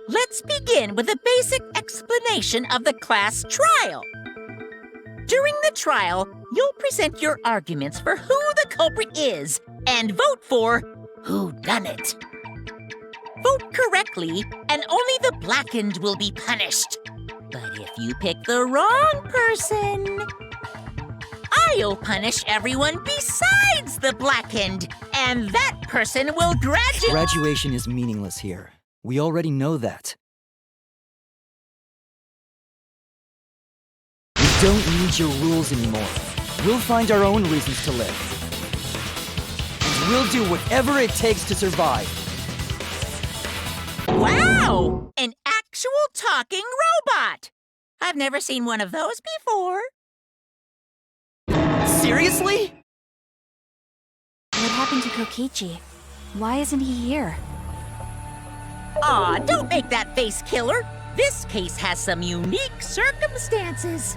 let's begin with a basic explanation of the class trial. During the trial, you'll present your arguments for who the culprit is and vote for whodunit. Vote correctly, and only the blackened will be punished. But if you pick the wrong person, I'll punish everyone besides the blackened, and that person will graduate. Graduation is meaningless here. We already know that. We don't need your rules anymore. We'll find our own reasons to live. And we'll do whatever it takes to survive. Wow! An actual talking robot! I've never seen one of those before. Seriously? What happened to Kokichi? Why isn't he here? Aw, don't make that face, killer. This case has some unique circumstances.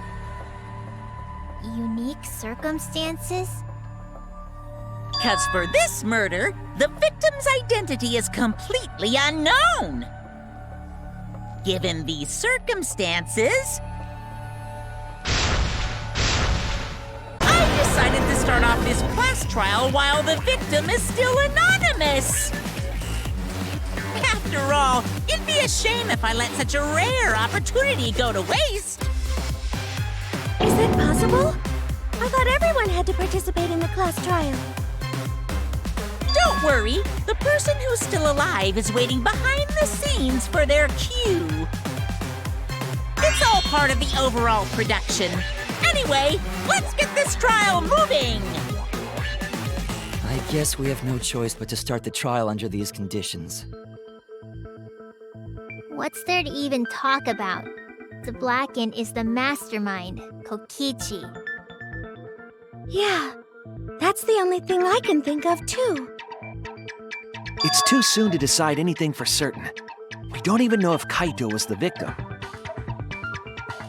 Unique circumstances? 'Cause for this murder, the victim's identity is completely unknown. Given these circumstances, I decided to start off this class trial while the victim is still anonymous. After all, it'd be a shame if I let such a rare opportunity go to waste. Is that possible? I thought everyone had to participate in the class trial. Don't worry, the person who's still alive is waiting behind the scenes for their cue. It's all part of the overall production. Anyway, let's get this trial moving! I guess we have no choice but to start the trial under these conditions. What's there to even talk about? The blackened is the mastermind, Kokichi. Yeah, that's the only thing I can think of too. It's too soon to decide anything for certain. We don't even know if Kaito was the victim.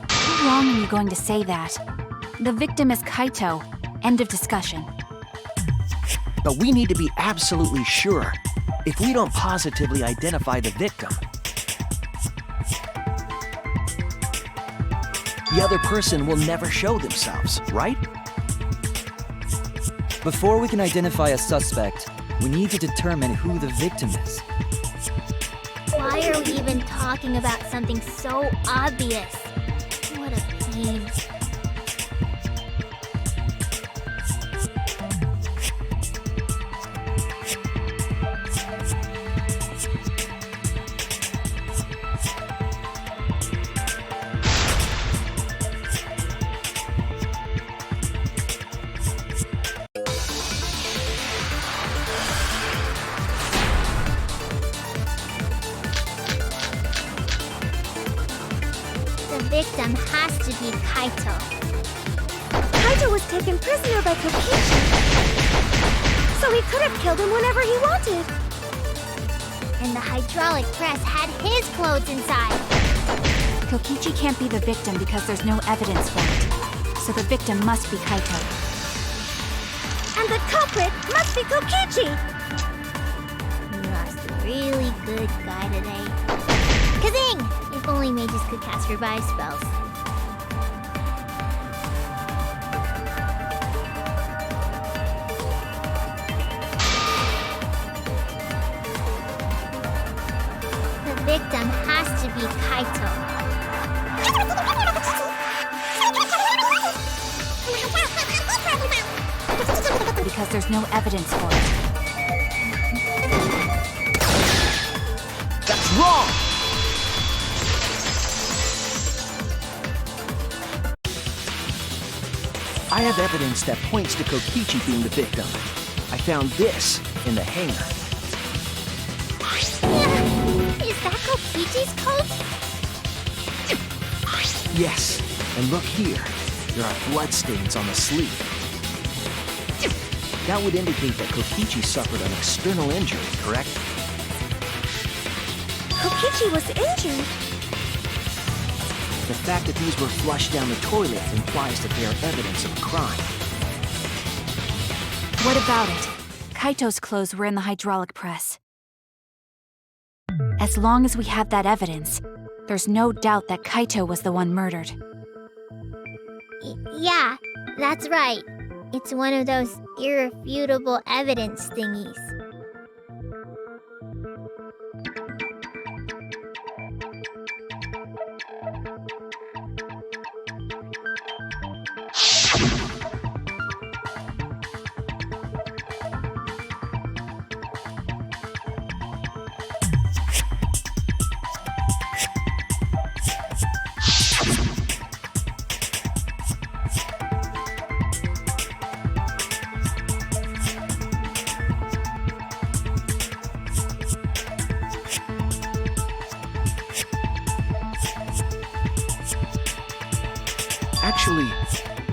How long are you going to say that? The victim is Kaito. End of discussion. But we need to be absolutely sure. If we don't positively identify the victim, the other person will never show themselves, right? Before we can identify a suspect, we need to determine who the victim is. Why are we even talking about something so obvious? What a pain. The victim has to be Kaito. Kaito was taken prisoner by Kokichi, so he could have killed him whenever he wanted. And the hydraulic press had his clothes inside. Kokichi can't be the victim because there's no evidence for it. So the victim must be Kaito. And the culprit must be Kokichi! You lost a really good guy today. Kazing! If only mages could cast revive spells. The victim has to be Kaito. Because there's no evidence for it. that's wrong! I have evidence that points to Kokichi being the victim. I found this in the hangar. Is that Kokichi's coat? Yes, and look here. There are bloodstains on the sleeve. That would indicate that Kokichi suffered an external injury, correct? Kokichi was injured? The fact that these were flushed down the toilet implies that they are evidence of a crime. What about it? Kaito's clothes were in the hydraulic press. As long as we have that evidence, there's no doubt that Kaito was the one murdered. Yeah, that's right. It's one of those irrefutable evidence thingies. Actually,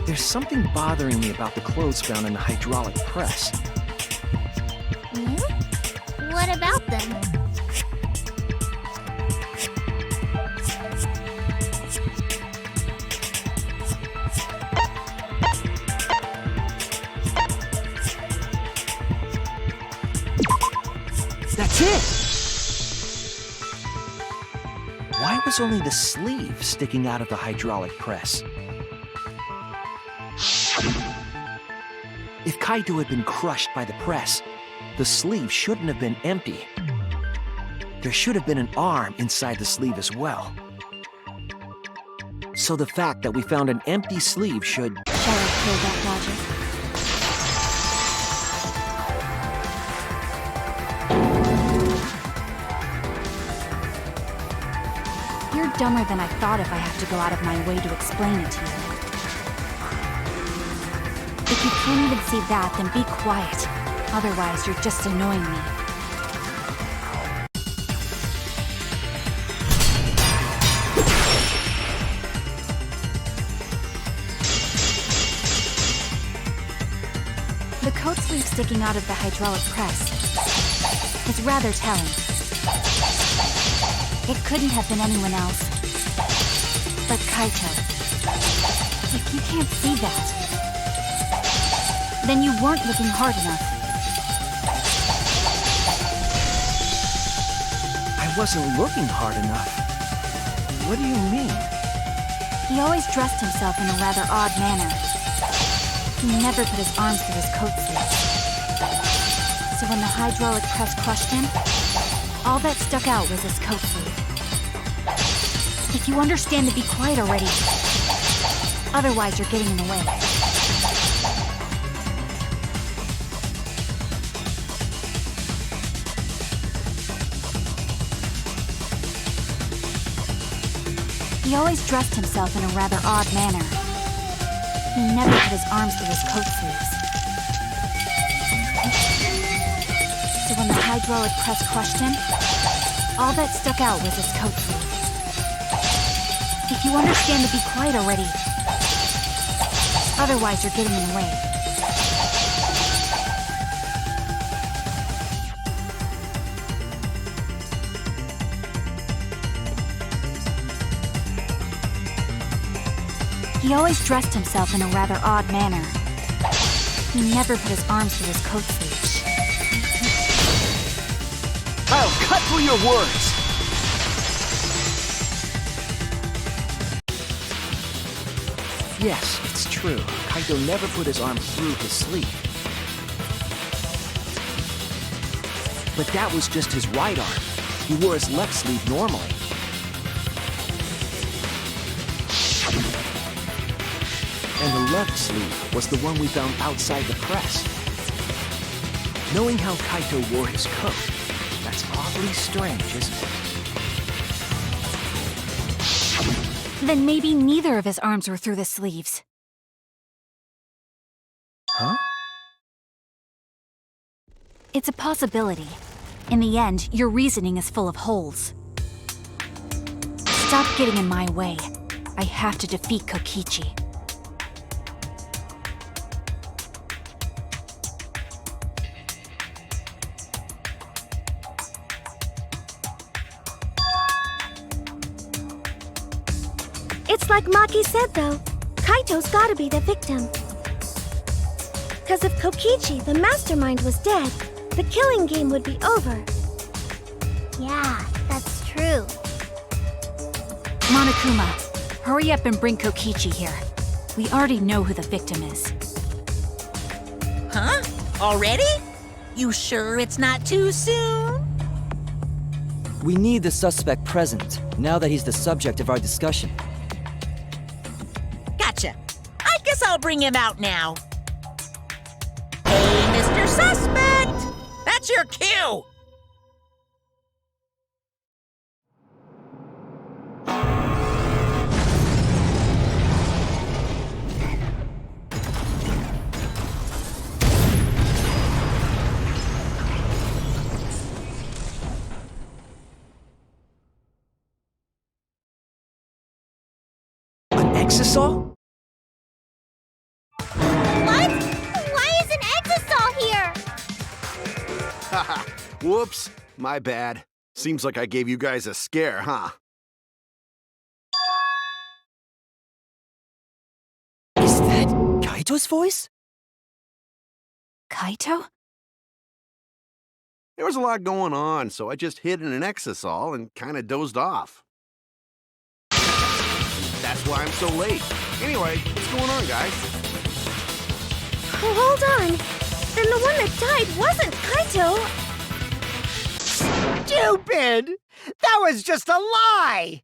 there's something bothering me about the clothes found in the hydraulic press. What about them? That's it! Why was only the sleeve sticking out of the hydraulic press? If Kaito had been crushed by the press, the sleeve shouldn't have been empty. There should have been an arm inside the sleeve as well. So the fact that we found an empty sleeve should... Shall I kill that logic? You're dumber than I thought if I have to go out of my way to explain it to you. If you can't even see that, then be quiet. Otherwise, you're just annoying me. The coat sleeve sticking out of the hydraulic press is rather telling. It couldn't have been anyone else but Kaito. If you can't see that, then you weren't looking hard enough. I wasn't looking hard enough. What do you mean? He always dressed himself in a rather odd manner. He never put his arms through his coat sleeves. So when the hydraulic press crushed him, all that stuck out was his coat sleeve. If you understand, to be quiet already. Otherwise, you're getting in the way. He always dressed himself in a rather odd manner. He never put his arms through his coat sleeves. So when the hydraulic press crushed him, all that stuck out was his coat sleeve. If you understand, to be quiet already. Otherwise, you're getting in the way. He always dressed himself in a rather odd manner. He never put his arms through his coat sleeves. I'll cut through your words! Yes, it's true. Kaito never put his arm through his sleeve. But that was just his right arm. He wore his left sleeve normally. And the left sleeve was the one we found outside the press. Knowing how Kaito wore his coat, that's awfully strange, isn't it? Then maybe neither of his arms were through the sleeves. Huh? It's a possibility. In the end, your reasoning is full of holes. Stop getting in my way. I have to defeat Kokichi. It's like Maki said, though. Kaito's gotta be the victim. Because if Kokichi, the mastermind, was dead, the killing game would be over. Yeah, that's true. Monokuma, hurry up and bring Kokichi here. We already know who the victim is. Huh? Already? You sure it's not too soon? We need the suspect present, now that he's the subject of our discussion. Gotcha. I guess I'll bring him out now. Hey, Mr. Suspect! That's your cue! Exisal? What? Why is an Exisal here? Haha, whoops, my bad. Seems like I gave you guys a scare, huh? Is that Kaito's voice? Kaito? There was a lot going on, so I just hid in an Exisal and kinda dozed off. That's why I'm so late. Anyway, what's going on, guys? Oh, hold on. Then the one that died wasn't Kaito. Stupid! That was just a lie!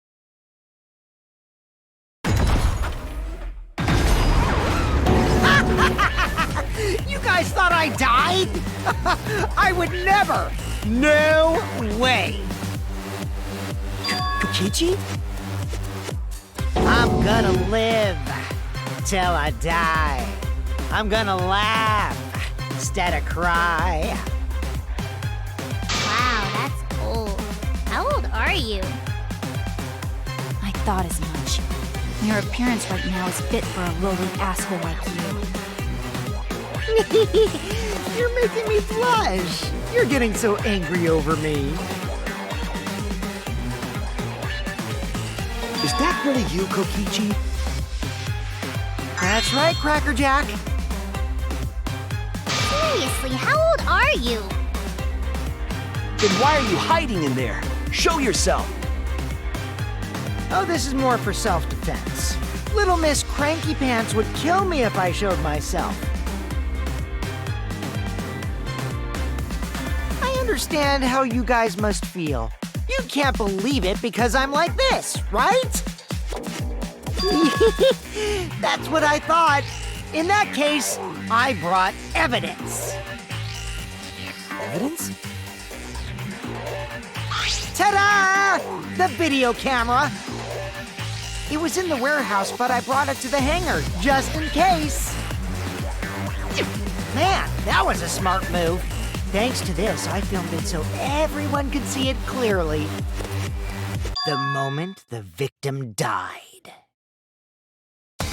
You guys thought I died? I would never! No way! Kokichi? I'm gonna live till I die. I'm gonna laugh instead of cry. Wow, that's old. How old are you? I thought as much. Your appearance right now is fit for a lowly asshole like you. You're making me blush. You're getting so angry over me. Is that really you, Kokichi? That's right, Cracker Jack. Seriously, how old are you? Then why are you hiding in there? Show yourself! Oh, this is more for self-defense. Little Miss Cranky Pants would kill me if I showed myself. I understand how you guys must feel. You can't believe it because I'm like this, right? That's what I thought. In that case, I brought evidence. Evidence? Ta-da! The video camera. It was in the warehouse, but I brought it to the hangar, just in case. Man, that was a smart move. Thanks to this, I filmed it so everyone could see it clearly. The moment the victim died.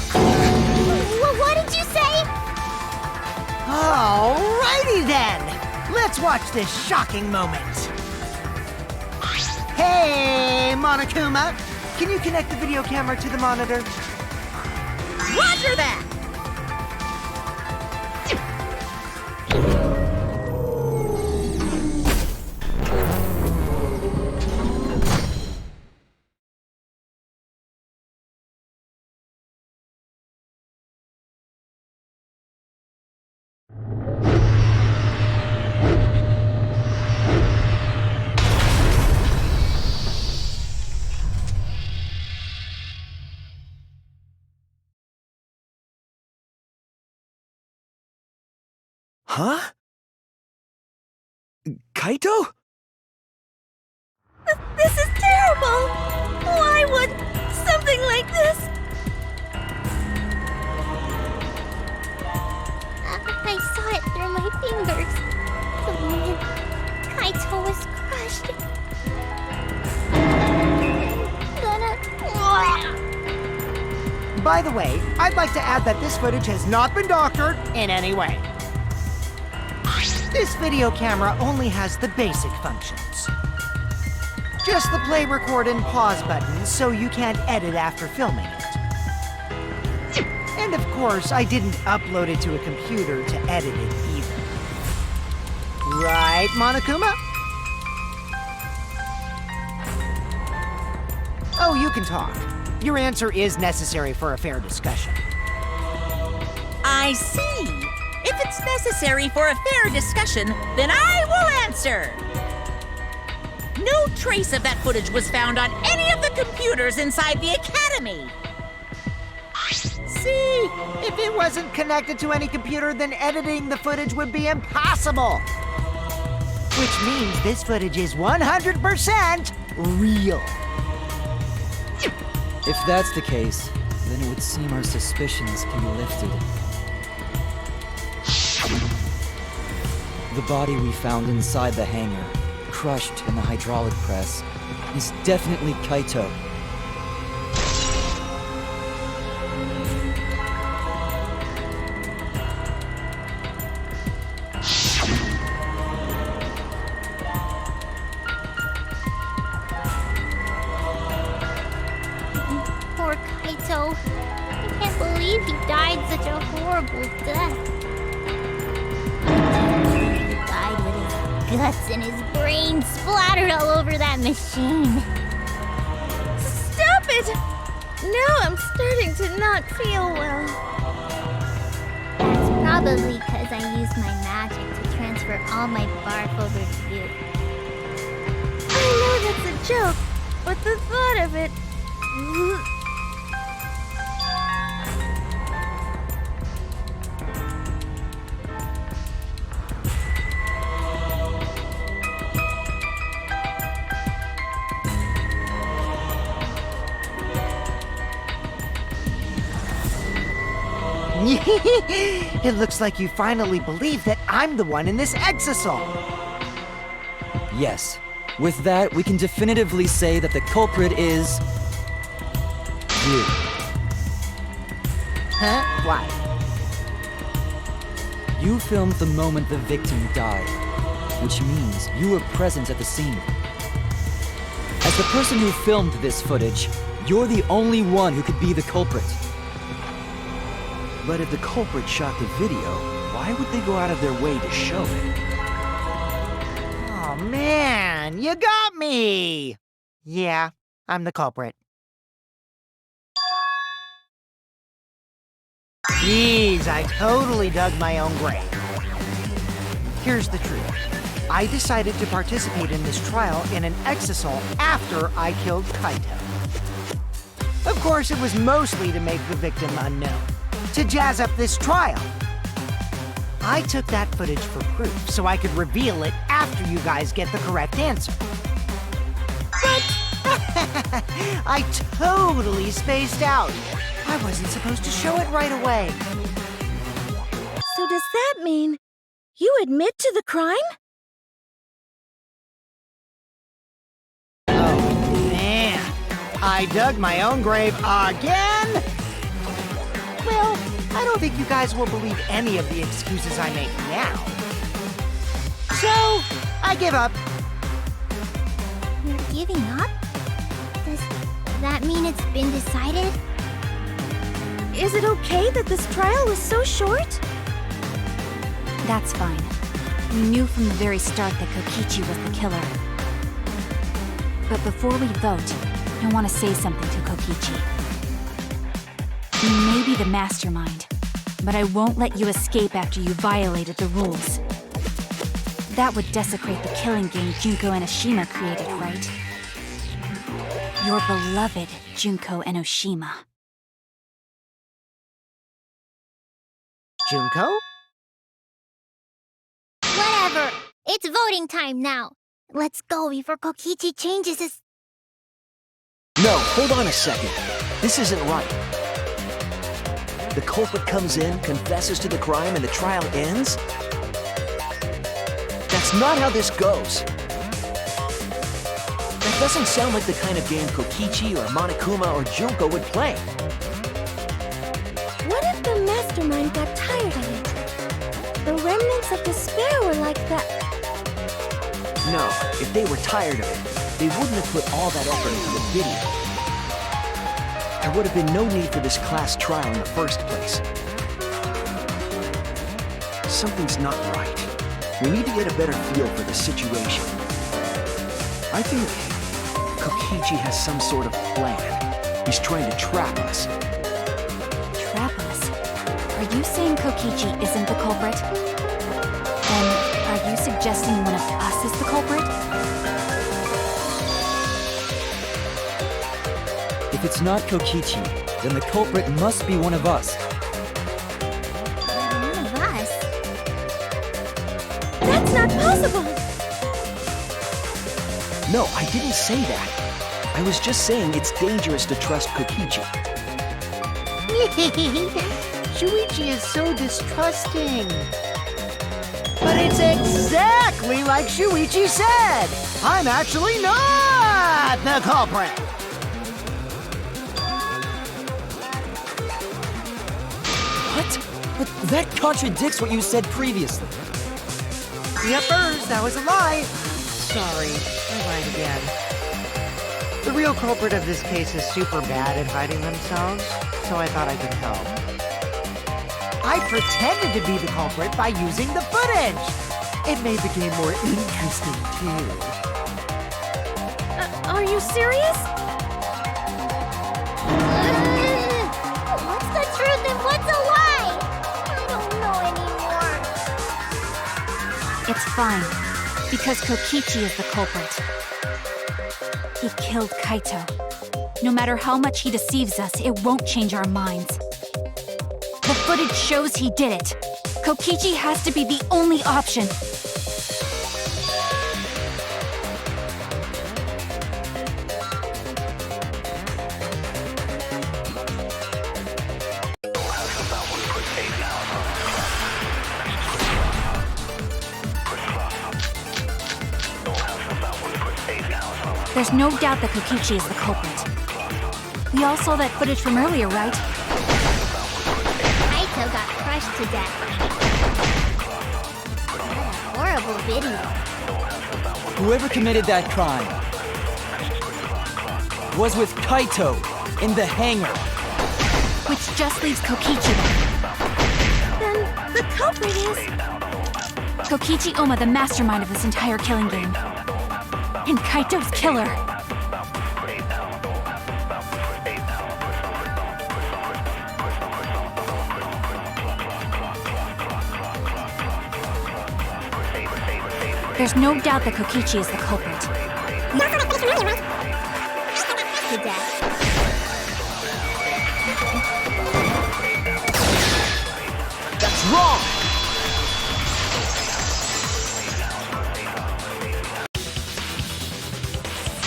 What did you say? Alrighty then! Let's watch this shocking moment. Hey, Monokuma! Can you connect the video camera to the monitor? Roger that! Huh? Kaito? This is terrible! Why would something like this? I saw it through my fingers. The moment Kaito was crushed. By the way, I'd like to add that this footage has not been doctored in any way. This video camera only has the basic functions. Just the play, record, and pause buttons, so you can't edit after filming it. And of course, I didn't upload it to a computer to edit it either. Right, Monokuma? So you can talk. Your answer is necessary for a fair discussion. I see. If it's necessary for a fair discussion, then I will answer. No trace of that footage was found on any of the computers inside the Academy. See? If it wasn't connected to any computer, then editing the footage would be impossible. Which means this footage is 100% real. If that's the case, then it would seem our suspicions can be lifted. The body we found inside the hangar, crushed in the hydraulic press, is definitely Kaito. Poor Kaito. I can't believe he died such a horrible death. He died with his guts and his brain splattered all over that machine. Stop it! Now I'm starting to not feel well. That's probably because I used my magic to transfer all my barf over to you. I know that's a joke, but the thought of it... It looks like you finally believe that I'm the one in this exasol. Yes. With that, we can definitively say that the culprit is... you. Huh? Why? You filmed the moment the victim died, which means you were present at the scene. As the person who filmed this footage, you're the only one who could be the culprit. But if the culprit shot the video, why would they go out of their way to show it? Oh man, you got me! Yeah, I'm the culprit. Jeez, I totally dug my own grave. Here's the truth. I decided to participate in this trial in an exasol after I killed Kaito. Of course, it was mostly to make the victim unknown, to jazz up this trial. I took that footage for proof so I could reveal it after you guys get the correct answer. But I totally spaced out. I wasn't supposed to show it right away. So does that mean you admit to the crime? Oh, man. I dug my own grave again? Well, I don't think you guys will believe any of the excuses I make now. So, I give up. You're giving up? Does that mean it's been decided? Is it okay that this trial was so short? That's fine. We knew from the very start that Kokichi was the killer. But before we vote, I want to say something to Kokichi. You may be the mastermind, but I won't let you escape after you violated the rules. That would desecrate the killing game Junko and Oshima created, right? Your beloved Junko and Oshima. Junko? Whatever. It's voting time now. Let's go before Kokichi changes his... No, hold on a second. This isn't right. The culprit comes in, confesses to the crime, and the trial ends? That's not how this goes. That doesn't sound like the kind of game Kokichi or Monokuma or Junko would play. What if the mastermind got tired of it? The remnants of despair were like that. No, if they were tired of it, they wouldn't have put all that effort into the video. There would have been no need for this class trial in the first place. Something's not right. We need to get a better feel for the situation. I think Kokichi has some sort of plan. He's trying to trap us. Trap us? Are you saying Kokichi isn't the culprit? Then, are you suggesting one of us is the culprit? If it's not Kokichi, then the culprit must be one of us. One of us? That's not possible! No, I didn't say that. I was just saying it's dangerous to trust Kokichi. Shuichi is so distrusting. But it's exactly like Shuichi said! I'm actually not the culprit! What? But that contradicts what you said previously. Yippers, that was a lie. Sorry, I lied again. The real culprit of this case is super bad at hiding themselves, so I thought I could help. I pretended to be the culprit by using the footage. It made the game more interesting, too. Are you serious? What's the truth and what's a lie? I don't know anymore. It's fine, because Kokichi is the culprit. He killed Kaito. No matter how much he deceives us, it won't change our minds. The footage shows he did it. Kokichi has to be the only option. There's no doubt that Kokichi is the culprit. We all saw that footage from earlier, right? Kaito got crushed to death. What a horrible video. Whoever committed that crime was with Kaito in the hangar. Which just leaves Kokichi. Then the culprit is... Kokichi Oma, the mastermind of this entire killing game. And Kaito's killer. There's no doubt that Kokichi is the culprit. To death. That's wrong!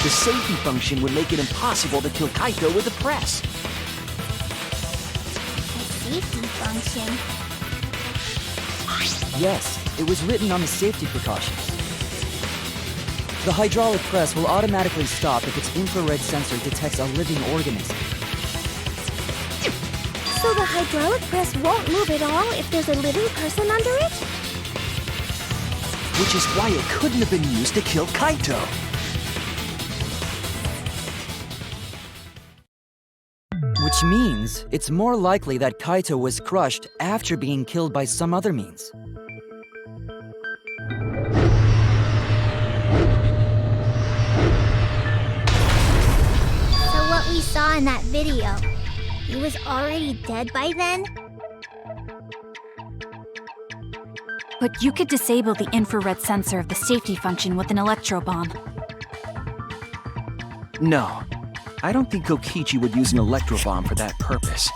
The safety function would make it impossible to kill Kaito with the press. Safety function. Yes, it was written on the safety precautions. The hydraulic press will automatically stop if its infrared sensor detects a living organism. So the hydraulic press won't move at all if there's a living person under it? Which is why it couldn't have been used to kill Kaito. Which means it's more likely that Kaito was crushed after being killed by some other means. So what we saw in that video, he was already dead by then? But you could disable the infrared sensor of the safety function with an electro bomb. No, I don't think Kokichi would use an electro bomb for that purpose.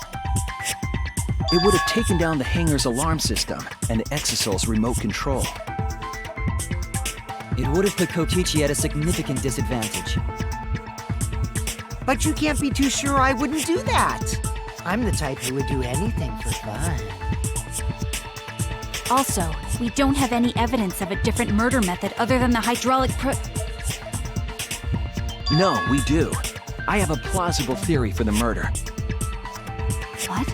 It would have taken down the hangar's alarm system and the Exosoul's remote control. It would have put Kokichi at a significant disadvantage. But you can't be too sure I wouldn't do that. I'm the type who would do anything for fun. Also, we don't have any evidence of a different murder method other than the hydraulic No, we do. I have a plausible theory for the murder. What?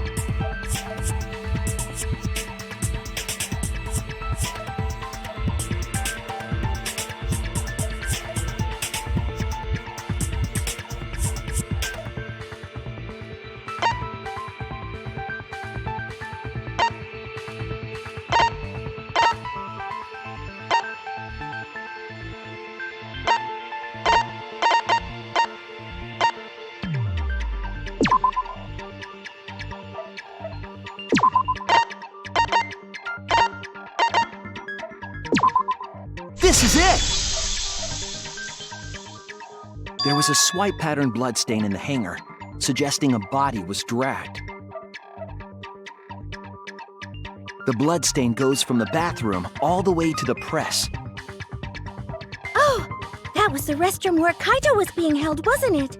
This is it! There was a swipe pattern bloodstain in the hangar, suggesting a body was dragged. The bloodstain goes from the bathroom all the way to the press. Oh, that was the restroom where Kaito was being held, wasn't it?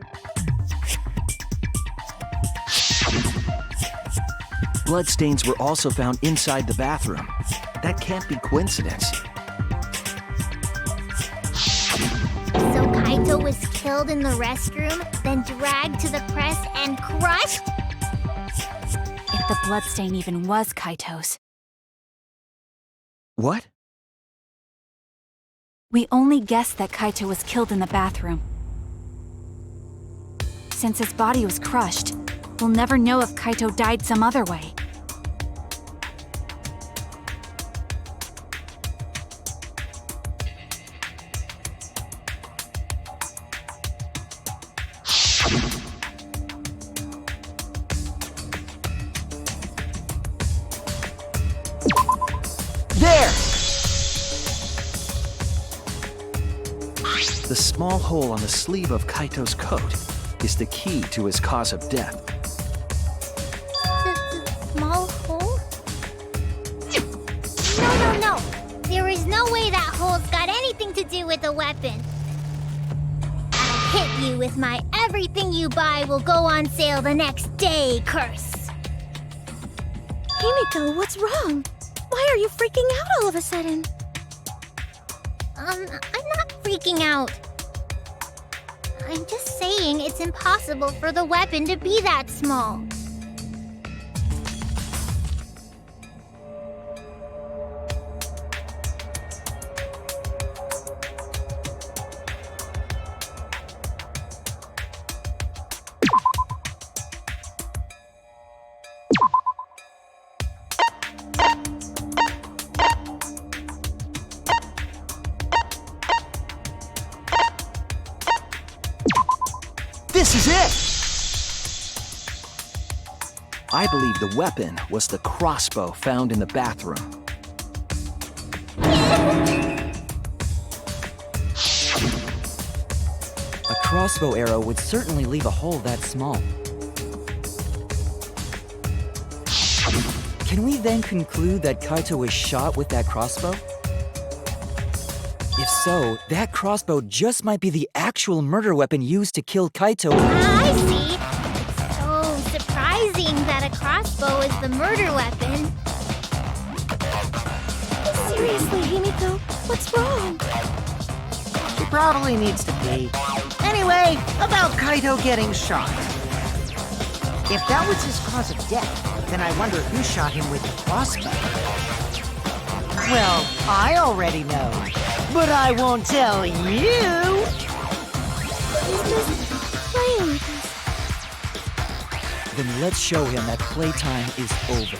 Bloodstains were also found inside the bathroom. That can't be coincidence. So Kaito was killed in the restroom, then dragged to the press and crushed? If the bloodstain even was Kaito's. What? We only guessed that Kaito was killed in the bathroom. Since his body was crushed, we'll never know if Kaito died some other way. There! The small hole on the sleeve of Kaito's coat is the key to his cause of death. The small hole? No. There is no way that hole's got anything to do with the weapon. I'll hit you with my everything you buy will go on sale the next day curse. Himiko, what's wrong? Why are you freaking out all of a sudden? I'm not freaking out. I'm just saying it's impossible for the weapon to be that small. This is it! I believe the weapon was the crossbow found in the bathroom. A crossbow arrow would certainly leave a hole that small. Can we then conclude that Kaito was shot with that crossbow? If so, that crossbow just might be the actual murder weapon used to kill Kaito. I see. It's so surprising that a crossbow is the murder weapon. Seriously, Himiko, what's wrong? She probably needs to pee. Anyway, about Kaito getting shot. If that was his cause of death, then I wonder who shot him with the crossbow. Well, I already know, but I won't tell you. He's just playing with us. Then let's show him that playtime is over.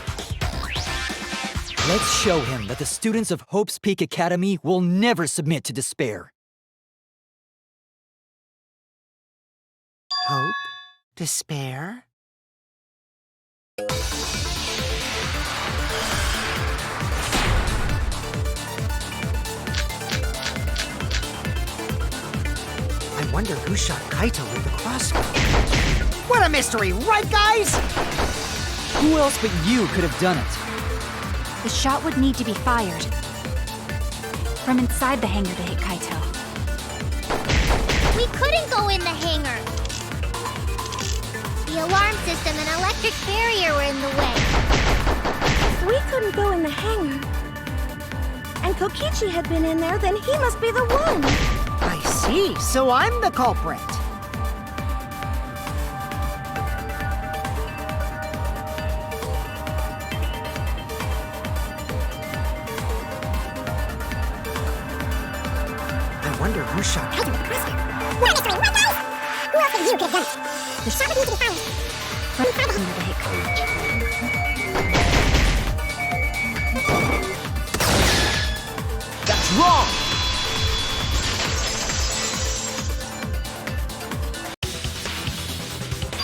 Let's show him that the students of Hope's Peak Academy will never submit to despair. Hope? Despair? I wonder who shot Kaito with the crossbow. What a mystery, right, guys? Who else but you could have done it? The shot would need to be fired from inside the hangar to hit Kaito. We couldn't go in the hangar. The alarm system and electric barrier were in the way. If we couldn't go in the hangar, and Kokichi had been in there, then he must be the one. I see, so I'm the culprit. I wonder who shot Kaito with the crossbow. What a mystery, right, guys? Who else but you could have done it? The shot would need to be fired from inside the hangar to hit Kokichi. That's wrong!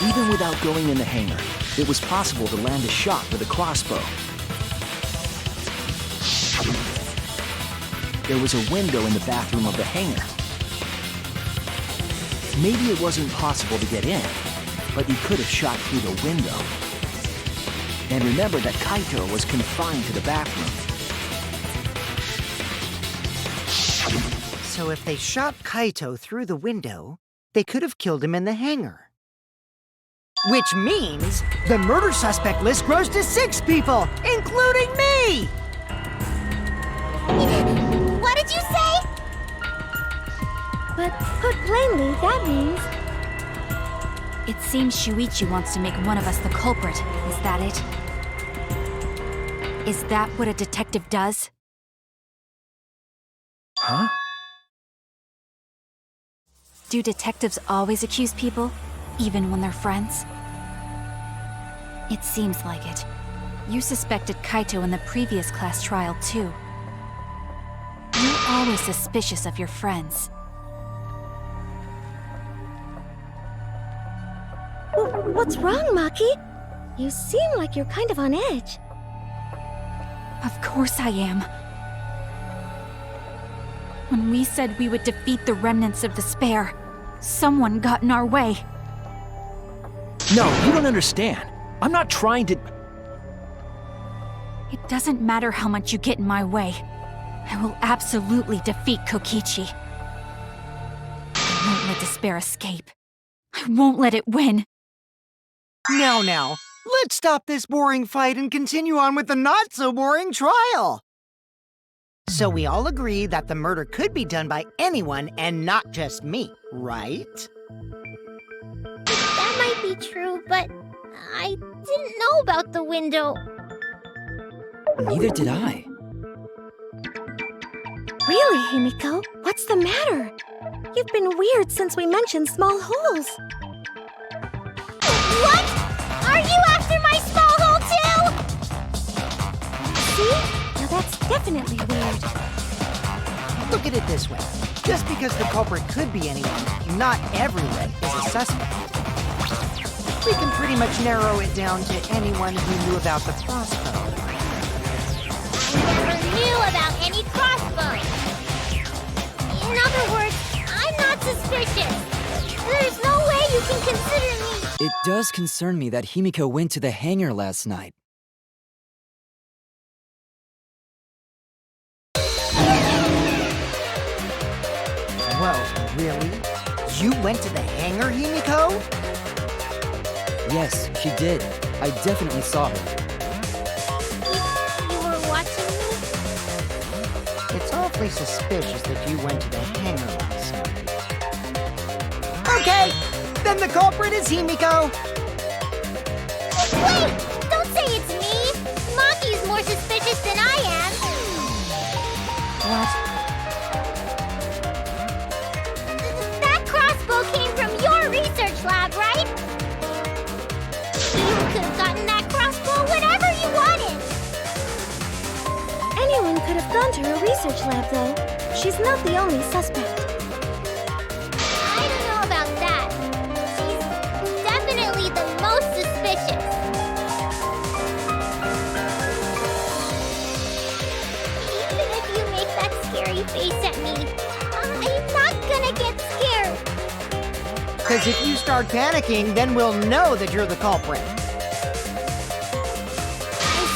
Even without going in the hangar, it was possible to land a shot with a crossbow. there was a window in the bathroom of the hangar. Maybe it wasn't possible to get in, but he could have shot through the window. And remember that Kaito was confined to the bathroom. So if they shot Kaito through the window, they could have killed him in the hangar. Which means the murder suspect list grows to 6 people, including me! What did you say? But put plainly, that means... It seems Shuichi wants to make one of us the culprit. Is that it? Is that what a detective does? Huh? Do detectives always accuse people, even when they're friends? It seems like it. You suspected Kaito in the previous class trial, too. You're always suspicious of your friends. What's wrong, Maki? You seem like you're kind of on edge. Of course I am. When we said we would defeat the remnants of despair, someone got in our way. No, you don't understand. I'm not trying to... It doesn't matter how much you get in my way. I will absolutely defeat Kokichi. I won't let despair escape. I won't let it win. Now, let's stop this boring fight and continue on with the not-so-boring trial. So we all agree that the murder could be done by anyone and not just me, right? That might be true, but I didn't know about the window. Neither did I. Really, Himiko? What's the matter? You've been weird since we mentioned small holes. What? Are you after my small hole too? See? Now that's definitely weird. Look at it this way. Just because the culprit could be anyone, not everyone is a suspect. We can pretty much narrow it down to anyone who knew about the crossbow. I never knew about any crossbow. In other words, I'm not suspicious. There's no way you can consider me. It does concern me that Himiko went to the hangar last night. Whoa, really? You went to the hangar, Himiko? Yes, she did. I definitely saw her. You were watching me? It's awfully suspicious that you went to the hangar last night. Okay, then the culprit is Himiko. Wait! Don't say it's me! Maki's more suspicious than I am! What? That crossbow came from your research lab, right? You could have gotten that crossbow whenever you wanted! Anyone could have gone to her research lab, though. She's not the only suspect. I don't know about that. She's definitely the most suspicious. Even if you make that scary face at me, I'm not gonna get scared. Because if you start panicking, then we'll know that you're the culprit. I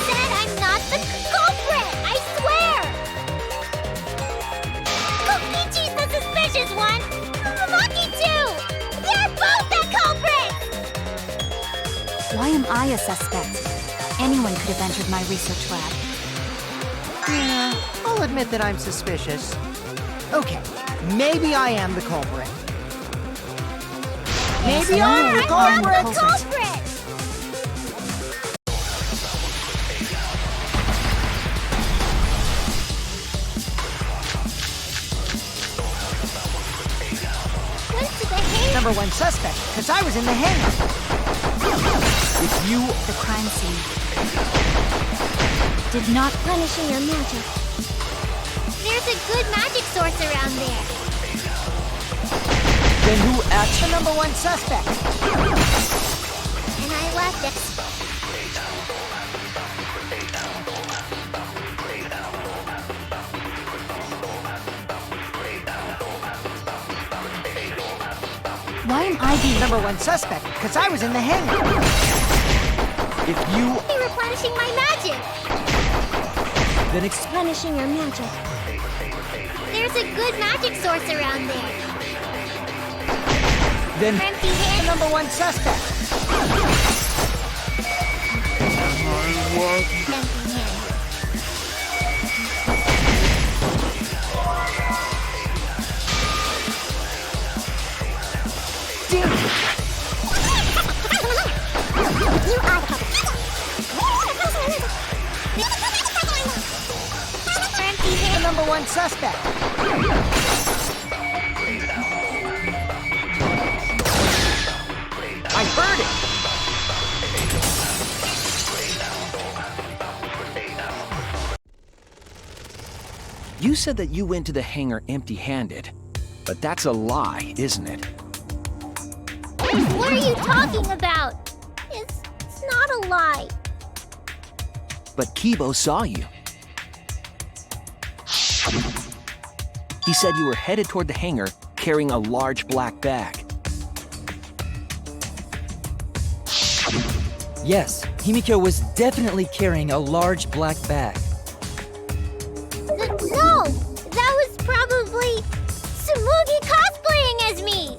said I'm not the culprit! I swear! Kokichi's the suspicious one! Maki too! They're both the culprits! Why am I a suspect? Anyone could have entered my research lab. Yeah, I'll admit that I'm suspicious. Okay, maybe I am the culprit. Maybe I'm the I'm not culprit! the culprit! Went to the hangar. Number one suspect, because I was in the hangar. If you... The crime scene. Did not... Punishing your magic. There's a good magic source around there. Then who actually... The number one suspect. And I left it. be number one suspect, because I was in the hangar. If you... Be replenishing my magic. Then Replenishing your magic. There's a good magic source around there. Then... Empty hand. Number one suspect. Empty hand. Damn it. You are the empty hand. Number one suspect. I heard it. You said that you went to the hangar empty-handed. But that's a lie, isn't it? What are you talking about? It's not a lie. But Kibo saw you. He said you were headed toward the hangar carrying a large black bag. Yes, Himiko was definitely carrying a large black bag. No! That was probably Tsumugi cosplaying as me!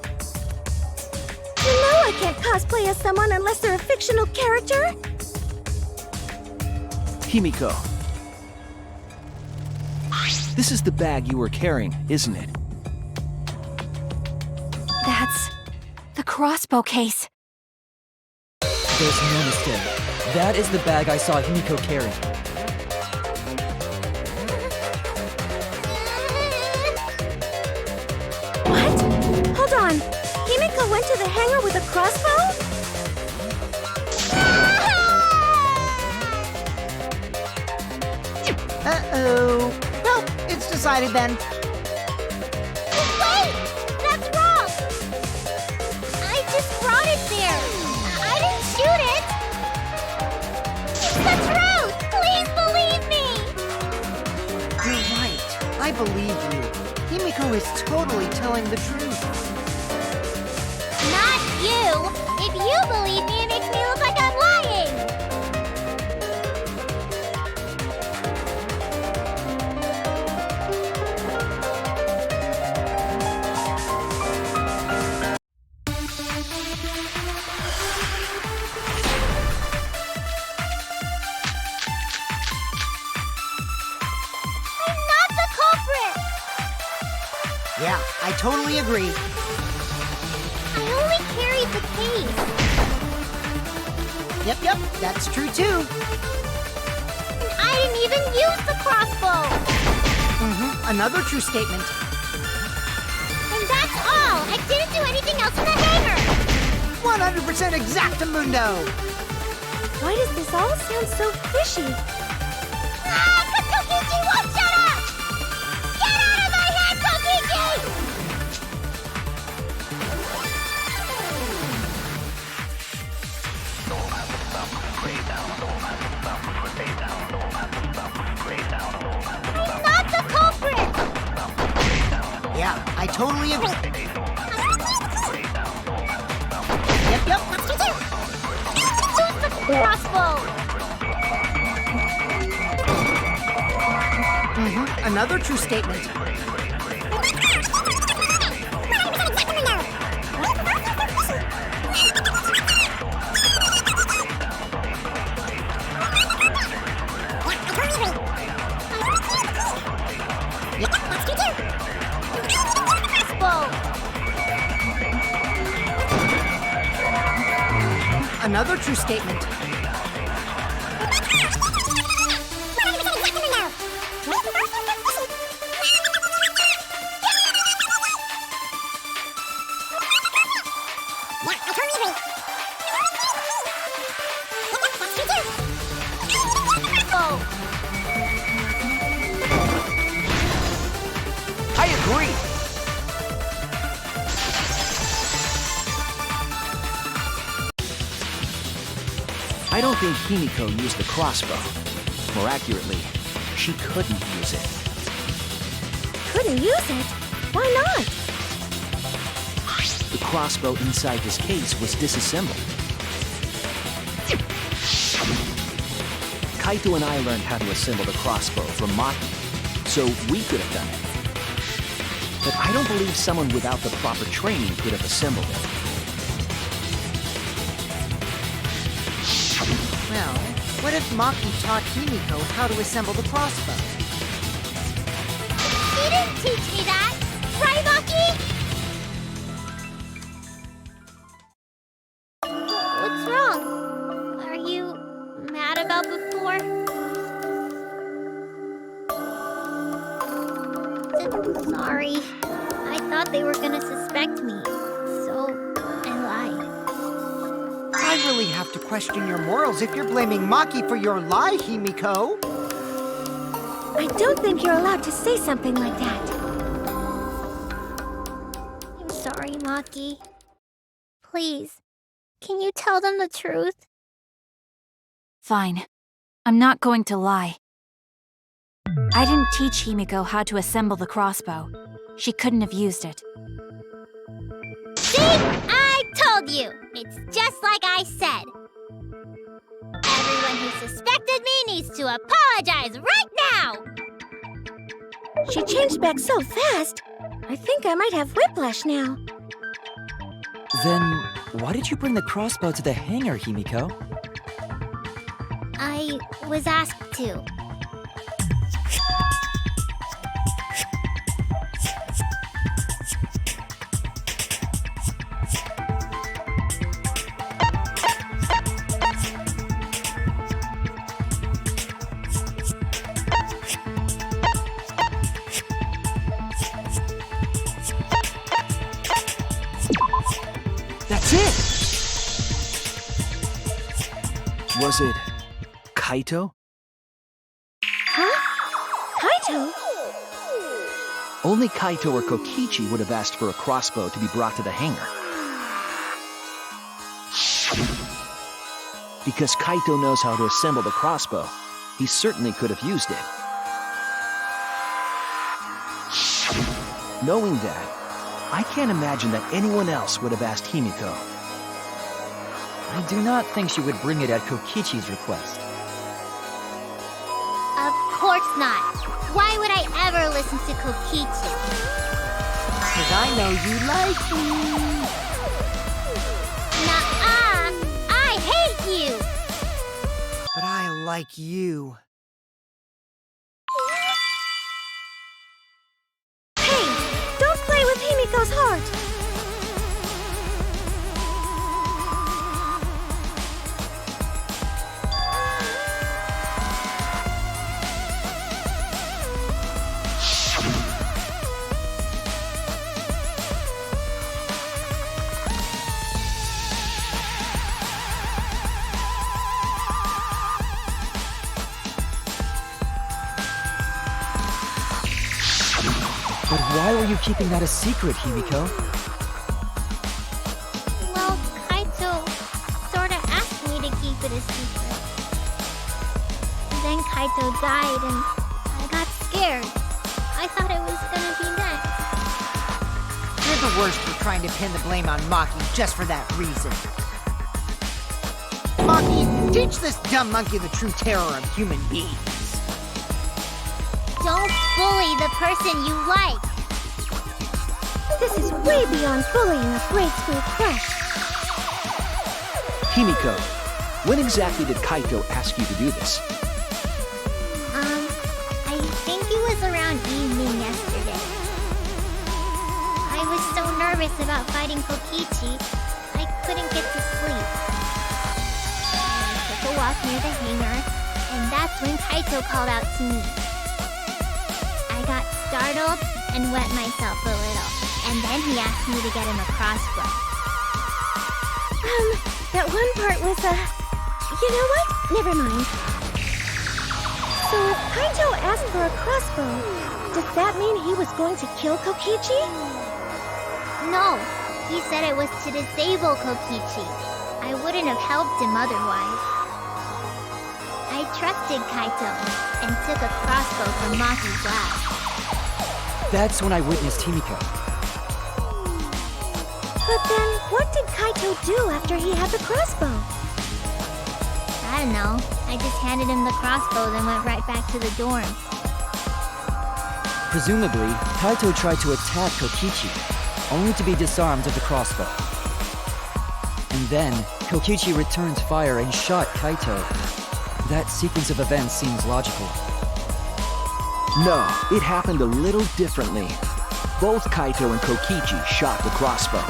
You know I can't cosplay as someone unless they're a fictional character! Himiko. This is the bag you were carrying, isn't it? That's the crossbow case. There's no mistake. That is the bag I saw Himiko carrying. What? Hold on. Himiko went to the hangar with a crossbow? Uh-oh. Well, it's decided then. Wait! That's wrong! I just brought it there. I didn't shoot it. It's the truth! Please believe me! You're right. I believe you. Himiko is totally telling the truth. Not you! If you believe me, it makes me look like I'm lying! I'm not the culprit! Yeah, I totally agree. I only carried the case. Yep, that's true too. And I didn't even use the crossbow! Another true statement. And that's all! I didn't do anything else in the hangar! 100% exactamundo! Why does this all sound so fishy? Ah! Kokiji won't shut up! Get out of my head, Kokiji! I'm not the culprit! Yeah, I totally agree. Yep. Use the crossbow! Another true statement. Crossbow! Another true statement. I agree! I don't think Himiko used the crossbow. More accurately, she couldn't use it. Couldn't use it? Why not? The crossbow inside his case was disassembled. Kaito and I learned how to assemble the crossbow from Maki, so we could have done it. But I don't believe someone without the proper training could have assembled it. Well, what if Maki taught Himiko how to assemble the crossbow? She didn't teach me that! Right, Maki? What's wrong? Are you mad about before? Sorry. I thought they were gonna suspect me, so I lied. I really have to question your morals if you're blaming Maki for your lie, Himiko. I don't think you're allowed to say something like that. I'm sorry, Maki. Please, can you tell them the truth? Fine. I'm not going to lie. I didn't teach Himiko how to assemble the crossbow. She couldn't have used it. See? I told you! It's just like I said. Everyone who suspected me needs to apologize right now! She changed back so fast. I think I might have whiplash now. Then, why did you bring the crossbow to the hangar, Himiko? I was asked to. That's it! Was it Kaito? Huh? Kaito? Only Kaito or Kokichi would have asked for a crossbow to be brought to the hangar. Because Kaito knows how to assemble the crossbow, he certainly could have used it. Knowing that, I can't imagine that anyone else would have asked Himiko. I do not think she would bring it at Kokichi's request. Of course not. Why would I ever listen to Kokichi? Because I know you like me. Nuh-uh! I hate you! But I like you. Hey! Don't play with Himiko's heart! But why were you keeping that a secret, Himiko? Well, Kaito sorta asked me to keep it a secret. Then Kaito died and I got scared. I thought it was gonna be next. You're the worst for trying to pin the blame on Maki just for that reason. Maki, teach this dumb monkey the true terror of human beings. Don't bully the person you like. This is way beyond bullying a grade school crush. Himiko, when exactly did Kaito ask you to do this? I think it was around evening yesterday. I was so nervous about fighting Kokichi, I couldn't get to sleep. I took a walk near the hangar, and that's when Kaito called out to me. I got startled and wet myself a little, and then he asked me to get him a crossbow. That one part was, you know what? Never mind. So if Kaito asked for a crossbow, does that mean he was going to kill Kokichi? No, he said it was to disable Kokichi. I wouldn't have helped him otherwise. I trusted Kaito and took a crossbow from Maki's lab. That's when I witnessed Himiko. But But then, what did Kaito do after he had the crossbow? I don't know. I just handed him the crossbow, then went right back to the dorm. Presumably, Kaito tried to attack Kokichi, only to be disarmed of the crossbow. And then, Kokichi returned fire and shot Kaito. That sequence of events seems logical. No, it happened a little differently. Both Kaito and Kokichi shot the crossbow.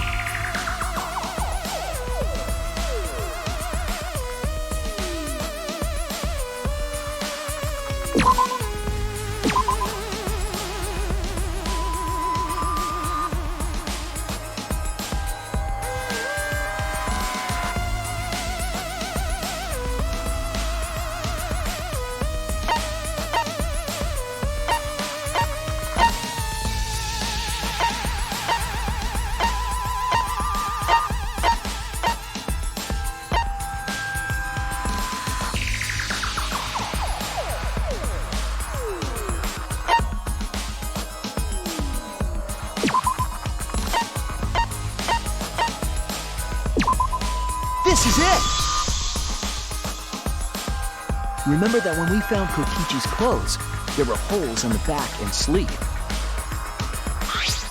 This is it! Remember that when we found Kokichi's clothes, there were holes on the back and sleeve.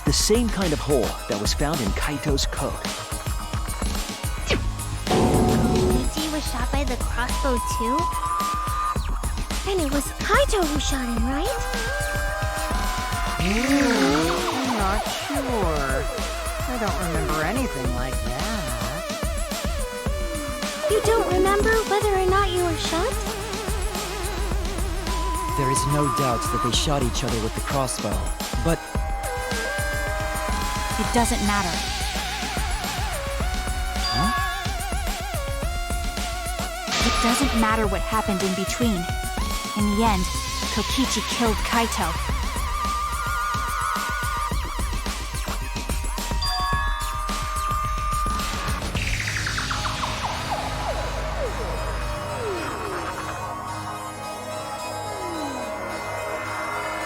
The same kind of hole that was found in Kaito's coat. Kokichi was shot by the crossbow too? And it was Kaito who shot him, right? I'm not sure. I don't remember anything like that. You don't remember whether or not you were shot? There is no doubt that they shot each other with the crossbow, but It doesn't matter. Huh? It doesn't matter what happened in between. In the end, Kokichi killed Kaito.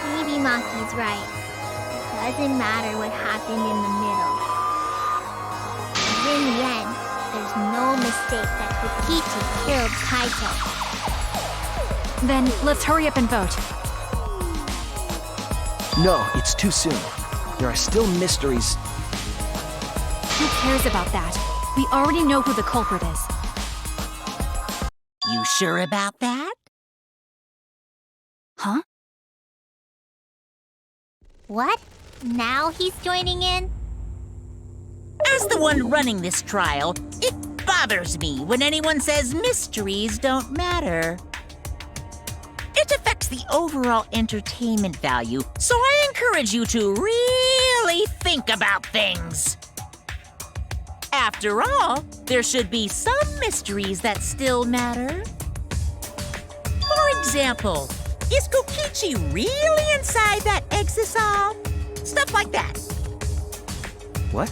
Maybe Maki's right. It doesn't matter what happened in the middle. But in the end, there's no mistake that Kokichi killed Kaito. Then let's hurry up and vote. No, it's too soon. There are still mysteries. Who cares about that? We already know who the culprit is. You sure about that? Huh? What? Now he's joining in? As the one running this trial, it bothers me when anyone says mysteries don't matter. It affects the overall entertainment value, so I encourage you to really think about things. After all, there should be some mysteries that still matter. For example, is Kokichi really inside that exisal? Stuff like that. What?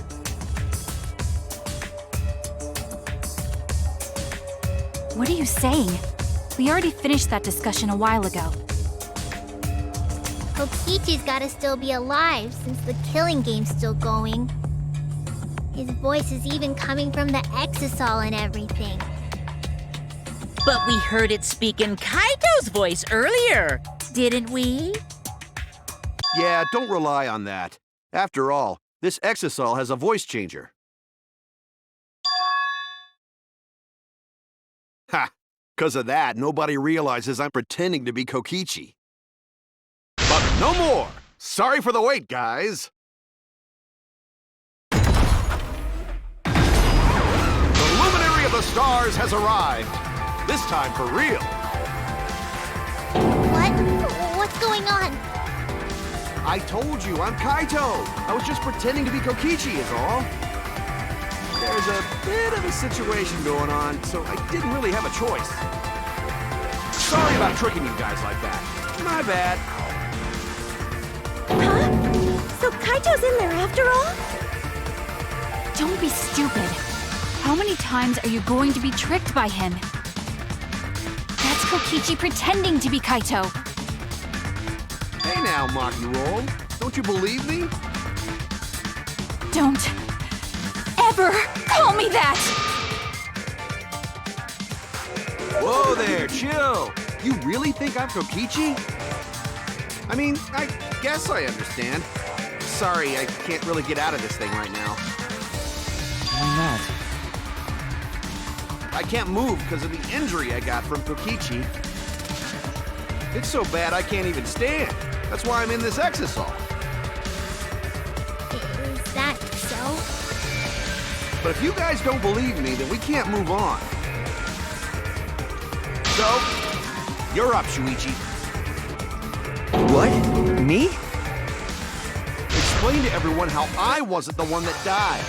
What are you saying? We already finished that discussion a while ago. Kokichi's gotta still be alive since the killing game's still going. His voice is even coming from the exisal and everything. But we heard it speak in Kaito's voice earlier, didn't we? Yeah, don't rely on that. After all, this exisal has a voice changer. Ha! 'Cause of that, nobody realizes I'm pretending to be Kokichi. But no more! Sorry for the wait, guys! The luminary of the stars has arrived. This time for real. What? What's going on? I told you, I'm Kaito. I was just pretending to be Kokichi is all. There's a bit of a situation going on, so I didn't really have a choice. Sorry about tricking you guys like that. My bad. Huh? So Kaito's in there after all? Don't be stupid. How many times are you going to be tricked by him? That's Kokichi pretending to be Kaito. Hey now, Maki Roll. Don't you believe me? Don't Never call me that! Whoa there, chill. You really think I'm Kokichi? I mean, I guess I understand. Sorry, I can't really get out of this thing right now. Why not? I can't move because of the injury I got from Kokichi. It's so bad I can't even stand. That's why I'm in this exisal. Is that so? But if you guys don't believe me, then we can't move on. So, you're up, Shuichi. What? Me? Explain to everyone how I wasn't the one that died.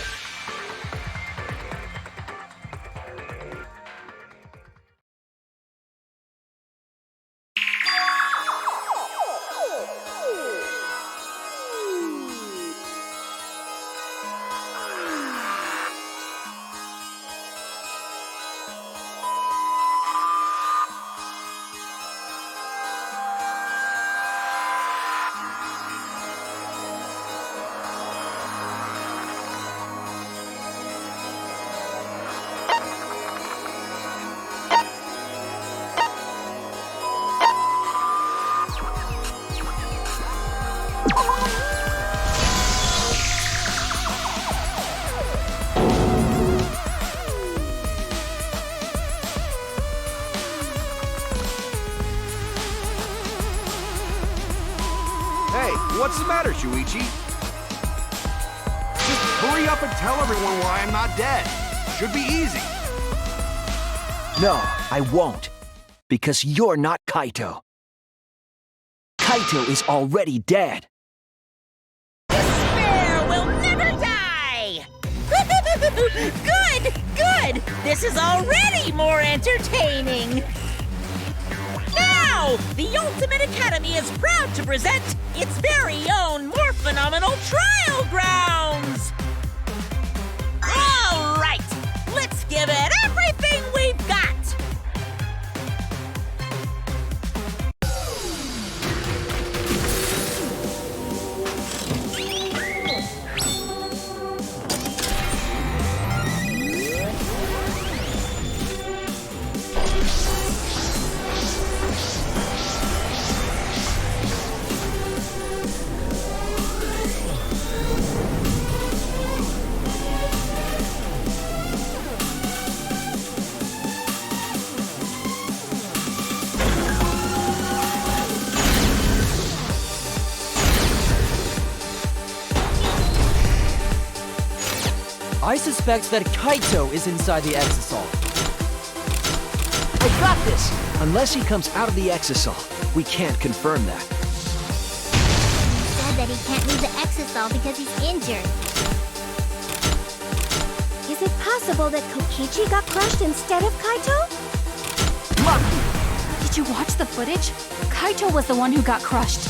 Hey, what's the matter, Shuichi? Just hurry up and tell everyone why I'm not dead. Should be easy. No, I won't. Because you're not Kaito. Kaito is already dead. Despair will never die! Good! Good! This is already more entertaining! Now, the Ultimate Academy is proud to present its very own more phenomenal trial grounds! All right, let's give it everything we've got! I suspect that Kaito is inside the exisal. I got this! Unless he comes out of the exisal, we can't confirm that. He said that he can't leave the exisal because he's injured. Is it possible that Kokichi got crushed instead of Kaito? Did you watch the footage? Kaito was the one who got crushed.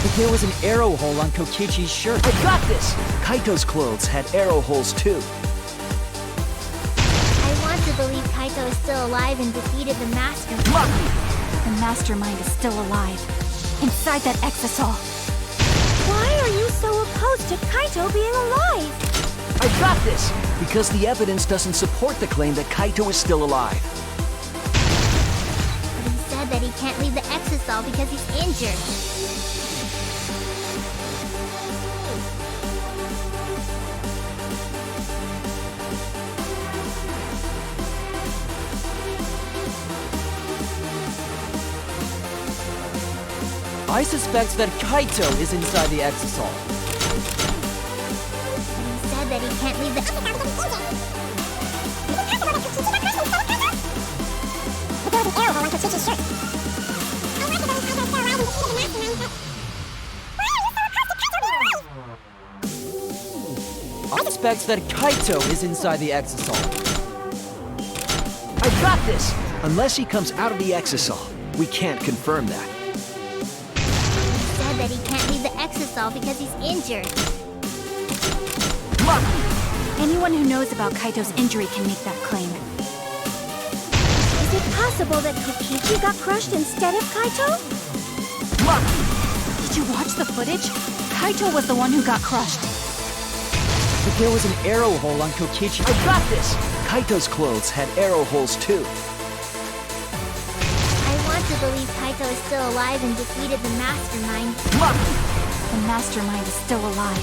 But there was an arrow hole on Kokichi's shirt. I got this! Kaito's clothes had arrow holes too. I want to believe Kaito is still alive and defeated the mastermind. The mastermind is still alive. Inside that exisal. Why are you so opposed to Kaito being alive? I got this! Because the evidence doesn't support the claim that Kaito is still alive. But he said that he can't leave the exisal because he's injured. I suspect that Kaito is inside the exisal. He said that he can't leave the I suspect that Kaito is inside the exisal. I got this! Unless he comes out of the exisal, we can't confirm that. He said that he can't leave the exisal because he's injured. Anyone who knows about Kaito's injury can make that claim. Is it possible that Kokichi got crushed instead of Kaito? Did you watch the footage? Kaito was the one who got crushed. But there was an arrow hole on Kokichi. I got this! Kaito's clothes had arrow holes too. I want to believe Kaito is still alive and defeated the mastermind. The mastermind is still alive.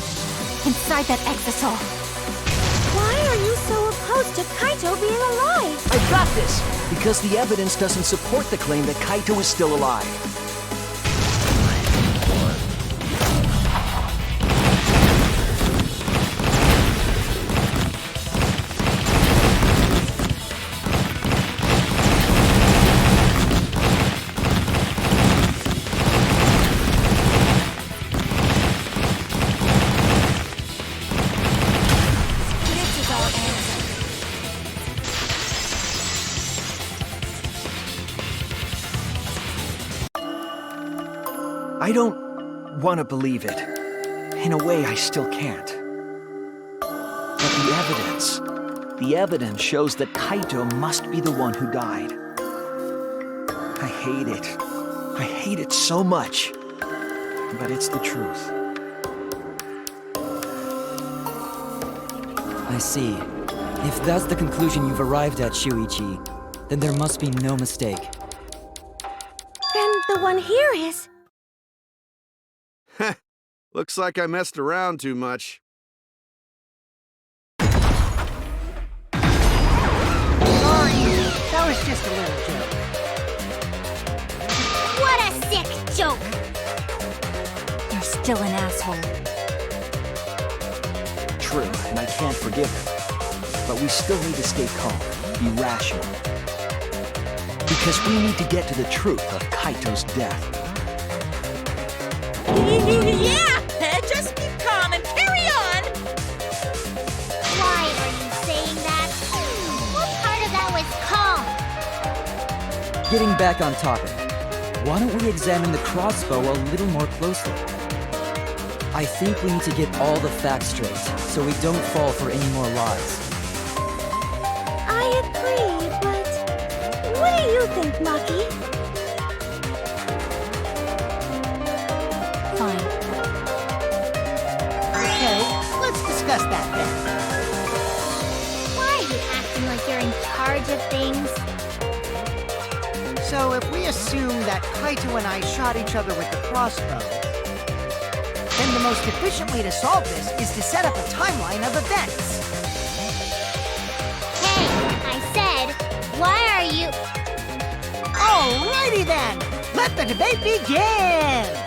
Inside that exisal. Why are you so opposed to Kaito being alive? I got this! Because the evidence doesn't support the claim that Kaito is still alive. I don't want to believe it. In a way, I still can't. But the evidence shows that Kaito must be the one who died. I hate it. I hate it so much. But it's the truth. I see. If that's the conclusion you've arrived at, Shuichi, then there must be no mistake. Then the one here is... Looks like I messed around too much. Sorry, that was just a little joke. What a sick joke! You're still an asshole. True, and I can't forgive him. But we still need to stay calm, be rational. Because we need to get to the truth of Kaito's death. Yeah! Just keep calm and carry on! Why are you saying that? What part of that was calm? Getting back on topic, why don't we examine the crossbow a little more closely? I think we need to get all the facts straight, so we don't fall for any more lies. I agree, but... What do you think, Maki? Fine. Okay, let's discuss that then. Why are you acting like you're in charge of things? So if we assume that Kaito and I shot each other with the crossbow, then the most efficient way to solve this is to set up a timeline of events. Hey, I said, why are you... Alrighty then! Let the debate begin!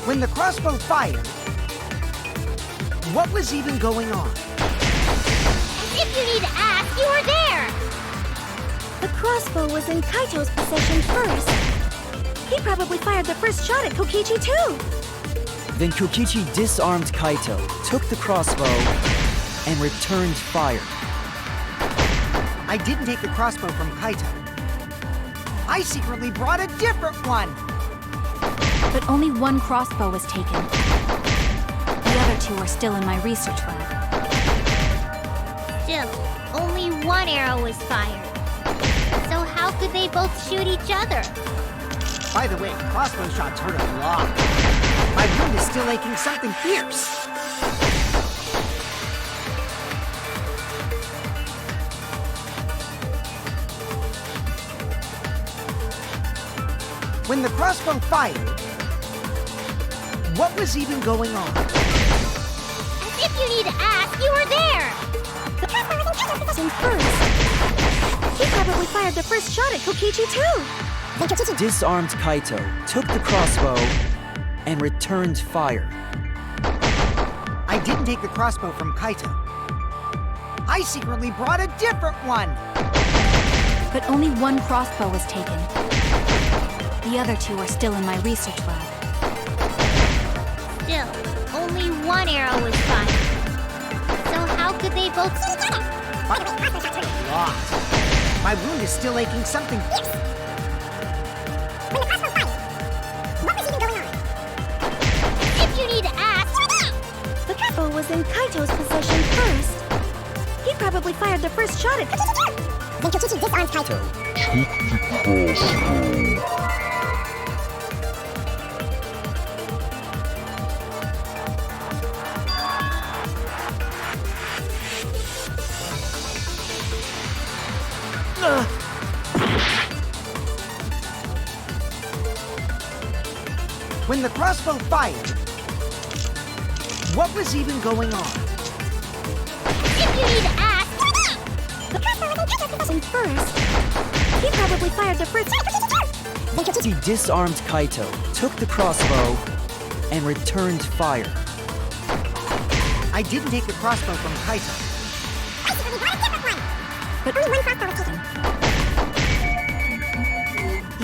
When the crossbow fired, what was even going on? If you need to ask, you were there! The crossbow was in Kaito's possession first. He probably fired the first shot at Kokichi too. Then Kokichi disarmed Kaito, took the crossbow, and returned fire. I didn't take the crossbow from Kaito. I secretly brought a different one. But only one crossbow was taken. The other two are still in my research lab. Still, only one arrow was fired. So how could they both shoot each other? By the way, crossbow shots hurt a lot. My wound is still aching something fierce. When the crossbow fired, what was even going on? As if you need to ask, you were there! The crossbow was in Kaito's possession first. He probably fired the first shot at Kokichi too. Then Kokichi Disarmed Kaito, took the crossbow, and returned fire. I didn't take the crossbow from Kaito. I secretly brought a different one. But only one crossbow was taken. The other two are still in my research lab. Still, only one arrow was fired. So how could they both... Lot. My wound is still aching something fierce. When the crossbow fired, what was even going on? If you need to ask... The crossbow was in Kaito's possession first. He probably fired the first shot at Kokichi too. Then Kokichi disarms Kaito. When the crossbow fired, what was even going on? If you need to ask, the crossbow wasn't touched us first. He probably fired the first. Then Kokichi He disarmed Kaito, took the crossbow, and returned fire. I didn't take the crossbow from Kaito. I secretly bought a different one. But only one crossbow was taken.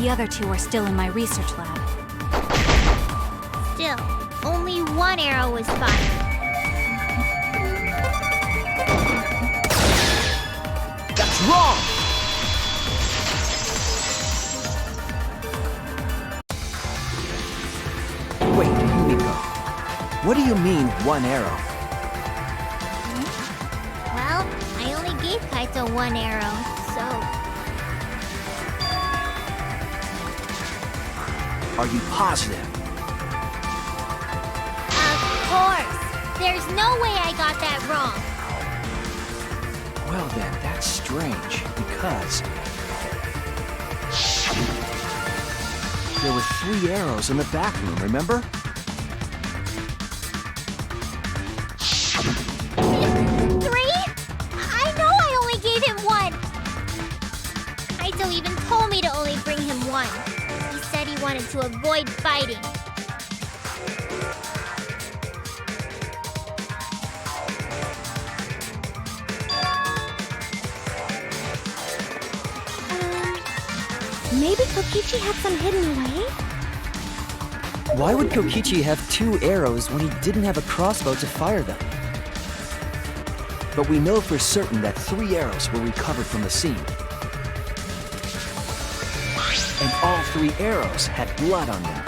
The other two are still in my research lab. Still, only one arrow was fired. That's wrong! Wait, Yumiko. What do you mean, one arrow? Well, I only gave Kaito one arrow, so... Are you positive? Of course! There's no way I got that wrong. Well then, that's strange, because... there were 3 arrows in the back room, remember? 3? I know I only gave him one! Kaito even told me to only bring him one. He said he wanted to avoid fighting. Maybe Kokichi had some hidden away? Why would Kokichi have 2 arrows when he didn't have a crossbow to fire them? But we know for certain that 3 arrows were recovered from the scene. And all 3 arrows had blood on them.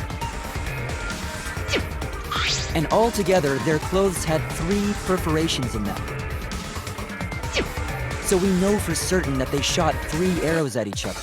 And altogether, their clothes had 3 perforations in them. So we know for certain that they shot 3 arrows at each other.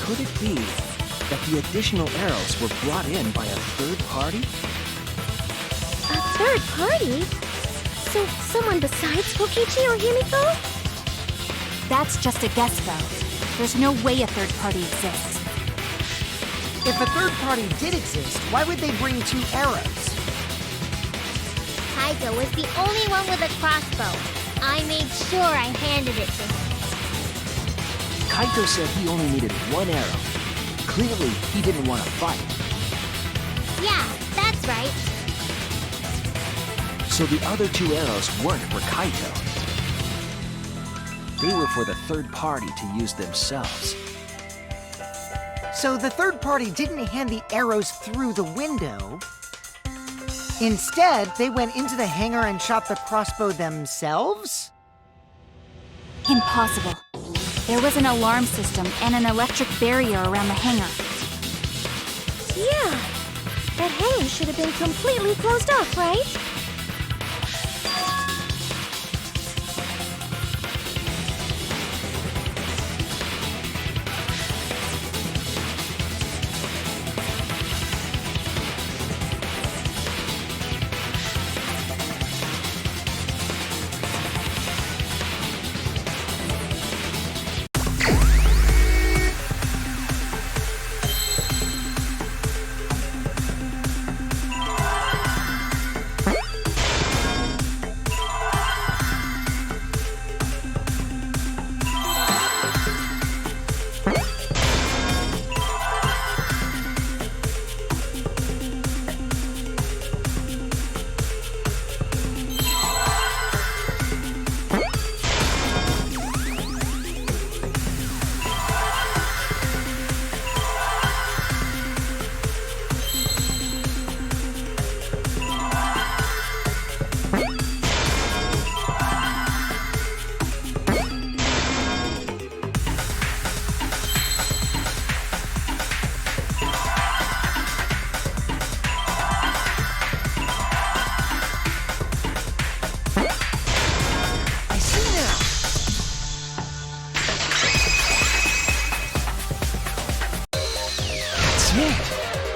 Could it be that the additional arrows were brought in by a third party? A third party? So someone besides Kokichi or Himiko? That's just a guess, though. There's no way a third party exists. If a third party did exist, why would they bring 2 arrows? Kaito was the only one with a crossbow. I made sure I handed it to him. Kaito said he only needed 1 arrow. Clearly, he didn't want to fight. Yeah, that's right. So the other 2 arrows weren't for Kaito. They were for the third party to use themselves. So the third party didn't hand the arrows through the window. Instead, they went into the hangar and shot the crossbow themselves? Impossible. There was an alarm system and an electric barrier around the hangar. Yeah. That hangar should have been completely closed off, right?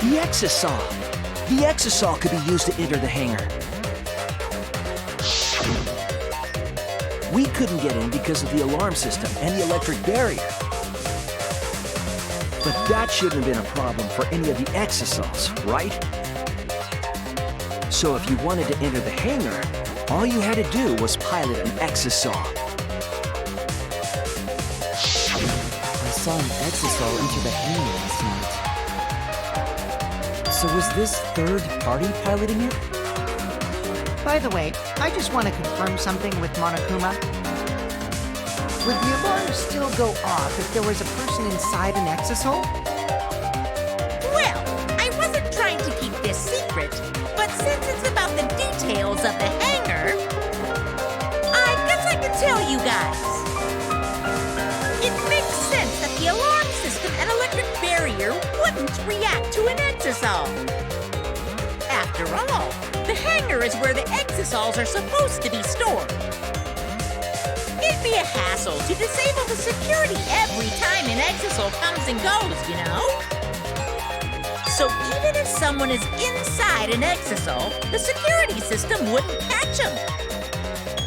The exisal! The exisal could be used to enter the hangar. We couldn't get in because of the alarm system and the electric barrier. But that shouldn't have been a problem for any of the exisals, right? So if you wanted to enter the hangar, all you had to do was pilot an exisal. I saw an exisal enter the hangar last night. So was this third party piloting it? By the way, I just want to confirm something with Monokuma. Would the alarm still go off if there was a person inside an exisal? Well, I wasn't trying to keep this secret, but since it's about the details of the hangar, I guess I can tell you guys. It makes sense that the alarm system and electric barrier wouldn't react to an exisal. After all, the hangar is where the exisals are supposed to be stored. It'd be a hassle to disable the security every time an exisal comes and goes, you know? So even if someone is inside an exisal, the security system wouldn't catch them.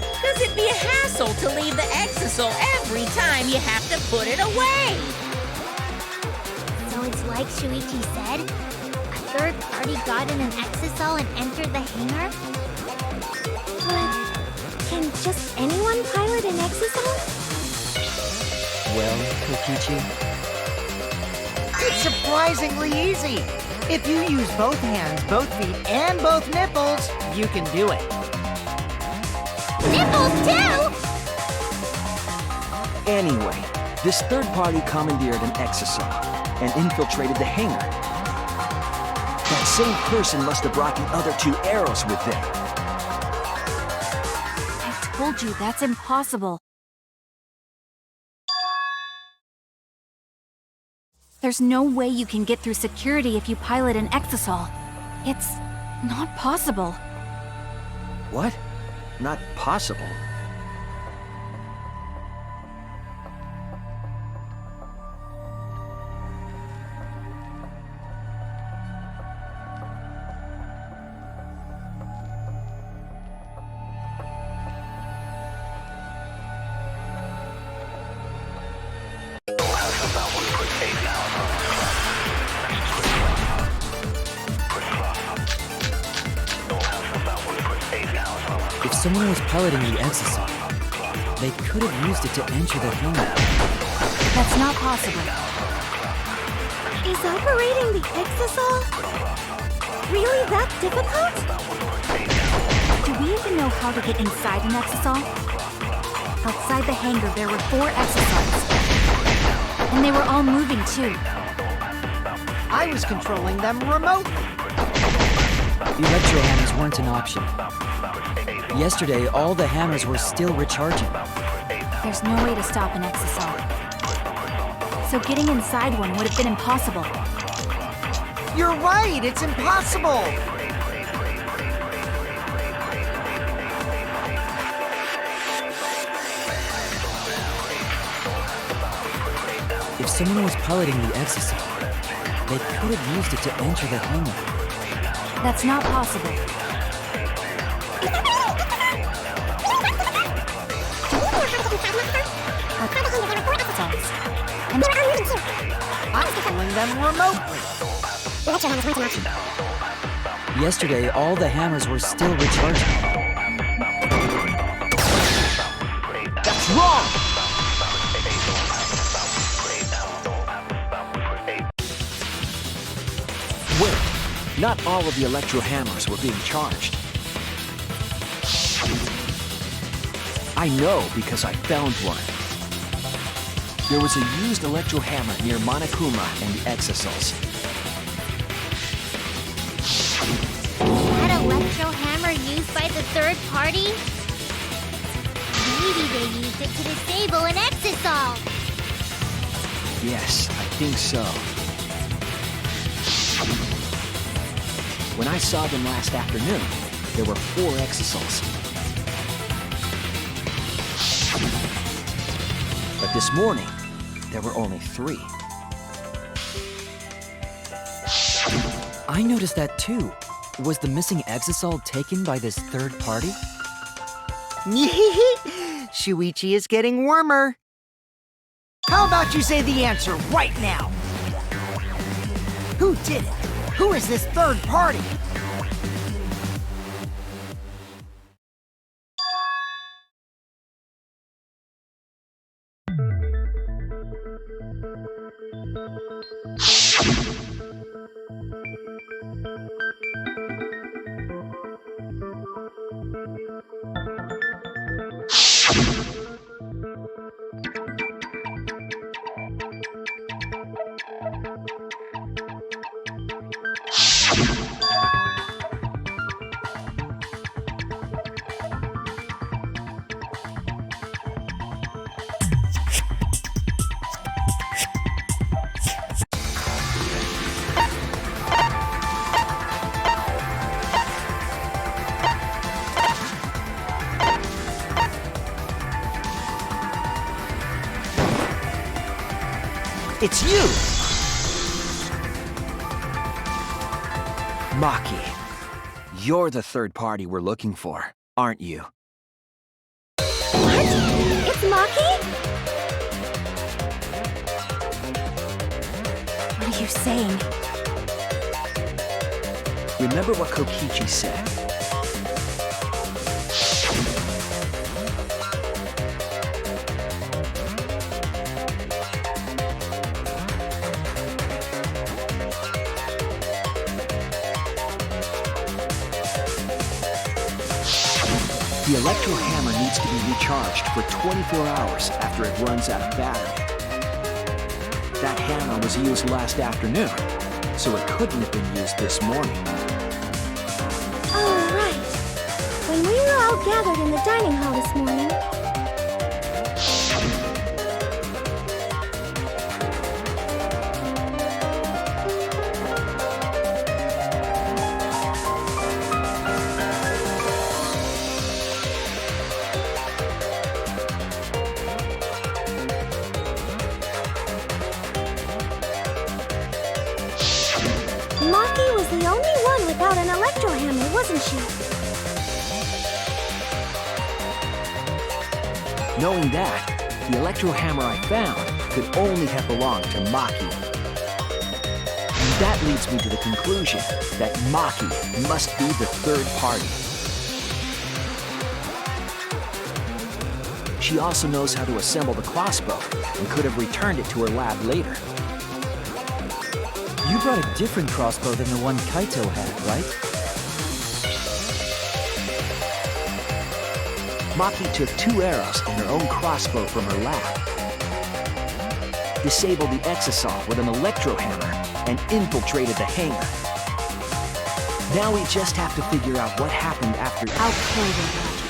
Because it'd be a hassle to leave the exisal every time you have to put it away. So it's like Shuichi said? A third party got in an exisal and entered the hangar? But can just anyone pilot an exisal? Well, Kokichi, It's surprisingly easy. If you use both hands, both feet, and both nipples, you can do it. Nipples too! Anyway, this third party commandeered an exisal and infiltrated the hangar. That same person must have brought the other 2 arrows with them. I told you that's impossible. There's no way you can get through security if you pilot an exisal. It's not possible. What? Not possible. someone was piloting the exasol, they could have used it to enter the hangar. That's not possible. Is operating the exasol really that difficult? Do we even know how to get inside an exasol? Outside the hangar, there were 4 exasols. And they were all moving, too. I was controlling them remotely. The electro hammers weren't an option. Yesterday, all the hammers were still recharging. There's no way to stop an exasol. So getting inside one would have been impossible. You're right, it's impossible. If someone was piloting the exasol, they could have used it to enter the hangar. That's not possible. I'm controlling them remotely. Yesterday, all the hammers were still recharging. That's wrong! Wait, not all of the electro hammers were being charged. I know because I found one. There was a used electro hammer near Monokuma and the exasols. That electro hammer used by the third party? Maybe they used it to disable an exasol. Yes, I think so. When I saw them last afternoon, there were 4 exasols. But this morning, there were only 3. I noticed that too. Was the missing exasol taken by this third party? Shuichi is getting warmer. How about you say the answer right now? Who did it? Who is this third party? It's you! Maki, you're the third party we're looking for, aren't you? What? It's Maki? What are you saying? Remember what Kokichi said? The electro hammer needs to be recharged for 24 hours after it runs out of battery. That hammer was used last afternoon, so it couldn't have been used this morning. Oh, right. When we were all gathered in the dining hall this morning, Maki was the only one without an electro hammer, wasn't she? Knowing that, the electro hammer I found could only have belonged to Maki. And that leads me to the conclusion that Maki must be the third party. She also knows how to assemble the crossbow and could have returned it to her lab later. You brought a different crossbow than the one Kaito had, right? Maki took 2 arrows and her own crossbow from her lab, disabled the exosaur with an electro hammer, and infiltrated the hangar. Now we just have to figure out what happened after. I'll kill your logic.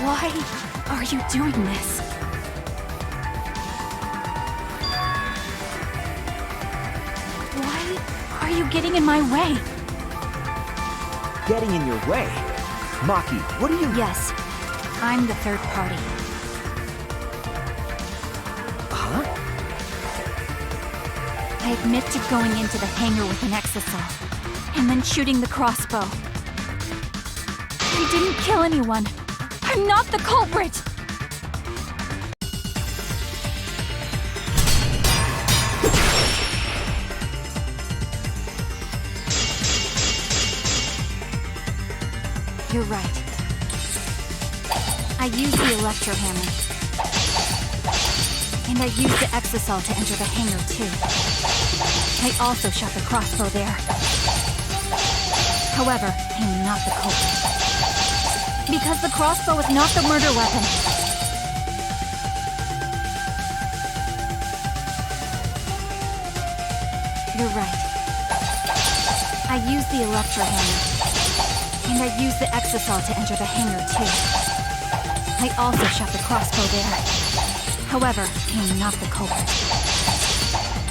Why are you doing this? Why are you getting in my way? Getting in your way? Maki, what are you... Yes, I'm the third party. Huh? I admit to going into the hangar with an exosaur, and then shooting the crossbow. I didn't kill anyone. I'm not the culprit! You're right. I used the electro hammer. And I used the exosaur to enter the hangar, too. I also shot the crossbow there. However, I'm not the culprit. Because the crossbow is not the murder weapon. You're right. I used the electro hammer. And I used the exosaur to enter the hangar, too. I also shot the crossbow there. However, I'm not the culprit.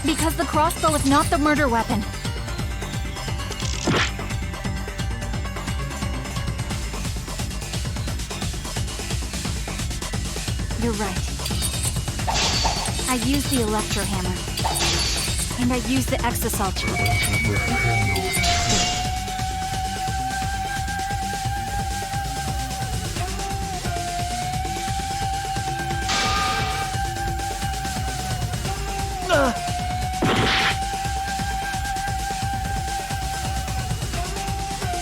Because the crossbow is not the murder weapon. You're right. I used the electro hammer. And I used the exosaur to...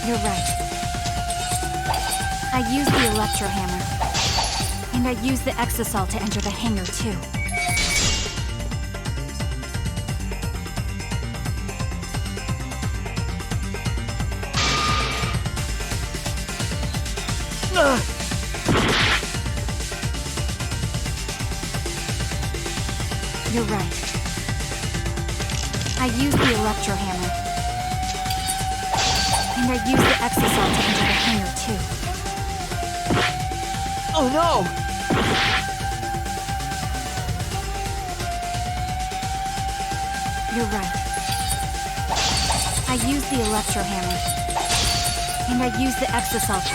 You're right. I used the electro hammer. And I used the exosaur to enter the hangar, too. You're right. I used the electro hammer. And I used the exosaur to enter the hangar, too. Oh no! You're right. I used the electro hammer. And I used the exosaur to...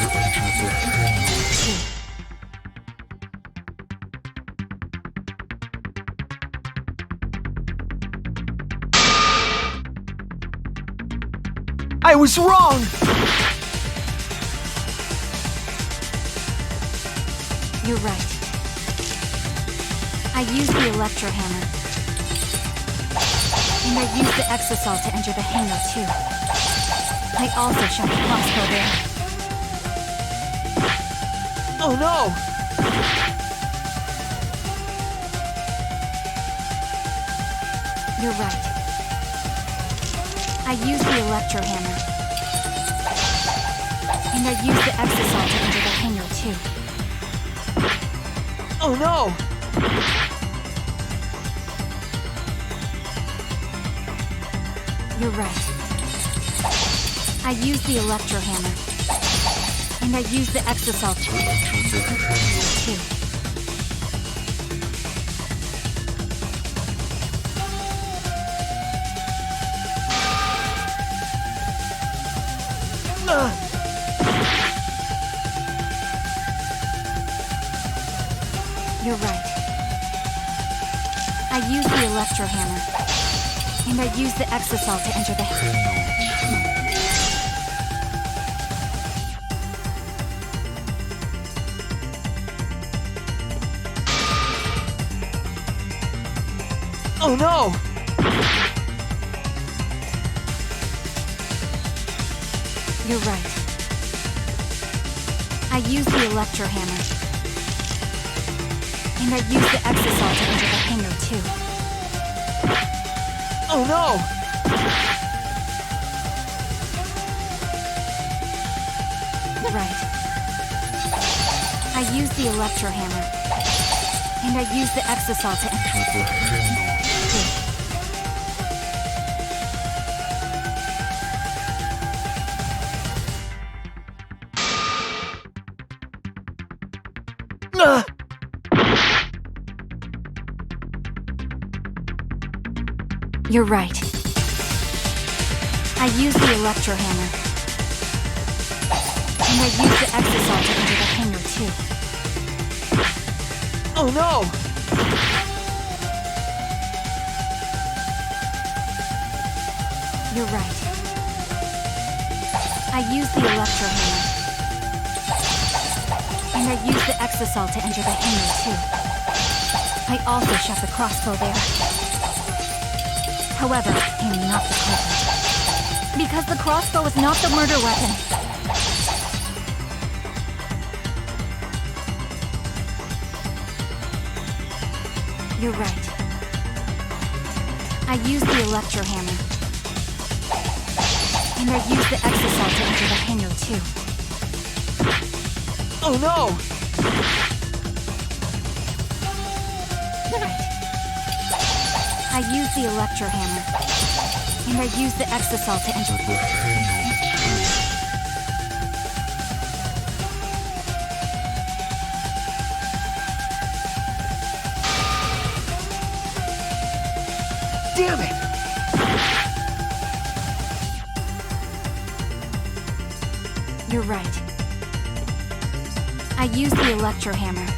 I was wrong! You're right. I used the electro hammer. And I used the exosaur to enter the hangar, too. I also shot the crossbow there. Oh no! You're right. I used the electro hammer. And I used the exosaur to enter the hangar, too. Oh no! You're right. I used the electro hammer. And I used the exosaur to... too. You're right. I used the electro hammer. And I used the exosaur to enter the... Oh no! You're right. I use the electro hammer. And I use the exasol to enter the hangar too. Oh no! Right. I use the electro hammer. And I use the exasol to enter the hangar too. You're right. I use the electro hammer. And I use the exasol to enter the hangar too. Oh no! You're right. I use the electro hammer. And I use the exasol to enter the hangar too. I also shot the crossbow there. However, I am not the culprit. Because the crossbow is not the murder weapon. You're right. I use the electro hammer. And I use the exasol to enter the hangar too. Oh no! Right. I use the electro hammer. And I use the exasol to enter the hangar. Damn it! You're right. I use the electro hammer.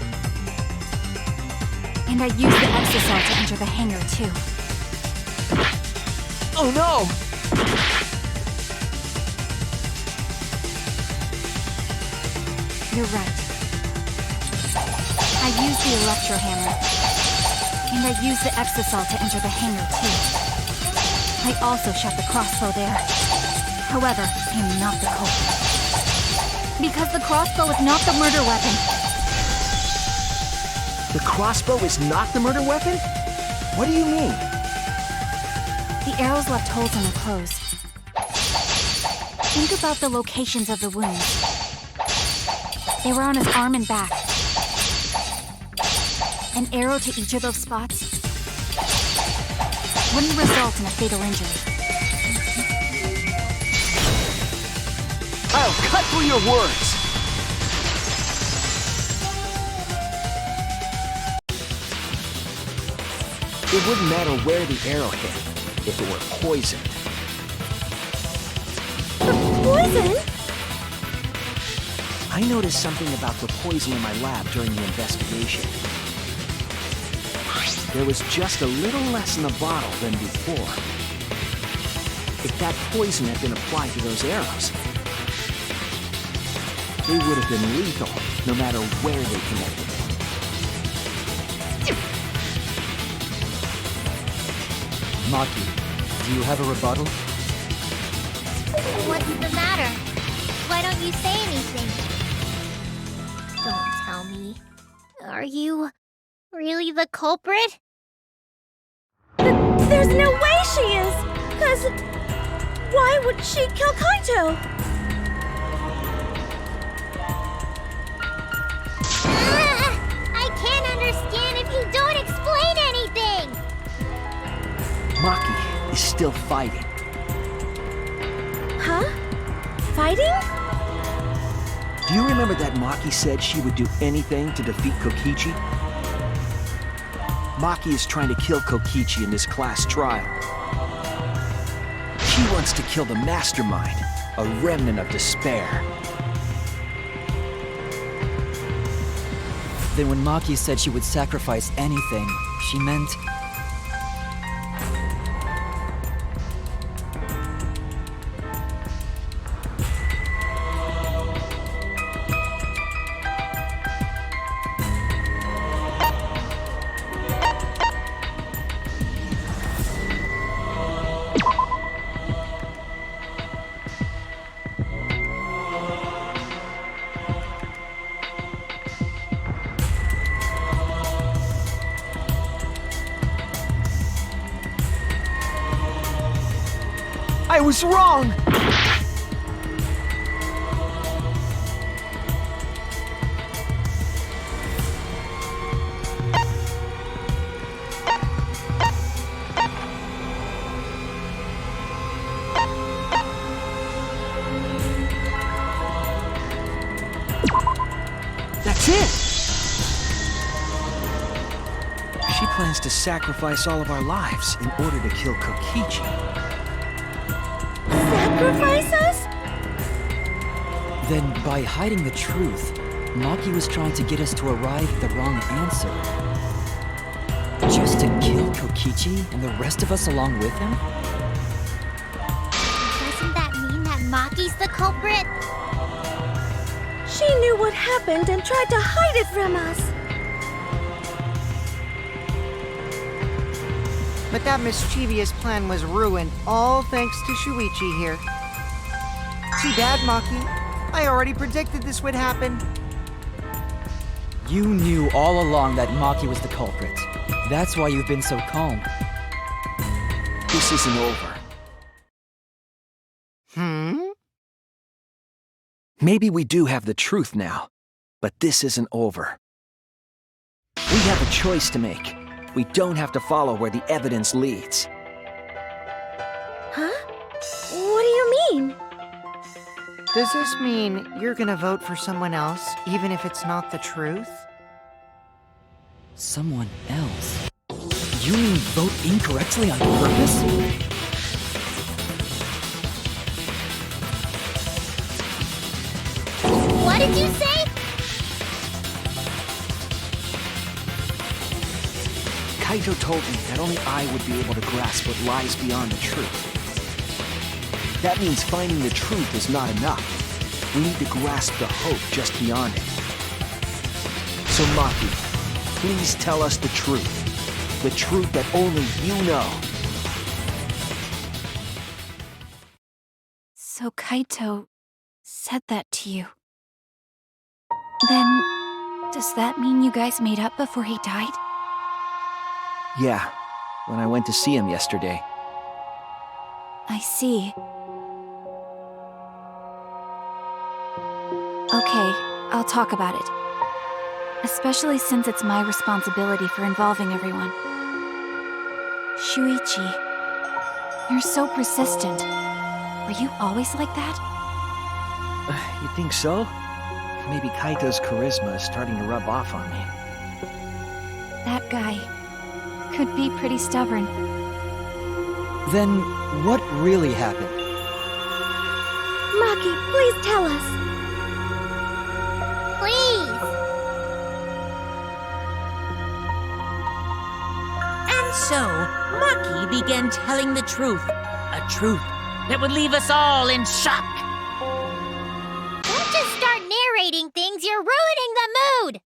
And I use the exasol to enter the hangar too. Oh no! You're right. I use the electro hammer. And I use the exasol to enter the hangar too. I also shot the crossbow there. However, I am not the culprit. Because the crossbow is not the murder weapon. The crossbow is not the murder weapon? What do you mean? The arrows left holes in her clothes. Think about the locations of the wounds. They were on his arm and back. An arrow to each of those spots wouldn't result in a fatal injury. I'll cut through your words! It wouldn't matter where the arrow hit if it were poisoned. Poison? I noticed something about the poison in my lab during the investigation. There was just a little less in the bottle than before. If that poison had been applied to those arrows, they would have been lethal, no matter where they connected. Maki, do you have a rebuttal? What's the matter? Why don't you say anything? Don't tell me. Are you really the culprit? There's no way she is! 'Cause why would she kill Kaito? I can't understand if you don't explain anything! Maki is still fighting. Huh? Fighting? Do you remember that Maki said she would do anything to defeat Kokichi? Maki is trying to kill Kokichi in this class trial. She wants to kill the mastermind, a remnant of despair. Then when Maki said she would sacrifice anything, she meant... I was wrong! That's it! She plans to sacrifice all of our lives in order to kill Kokichi. Sacrifice us? Then, by hiding the truth, Maki was trying to get us to arrive at the wrong answer. Just to kill Kokichi and the rest of us along with him? Doesn't that mean that Maki's the culprit? She knew what happened and tried to hide it from us. But that mischievous plan was ruined, all thanks to Shuichi here. Too bad, Maki. I already predicted this would happen. You knew all along that Maki was the culprit. That's why you've been so calm. This isn't over. Maybe we do have the truth now, but this isn't over. We have a choice to make. We don't have to follow where the evidence leads. Huh? What do you mean? Does this mean you're gonna vote for someone else, even if it's not the truth? Someone else? You mean vote incorrectly on purpose? What did you say? Kaito told me that only I would be able to grasp what lies beyond the truth. That means finding the truth is not enough. We need to grasp the hope just beyond it. So Maki, please tell us the truth. The truth that only you know. So Kaito said that to you. Then, does that mean you guys made up before he died? Yeah, when I went to see him yesterday. I see. Okay, I'll talk about it. Especially since it's my responsibility for involving everyone. Shuichi, you're so persistent. Were you always like that? You think so? Maybe Kaito's charisma is starting to rub off on me. That guy could be pretty stubborn. Then, what really happened? Maki, please tell us. Please. And so, Maki began telling the truth. A truth that would leave us all in shock. Don't just start narrating things, you're ruining the mood!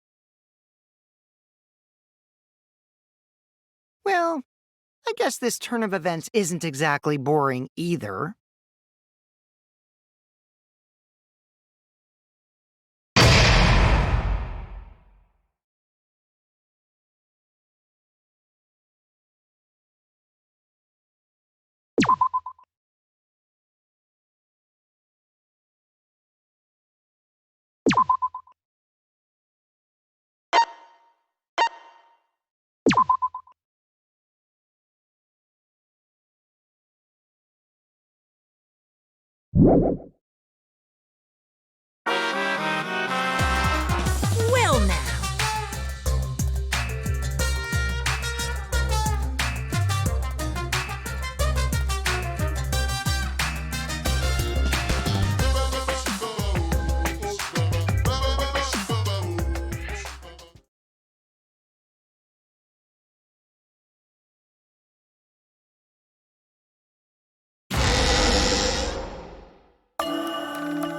Well, I guess this turn of events isn't exactly boring either. Well now.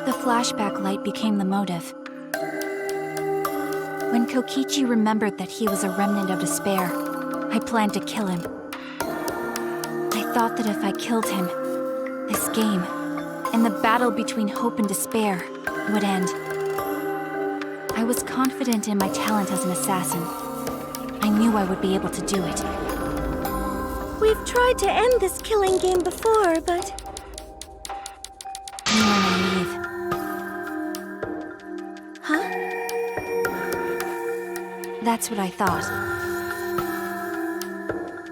The flashback light became the motive. When Kokichi remembered that he was a remnant of despair, I planned to kill him. I thought that if I killed him, this game, and the battle between hope and despair, would end. I was confident in my talent as an assassin. I knew I would be able to do it. We've tried to end this killing game before, but That's what I thought.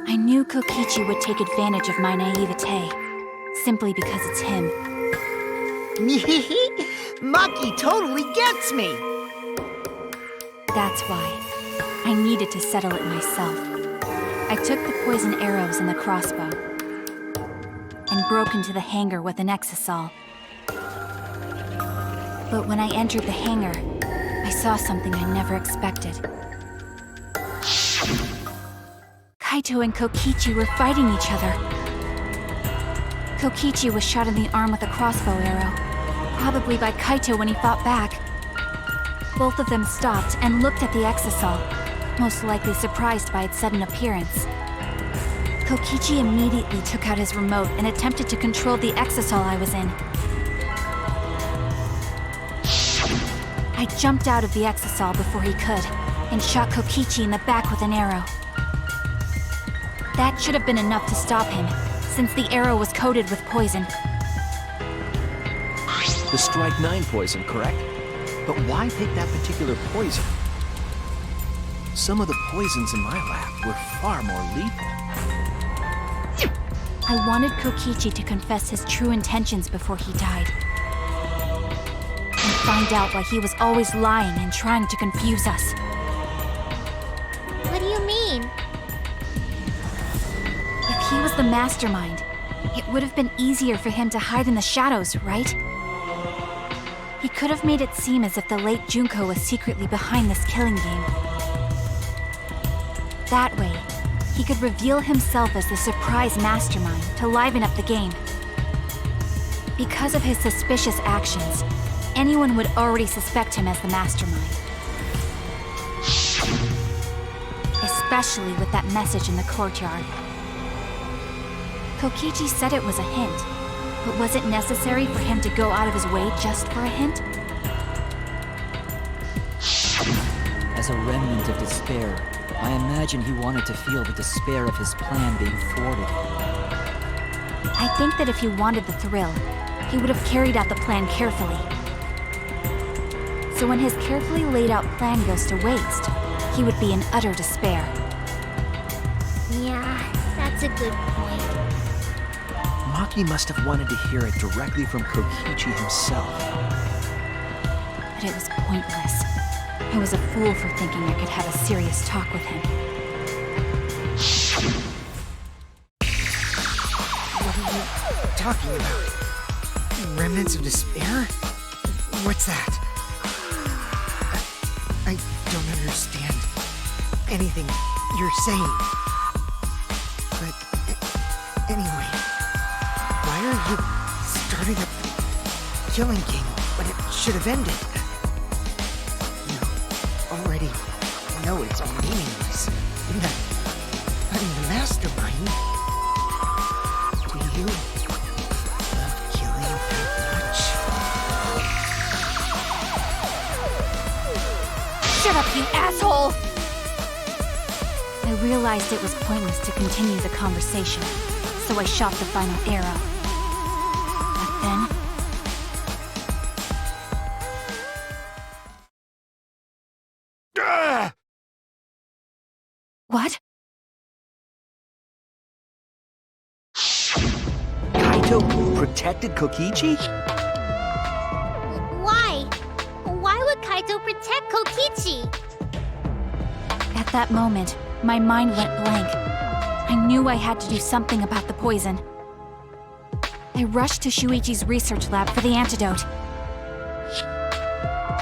I knew Kokichi would take advantage of my naivete, simply because it's him. Maki totally gets me! That's why I needed to settle it myself. I took the poison arrows and the crossbow, and broke into the hangar with an exisal. But when I entered the hangar, I saw something I never expected. Kaito and Kokichi were fighting each other. Kokichi was shot in the arm with a crossbow arrow, probably by Kaito when he fought back. Both of them stopped and looked at the exisal, most likely surprised by its sudden appearance. Kokichi immediately took out his remote and attempted to control the exisal I was in. I jumped out of the exisal before he could, and shot Kokichi in the back with an arrow. That should have been enough to stop him, since the arrow was coated with poison. The Strike 9 poison, correct? But why pick that particular poison? Some of the poisons in my lab were far more lethal. I wanted Kokichi to confess his true intentions before he died. And find out why he was always lying and trying to confuse us. What do you mean? If he was the mastermind, it would have been easier for him to hide in the shadows, right? He could have made it seem as if the late Junko was secretly behind this killing game. That way, he could reveal himself as the surprise mastermind to liven up the game. Because of his suspicious actions, anyone would already suspect him as the mastermind. Especially with that message in the courtyard. Kokichi said it was a hint, but was it necessary for him to go out of his way just for a hint? As a remnant of despair, I imagine he wanted to feel the despair of his plan being thwarted. I think that if he wanted the thrill, he would have carried out the plan carefully. So when his carefully laid out plan goes to waste, he would be in utter despair. Yeah, that's a good point. Maki must have wanted to hear it directly from Kokichi himself. But it was pointless. I was a fool for thinking I could have a serious talk with him. What are you talking about? Remnants of despair? What's that? I don't understand anything you're saying. But anyway, why are you starting up the killing game when it should have ended? You already know it's meaningless. I'm the mastermind. Do you love killing that much? Shut up, you asshole! I realized it was pointless to continue the conversation, so I shot the final arrow. But then... What? Kaito protected Kokichi? Why? Why would Kaito protect Kokichi? At that moment, my mind went blank. I knew I had to do something about the poison. I rushed to Shuichi's research lab for the antidote.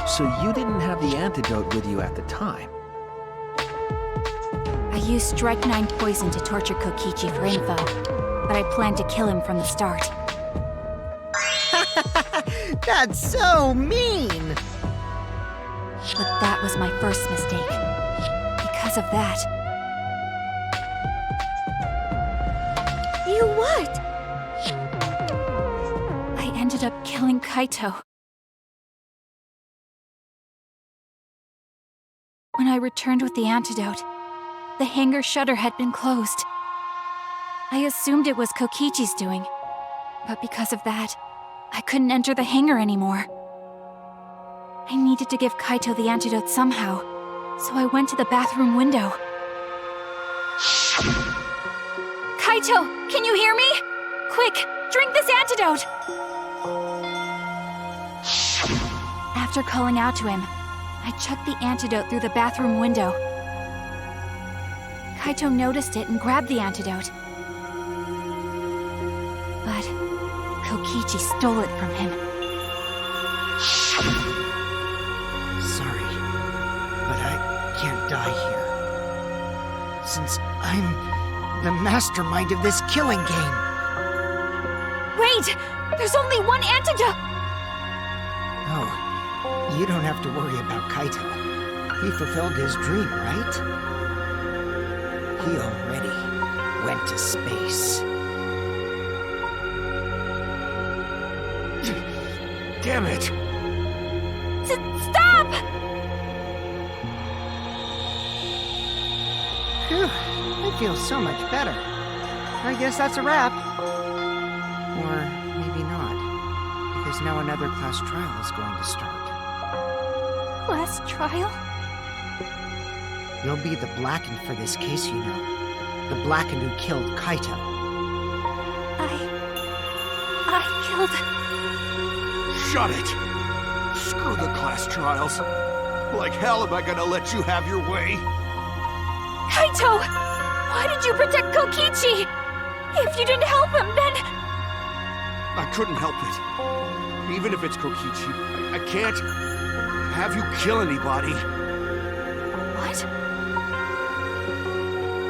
So you didn't have the antidote with you at the time? I used Strike 9 poison to torture Kokichi for info, but I planned to kill him from the start. That's so mean! But that was my first mistake. Because of that... You what? I ended up killing Kaito. When I returned with the antidote, the hangar shutter had been closed. I assumed it was Kokichi's doing, but because of that, I couldn't enter the hangar anymore. I needed to give Kaito the antidote somehow, So I went to the bathroom window. Kaito, can you hear me? Quick, drink this antidote! After calling out to him, I chucked the antidote through the bathroom window. Kaito noticed it and grabbed the antidote. But Kokichi stole it from him. Sorry, but I can't die here. Since I'm the mastermind of this killing game. Wait! There's only one antidote! Oh, you don't have to worry about Kaito. He fulfilled his dream, right? He already went to space. Damn it! Stop! Phew, I feel so much better. I guess that's a wrap. Or maybe not, because now another class trial is going to start. Class trial? You'll be the blackened for this case, you know. The blackened who killed Kaito. I killed... Shut it! Screw the class trials. Like hell am I gonna let you have your way? Kaito! Why did you protect Kokichi? If you didn't help him, then... I couldn't help it. Even if it's Kokichi, I can't have you kill anybody. What?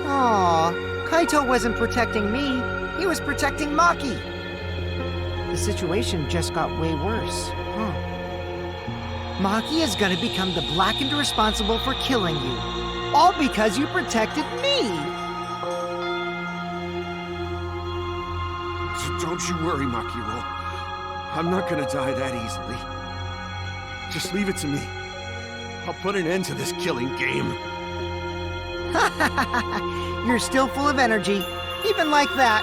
Aww, Kaito wasn't protecting me. He was protecting Maki. The situation just got way worse. Maki is gonna become the blackened responsible for killing you. All because you protected me! Don't you worry, Makiro. I'm not gonna die that easily. Just leave it to me. I'll put an end to this killing game. You're still full of energy, even like that.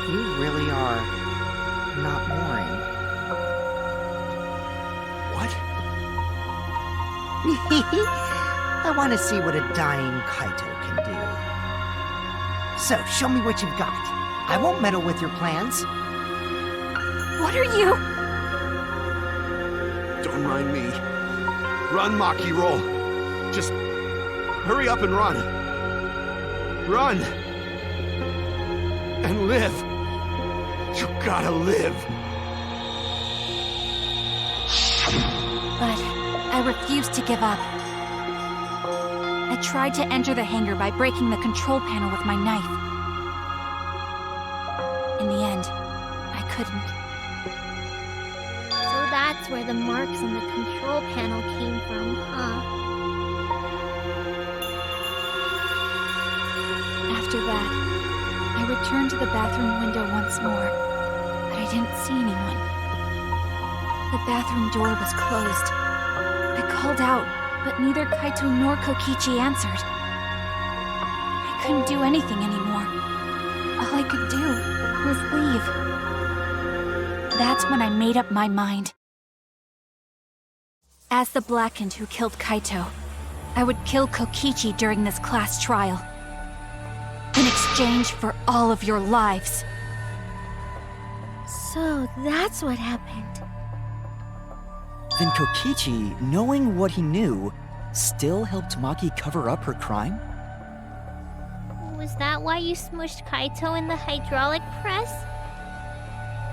You really are not boring. What? I want to see what a dying Kaito can do. So, show me what you've got. I won't meddle with your plans. What are you... Don't mind me. Run, Maki, roll. Just hurry up and run. Run! And live. You gotta live. But I refused to give up. I tried to enter the hangar by breaking the control panel with my knife. In the end, I couldn't. So that's where the marks on the control panel came from, huh? After that, I returned to the bathroom window once more, but I didn't see anyone. The bathroom door was closed. I called out, but neither Kaito nor Kokichi answered. I couldn't do anything anymore. All I could do was leave. That's when I made up my mind. As the blackened who killed Kaito, I would kill Kokichi during this class trial. In exchange for all of your lives. So that's what happened. Then Kokichi, knowing what he knew, still helped Maki cover up her crime? Was that why you smushed Kaito in the hydraulic press?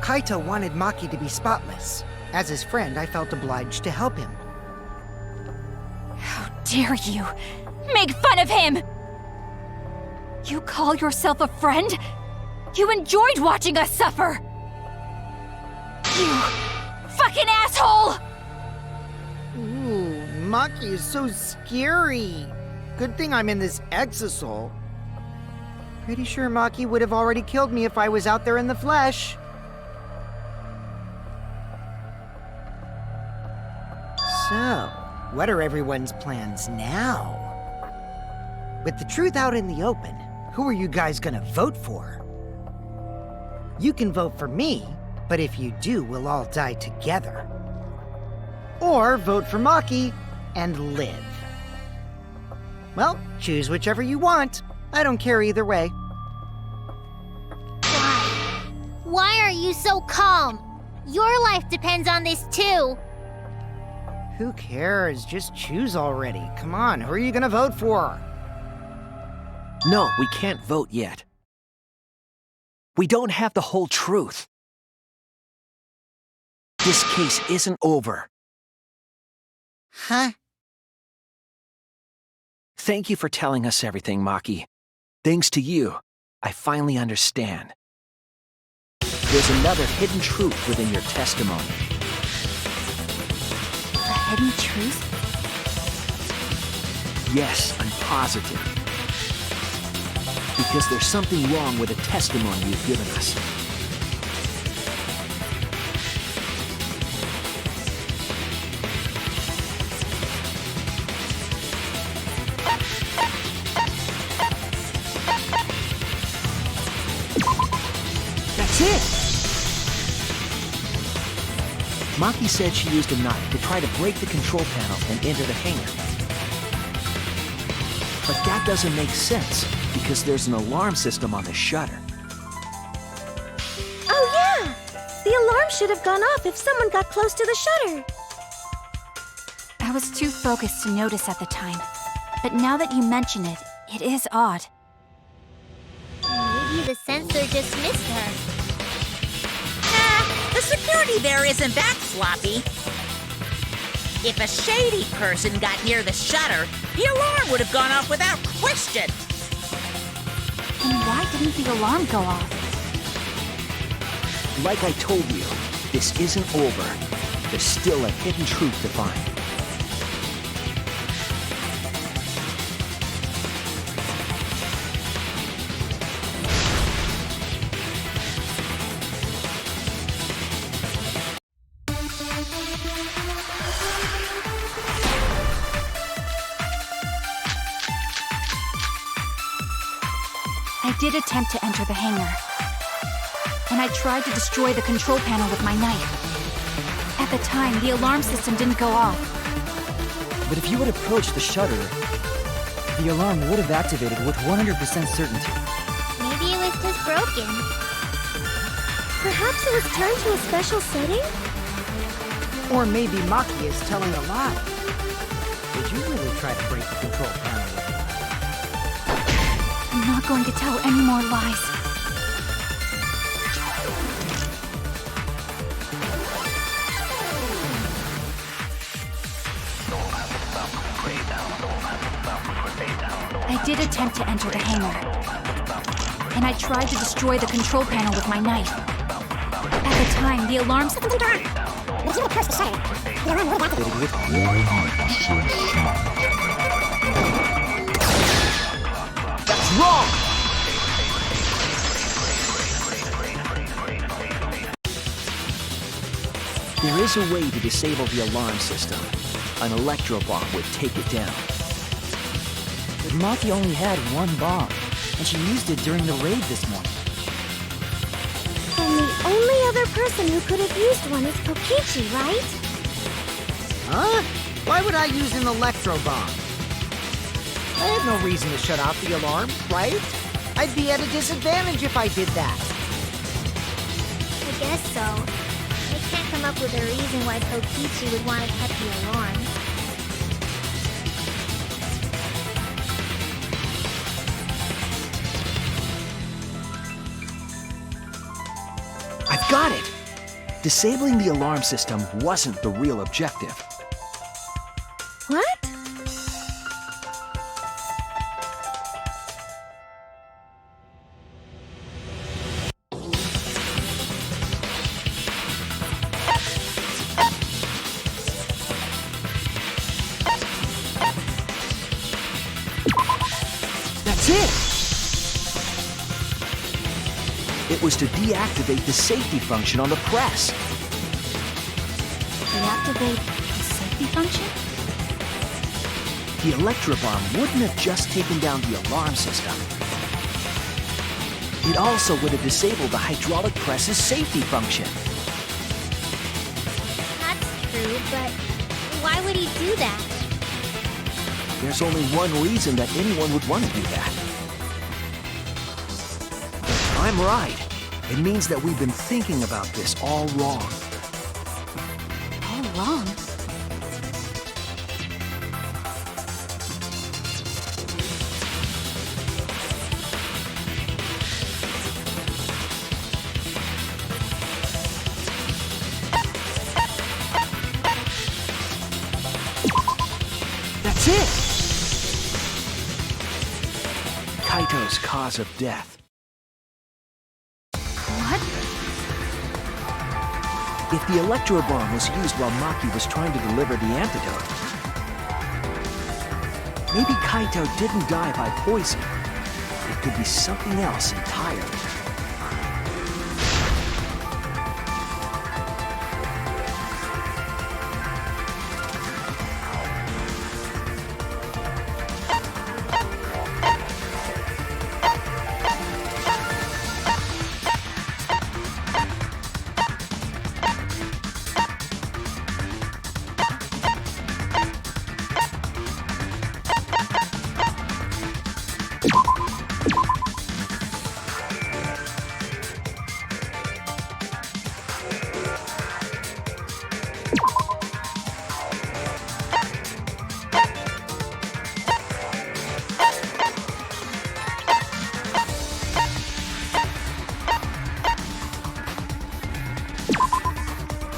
Kaito wanted Maki to be spotless. As his friend, I felt obliged to help him. How dare you make fun of him! You call yourself a friend? You enjoyed watching us suffer! You fucking asshole! Ooh, Maki is so scary. Good thing I'm in this exosol. Pretty sure Maki would have already killed me if I was out there in the flesh. So, what are everyone's plans now? With the truth out in the open, who are you guys gonna vote for? You can vote for me, but if you do, we'll all die together. Or vote for Maki and live. Well, choose whichever you want. I don't care either way. Why? Why are you so calm? Your life depends on this too. Who cares? Just choose already. Come on, who are you gonna vote for? No, we can't vote yet. We don't have the whole truth. This case isn't over. Huh? Thank you for telling us everything, Maki. Thanks to you, I finally understand. There's another hidden truth within your testimony. A hidden truth? Yes, I'm positive. Because there's something wrong with the testimony you've given us. That's it! Maki said she used a knife to try to break the control panel and enter the hangar. But that doesn't make sense, because there's an alarm system on the shutter. Oh yeah! The alarm should have gone off if someone got close to the shutter. I was too focused to notice at the time. But now that you mention it, it is odd. Maybe the sensor just missed her. The security there isn't that sloppy. If a shady person got near the shutter, the alarm would have gone off without question. Then why didn't the alarm go off? Like I told you, this isn't over. There's still a hidden truth to find. I did attempt to enter the hangar. And I tried to destroy the control panel with my knife. At the time, the alarm system didn't go off. But if you had approached the shutter, the alarm would have activated with 100% certainty. Maybe it was just broken. Perhaps it was turned to a special setting? Or maybe Maki is telling a lie. Did you really try to break the control panel with a knife? I'm not going to tell any more lies. I did attempt to enter the hangar. And I tried to destroy the control panel with my knife. At the time, the alarm system didn't go off. But if you approached the shutter, the alarm would have activated with... That's wrong! There is a way to disable the alarm system. An electro bomb would take it down. But Maki only had one bomb, and she used it during the raid this morning. And the only other person who could have used one is Kokichi, right? Huh? Why would I use an electro bomb? I have no reason to shut off the alarm, right? I'd be at a disadvantage if I did that. I guess so. I can't come up with a reason why Kokichi would want to cut the alarm. I've got it! Disabling the alarm system wasn't the real objective. What? That's it! It was to deactivate the safety function on the press. Deactivate the safety function? The electrobomb wouldn't have just taken down the alarm system. It also would have disabled the hydraulic press's safety function. That's true, but why would he do that? There's only one reason that anyone would want to do that. I'm right. It means that we've been thinking about this all wrong. All wrong. That's it! Kaito's cause of death. What? If the Electro Bomb was used while Maki was trying to deliver the antidote, maybe Kaito didn't die by poison. It could be something else entirely.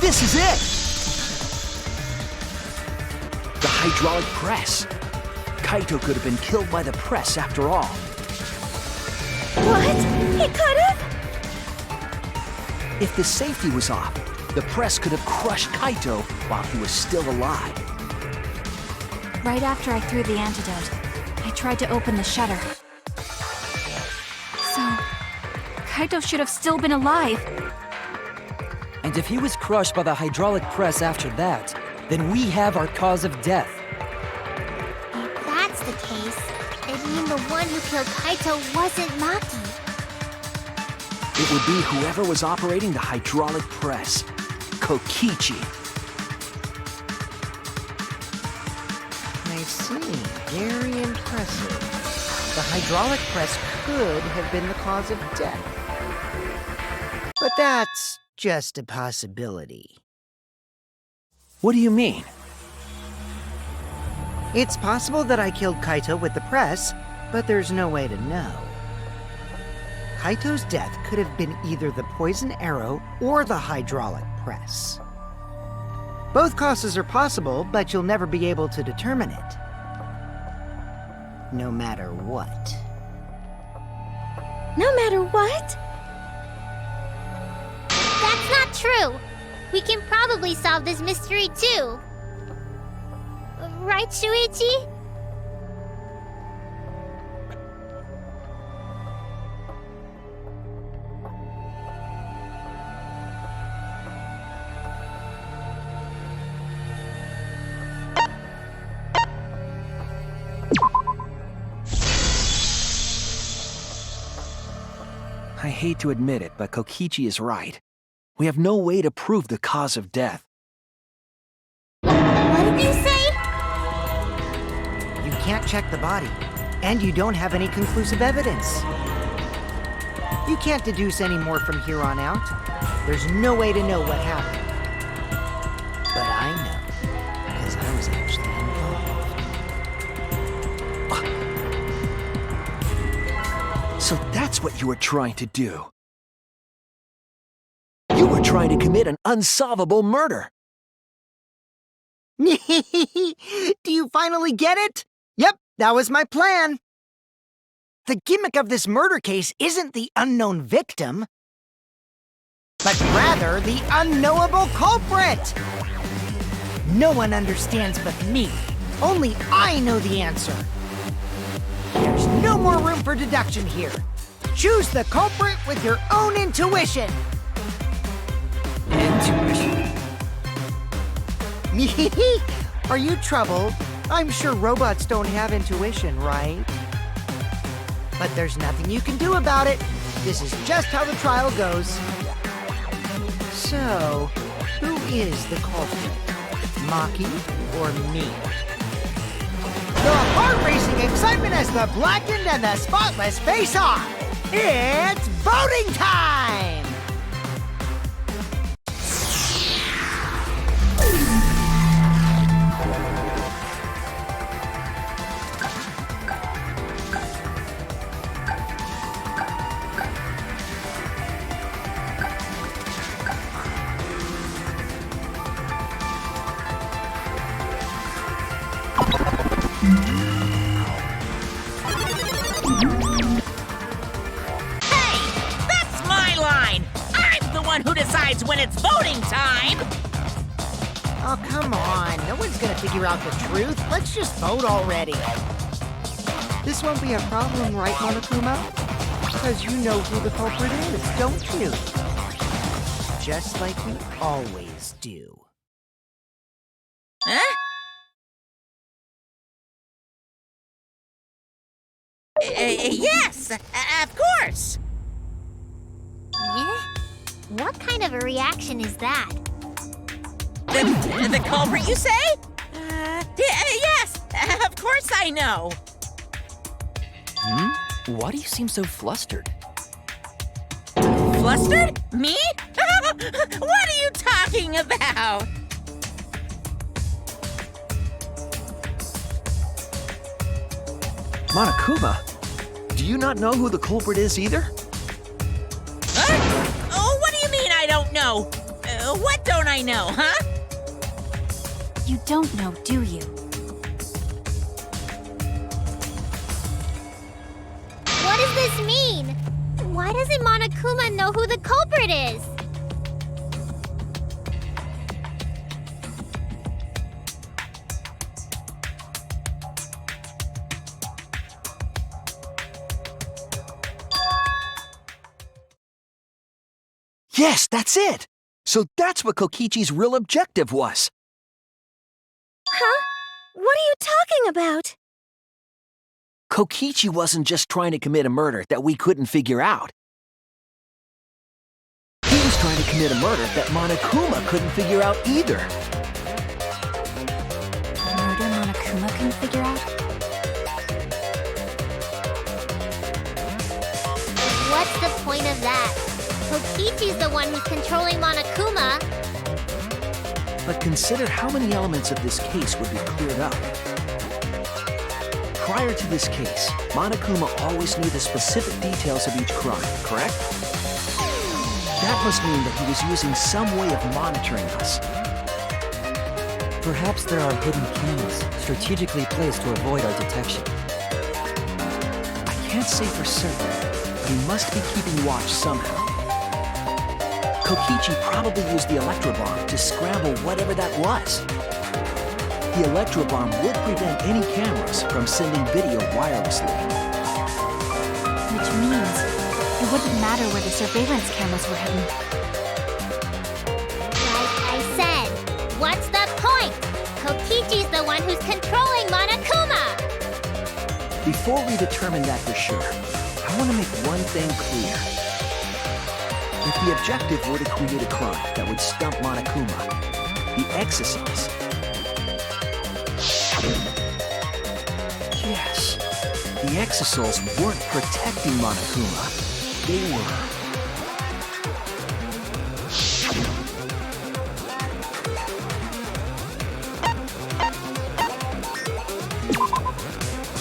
This is it! The hydraulic press. Kaito could have been killed by the press after all. What? He could have? If the safety was off, the press could have crushed Kaito while he was still alive. Right after I threw the antidote, I tried to open the shutter. So, Kaito should have still been alive. And if he was crushed by the hydraulic press after that, then we have our cause of death. If that's the case, it'd mean the one who killed Kaito wasn't Maki. It would be whoever was operating the hydraulic press. Kokichi. I see. Very impressive. The hydraulic press could have been the cause of death. But that's just a possibility. What do you mean? It's possible that I killed Kaito with the press, but there's no way to know. Kaito's death could have been either the poison arrow or the hydraulic press. Both causes are possible, but you'll never be able to determine it. No matter what. No matter what? That's not true. We can probably solve this mystery too. Right, Shuichi? I hate to admit it, but Kokichi is right. We have no way to prove the cause of death. What did you say? You can't check the body, and you don't have any conclusive evidence. You can't deduce any more from here on out. There's no way to know what happened. But I know, because I was actually involved. So that's what you were trying to do. You were trying to commit an unsolvable murder. Do you finally get it? Yep, that was my plan. The gimmick of this murder case isn't the unknown victim, but rather the unknowable culprit. No one understands but me. Only I know the answer. There's no more room for deduction here. Choose the culprit with your own intuition. Intuition? Are you troubled? I'm sure robots don't have intuition, right? But there's nothing you can do about it. This is just how the trial goes. So, who is the culprit? Maki or me? The heart-racing excitement as the blackened and the spotless face off. It's voting time! Who decides when it's voting time? Oh, come on. No one's gonna figure out the truth. Let's just vote already. This won't be a problem, right, Monokuma? Because you know who the culprit is, don't you? Just like we always do. Huh? Yes, of course. Yeah? What kind of a reaction is that? The culprit, you say? Yes, of course I know. Why do you seem so flustered? Flustered? Me? What are you talking about? Monokuma, do you not know who the culprit is either? What do you mean I don't know? What don't I know, huh? You don't know, do you? What does this mean? Why doesn't Monokuma know who the culprit is? Yes, that's it! So that's what Kokichi's real objective was. Huh? What are you talking about? Kokichi wasn't just trying to commit a murder that we couldn't figure out. He was trying to commit a murder that Monokuma couldn't figure out either. Murder Monokuma couldn't figure out? What's the point of that? Kokichi's the one who's controlling Monokuma. But consider how many elements of this case would be cleared up. Prior to this case, Monokuma always knew the specific details of each crime, correct? That must mean that he was using some way of monitoring us. Perhaps there are hidden cameras strategically placed to avoid our detection. I can't say for certain, but he must be keeping watch somehow. Kokichi probably used the electrobomb to scramble whatever that was. The electrobomb would prevent any cameras from sending video wirelessly. Which means it wouldn't matter where the surveillance cameras were hidden. Like I said, what's the point? Kokichi's the one who's controlling Monokuma! Before we determine that for sure, I want to make one thing clear. If the objective were to create a crime that would stump Monokuma, the exorcist. Yes, the exosouls weren't protecting Monokuma. They were.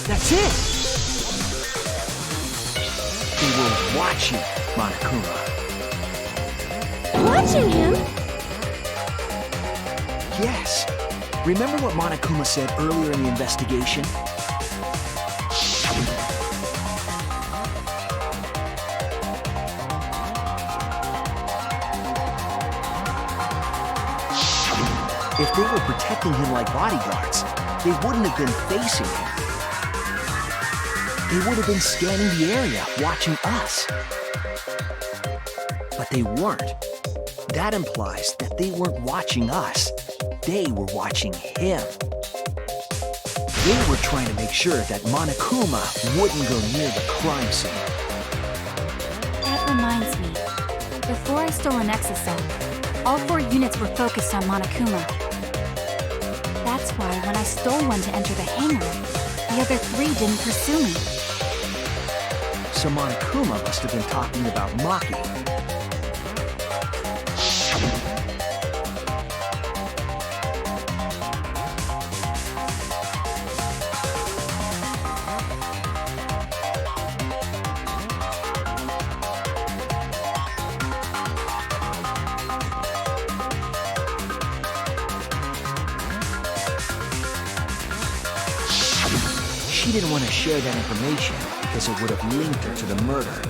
That's it! They were watching Monokuma. Watching him? Yes. Remember what Monokuma said earlier in the investigation? If they were protecting him like bodyguards, they wouldn't have been facing him. They would have been scanning the area, watching us. But they weren't. That implies that they weren't watching us. They were watching him. They were trying to make sure that Monokuma wouldn't go near the crime scene. That reminds me. Before I stole an exosome, all 4 units were focused on Monokuma. That's why when I stole one to enter the hangar, The other three didn't pursue me. So Monokuma must have been talking about Maki. She didn't want to share that information because it would have linked her to the murder.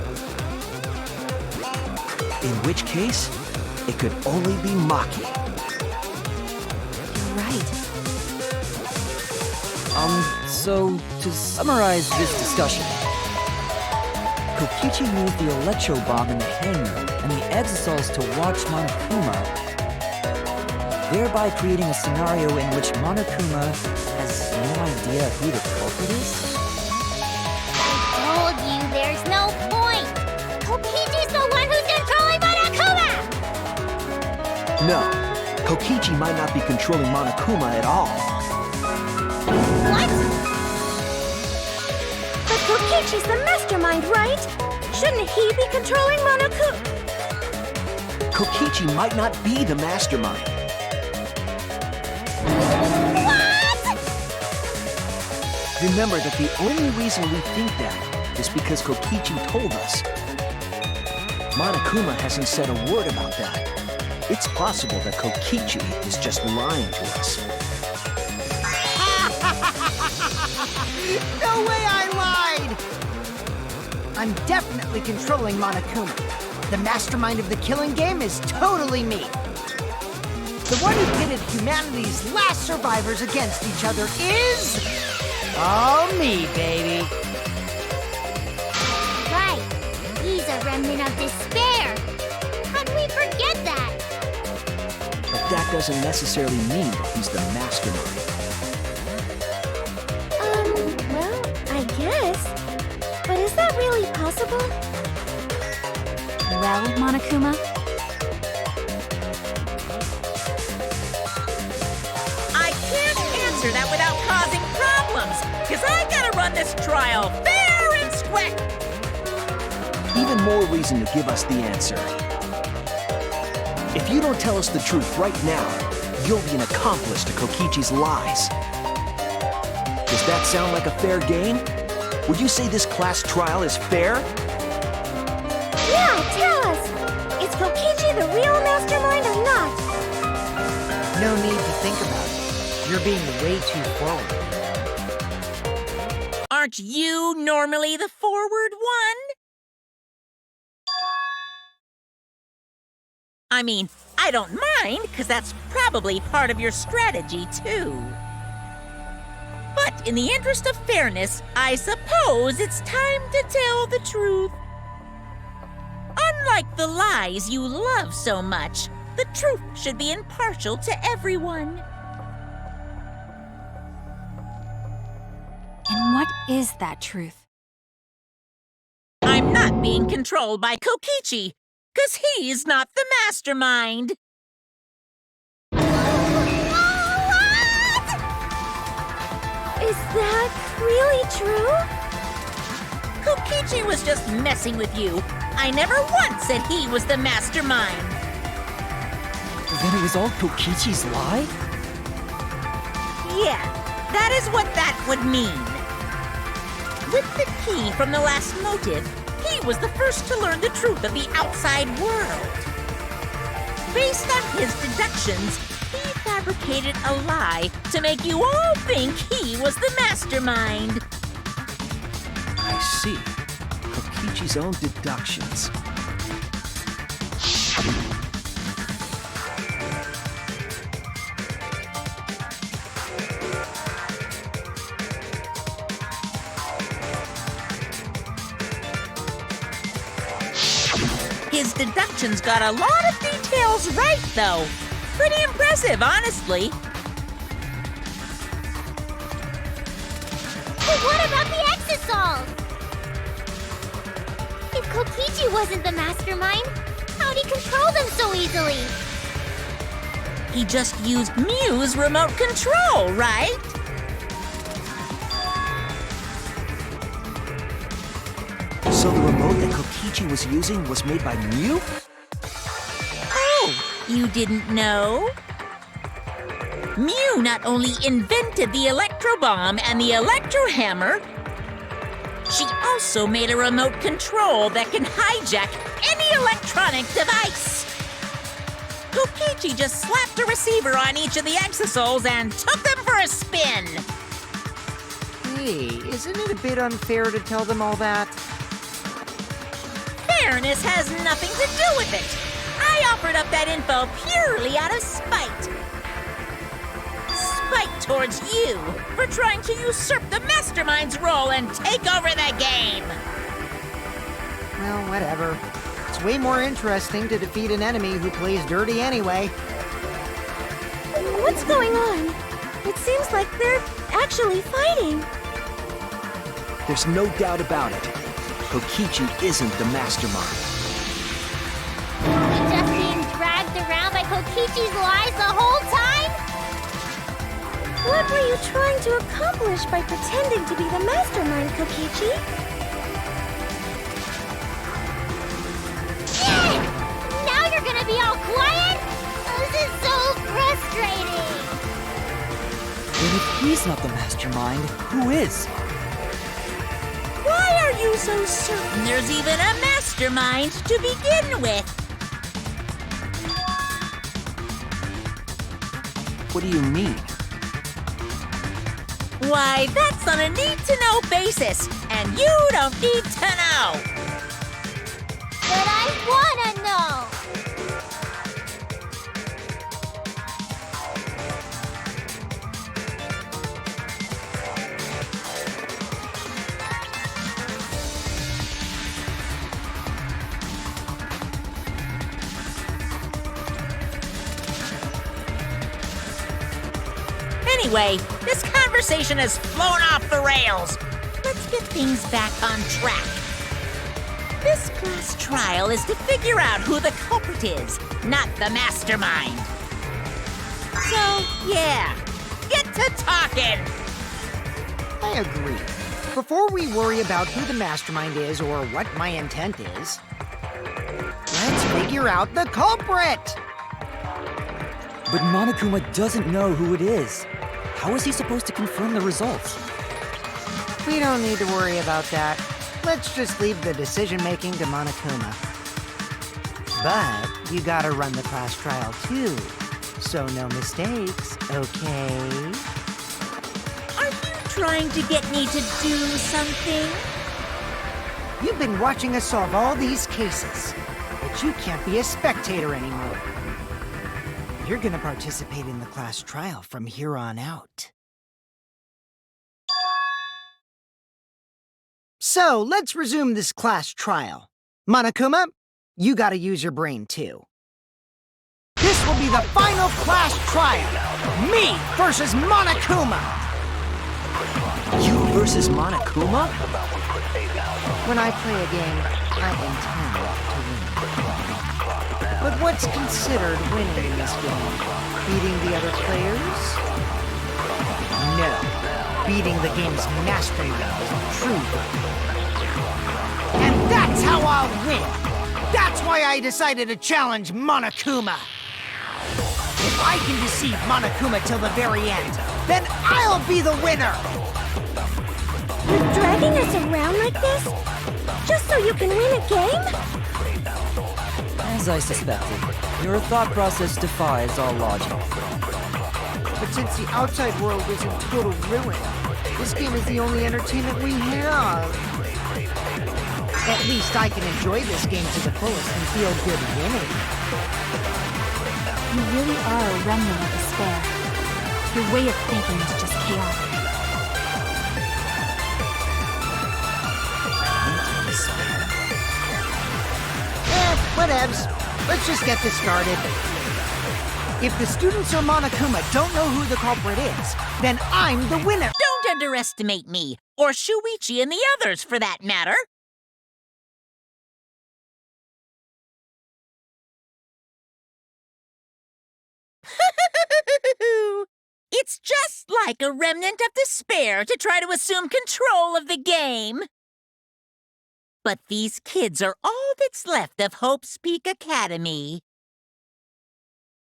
In which case, it could only be Maki. You're right. So to summarize this discussion, Kokichi used the electro bomb in the hangar and the exosols to watch Monokuma, thereby creating a scenario in which Monokuma has no idea who the culprit is? I told you there's no point. Kokichi's the one who's controlling Monokuma! No, Kokichi might not be controlling Monokuma at all. What? But Kokichi's the mastermind, right? Shouldn't he be controlling Monokuma? Kokichi might not be the mastermind. Remember that the only reason we think that is because Kokichi told us. Monokuma hasn't said a word about that. It's possible that Kokichi is just lying to us. No way I lied! I'm definitely controlling Monokuma. The mastermind of the killing game is totally me. The one who pitted humanity's last survivors against each other is... all me, baby. Right. He's a remnant of despair. How'd we forget that? But that doesn't necessarily mean that he's the mastermind. Well, I guess. But is that really possible? Well, Monokuma? I can't answer that without causing problems, because I gotta run this trial fair and square. Even more reason to give us the answer. If you don't tell us the truth right now, you'll be an accomplice to Kokichi's lies. Does that sound like a fair game? Would you say this class trial is fair? Yeah, tell us! Is Kokichi the real mastermind or not? No need to think about it. You're being way too forward. Aren't you normally the forward one? I mean, I don't mind, because that's probably part of your strategy, too. But in the interest of fairness, I suppose it's time to tell the truth. Unlike the lies you love so much, the truth should be impartial to everyone. And what is that truth? I'm not being controlled by Kokichi, because he's not the mastermind. Is that really true? Kokichi was just messing with you. I never once said he was the mastermind. Then it was all Kokichi's lie? Yeah, that is what that would mean. With the key from the last motive, he was the first to learn the truth of the outside world. Based on his deductions, he fabricated a lie to make you all think he was the mastermind. I see. Kokichi's own deductions. His deductions got a lot of details right, though. Pretty impressive, honestly. But what about the exosols? If Kokichi wasn't the mastermind, how'd he control them so easily? He just used Mew's remote control, right? So the remote that Kokichi was using was made by Mew? Oh, you didn't know? Mew not only invented the electro bomb and the electro hammer, she also made a remote control that can hijack any electronic device. Kokichi just slapped a receiver on each of the exosols and took them for a spin. Hey, isn't it a bit unfair to tell them all that? Fairness has nothing to do with it. I offered up that info purely out of spite. Spite towards you for trying to usurp the mastermind's role and take over the game. Well, whatever. It's way more interesting to defeat an enemy who plays dirty anyway. What's going on? It seems like they're actually fighting. There's no doubt about it. Kokichi isn't the mastermind. Were we just being dragged around by Kokichi's lies the whole time? What were you trying to accomplish by pretending to be the mastermind, Kokichi? Shit! Now you're gonna be all quiet? This is so frustrating! And if he's not the mastermind, who is? Why are you so certain there's even a mastermind to begin with? What do you mean? Why, that's on a need-to-know basis, and you don't need to know. But I wanna know! Anyway, this conversation has flown off the rails. Let's get things back on track. This class trial is to figure out who the culprit is, not the mastermind. So, yeah, get to talking. I agree. Before we worry about who the mastermind is or what my intent is, let's figure out the culprit! But Monokuma doesn't know who it is. How is he supposed to confirm the results? We don't need to worry about that. Let's just leave the decision-making to Monokuma. But you gotta run the class trial too, so no mistakes, okay? Are you trying to get me to do something? You've been watching us solve all these cases, but you can't be a spectator anymore. You're gonna participate in the class trial from here on out. So, let's resume this class trial. Monokuma, you gotta use your brain too. This will be the final class trial! Me versus Monokuma! You versus Monokuma? When I play a game, I intend to win. But what's considered winning in this game? Beating the other players? No. Beating the game's mastermind is the true goal. And that's how I'll win! That's why I decided to challenge Monokuma! If I can deceive Monokuma till the very end, then I'll be the winner! You're dragging us around like this? Just so you can win a game? As I suspected, your thought process defies all logic. But since the outside world is in total ruin, this game is the only entertainment we have. At least I can enjoy this game to the fullest and feel good winning. You really are a remnant of despair. Your way of thinking is just chaotic. Whatevs. Let's just get this started. If the students or Monokuma don't know who the culprit is, then I'm the winner! Don't underestimate me, or Shuichi and the others, for that matter. It's just like a remnant of despair to try to assume control of the game. But these kids are all that's left of Hope's Peak Academy.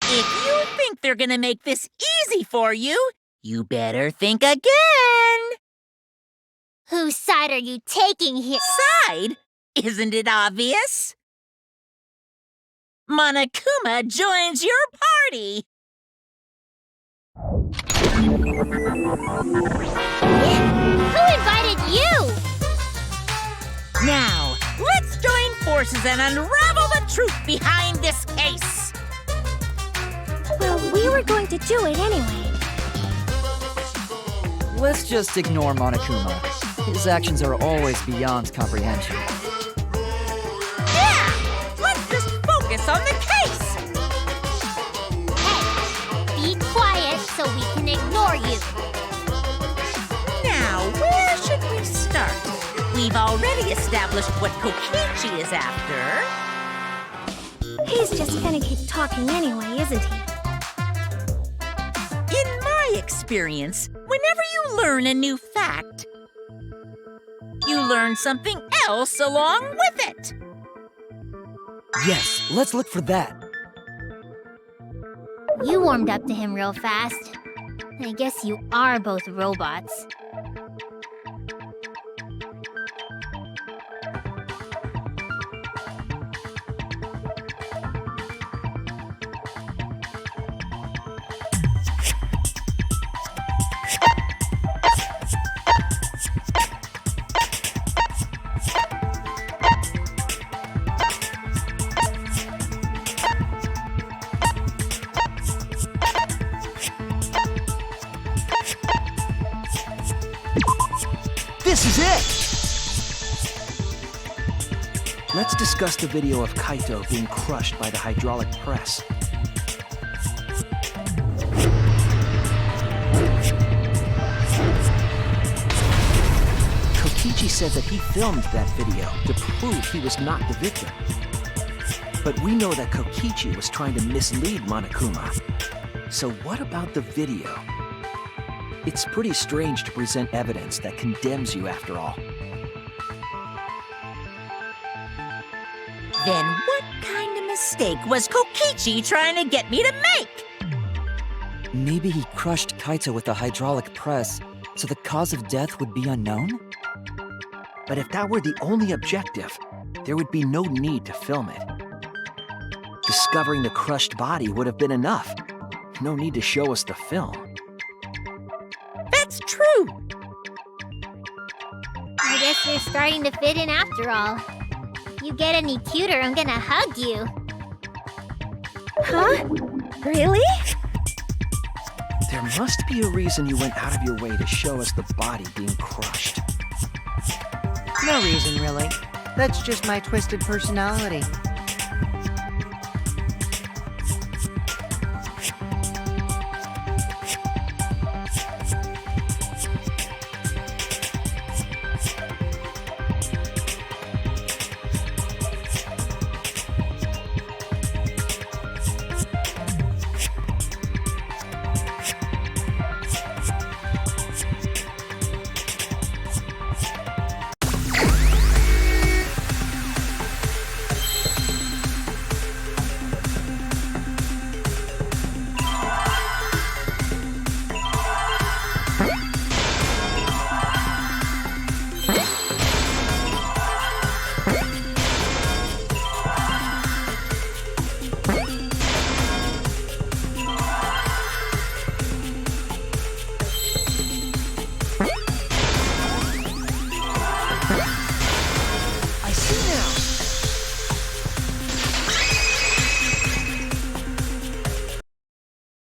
If you think they're gonna make this easy for you, you better think again. Whose side are you taking here? Side? Isn't it obvious? Monokuma joins your party. Who invited you? Now, let's join forces and unravel the truth behind this case. Well, we were going to do it anyway. Let's just ignore Monokuma. His actions are always beyond comprehension. Yeah! Let's just focus on the case! Hey, be quiet so we can ignore you. Now, where should we start? We've already established what Kokichi is after. He's just gonna keep talking anyway, isn't he? In my experience, whenever you learn a new fact, you learn something else along with it. Yes, let's look for that. You warmed up to him real fast. I guess you are both robots. This is it! Let's discuss the video of Kaito being crushed by the hydraulic press. Kokichi said that he filmed that video to prove he was not the victim. But we know that Kokichi was trying to mislead Monokuma. So what about the video? It's pretty strange to present evidence that condemns you after all. Then what kind of mistake was Kokichi trying to get me to make? Maybe he crushed Kaito with the hydraulic press, so the cause of death would be unknown? But if that were the only objective, there would be no need to film it. Discovering the crushed body would have been enough. No need to show us the film. That's true. I guess you're starting to fit in after all. If you get any cuter, I'm gonna hug you. Huh? Really? There must be a reason you went out of your way to show us the body being crushed. No reason, really. That's just my twisted personality.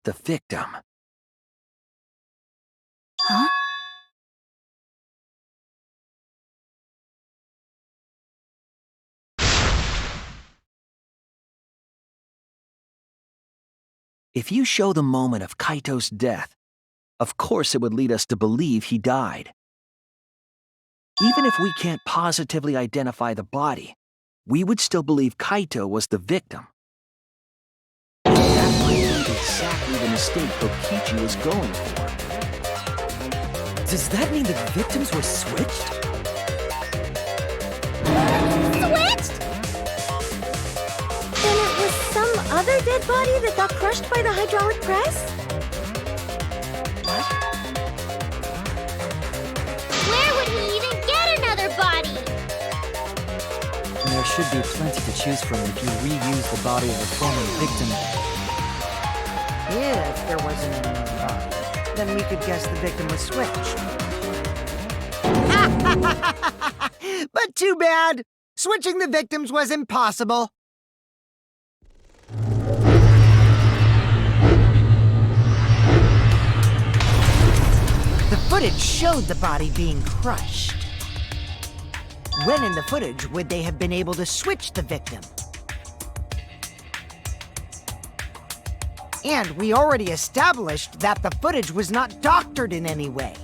The victim. Huh? If you show the moment of Kaito's death, of course it would lead us to believe he died. Even if we can't positively identify the body, we would still believe Kaito was the victim. That might be exactly the mistake Kokichi was going for. Does that mean the victims were switched? dead body that got crushed by the hydraulic press? Where would we even get another body? There should be plenty to choose from if you reuse the body of a former victim. If there wasn't another body, then we could guess the victim was switched. But too bad! Switching the victims was impossible. The footage showed the body being crushed. When in the footage would they have been able to switch the victim? And we already established that the footage was not doctored in any way.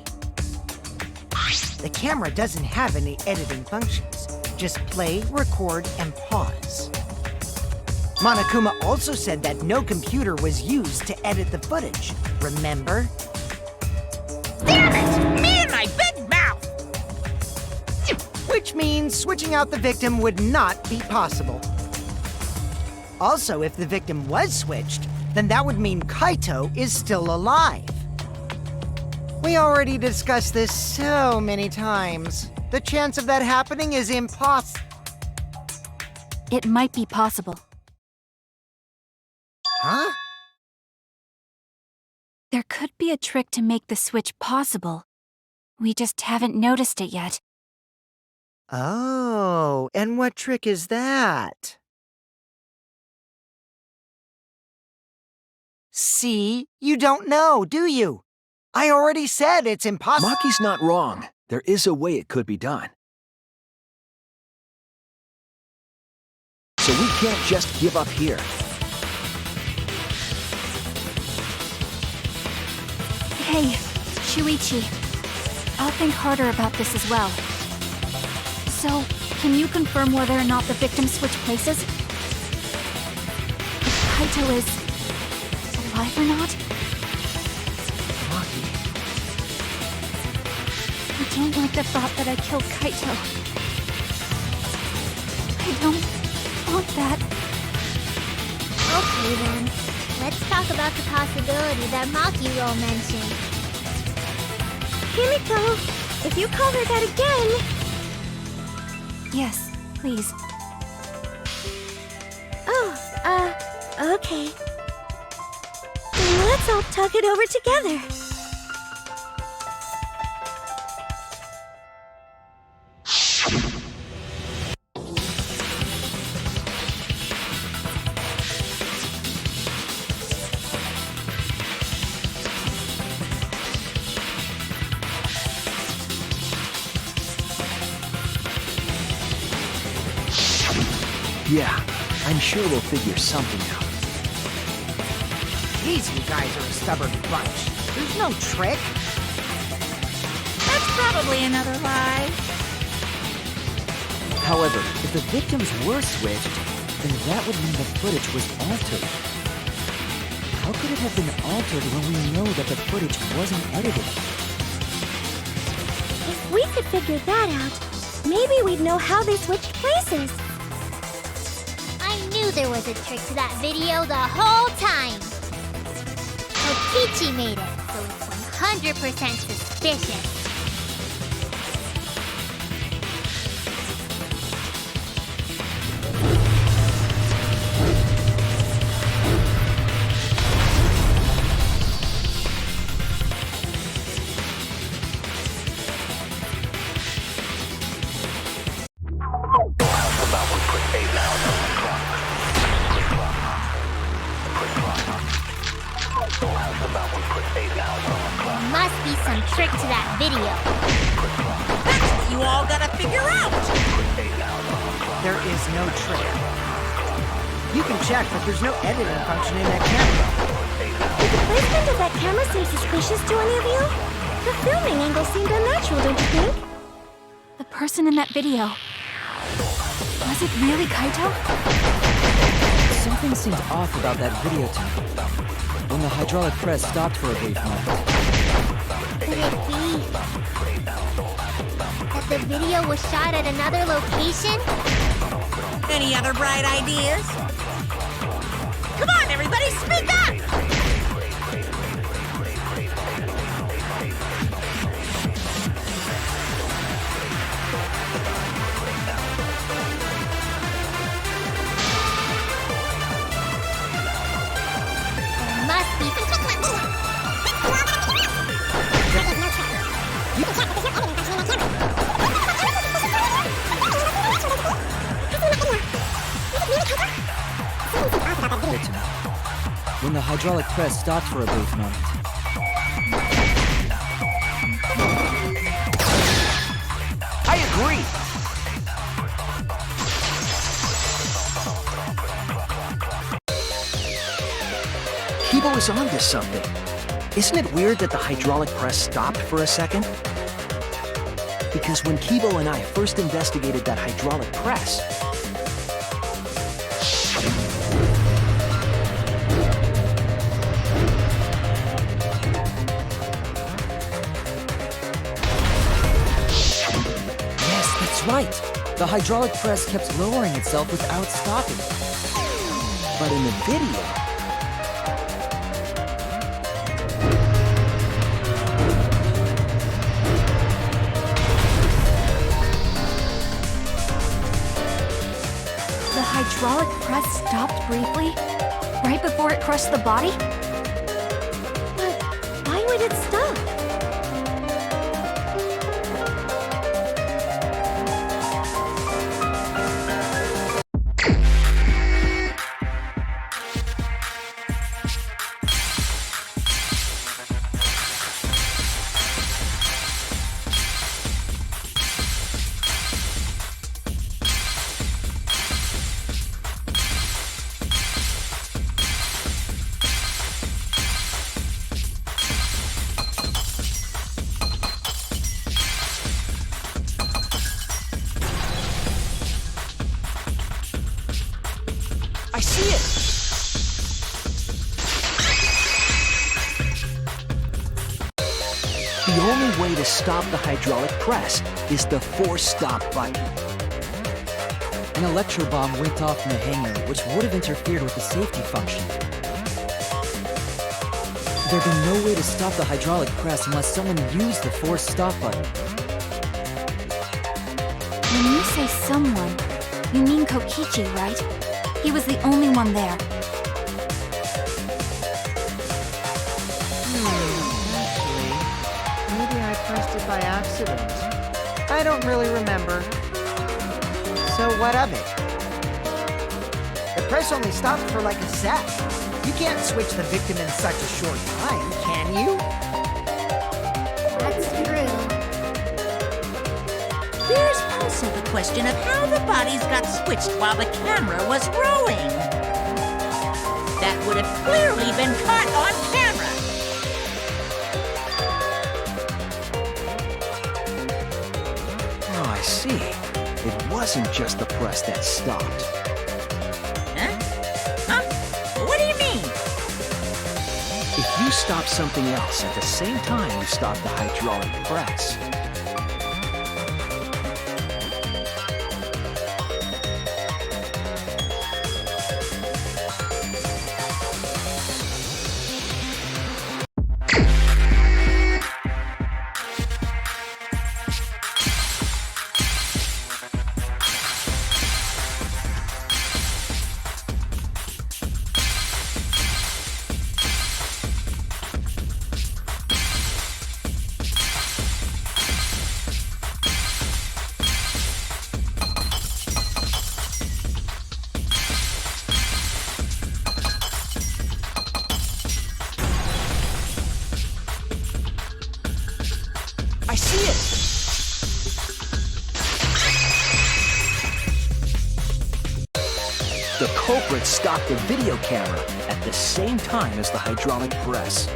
The camera doesn't have any editing functions. Just play, record, and pause. Monokuma also said that no computer was used to edit the footage. Remember? Damn it! Me and my big mouth! Which means switching out the victim would not be possible. Also, if the victim was switched, then that would mean Kaito is still alive. We already discussed this so many times. The chance of that happening is impossible. It might be possible. Huh? There could be a trick to make the switch possible. We just haven't noticed it yet. Oh, and what trick is that? See? You don't know, do you? I already said it's impossible. Maki's not wrong. There is a way it could be done. So we can't just give up here. Hey, Shuichi. I'll think harder about this as well. So, can you confirm whether or not the victims switch places? If Kaito is alive or not? Maki. I don't like the thought that I killed Kaito. I don't want that. Okay then, let's talk about the possibility that Makiro mentioned. Himiko, if you call her that again... Yes, please. Oh, okay. Let's all talk it over together. Yeah, I'm sure we'll figure something out. These you guys are a stubborn bunch. There's no trick. That's probably another lie. However, if the victims were switched, then that would mean the footage was altered. How could it have been altered when we know that the footage wasn't edited? If we could figure that out, maybe we'd know how they switched places. I knew there was a trick to that video the whole time. Kokichi made it, so it's 100% suspicious. Must be some trick to that video. That's what you all gotta figure out! There is no trick. You can check, but there's no editing function in that camera. Did the placement of that camera seem suspicious to any of you? The filming angle seemed unnatural, don't you think? The person in that video. Was it really Kaito? Something seemed off about that video to me. When the hydraulic press stopped for a brief moment. Could it be that the video was shot at another location? Any other bright ideas? Come on, Everybody speak up! There must be Victim. When the hydraulic press stopped for a brief moment, I agree! Kibo is onto something. Isn't it weird that the hydraulic press stopped for a second? Because when Kibo and I first investigated that hydraulic press, yes, that's right. The hydraulic press kept lowering itself without stopping. but in the video, The hydraulic press stopped briefly, right before it crushed the body? But why would it stop? I see it! The only way to stop the hydraulic press is the force stop button. An electro bomb went off in the hangar, which would have interfered with the safety function. There'd be no way to stop the hydraulic press unless someone used the force stop button. When you say someone, you mean Kokichi, right? He was the only one there. Actually, maybe I pressed it by accident. I don't really remember. So what of it? The press only stopped for like a sec. You can't switch the victim in such a short time, can you? That's true. There's also the question of how the bodies got switched while the camera was rolling. That would have clearly been caught on camera. Oh, I see. It wasn't just the press that stopped. Huh? Huh? What do you mean? If you stop something else at the same time you stop the hydraulic press, I see it! The culprit stopped the video camera at the same time as the hydraulic press.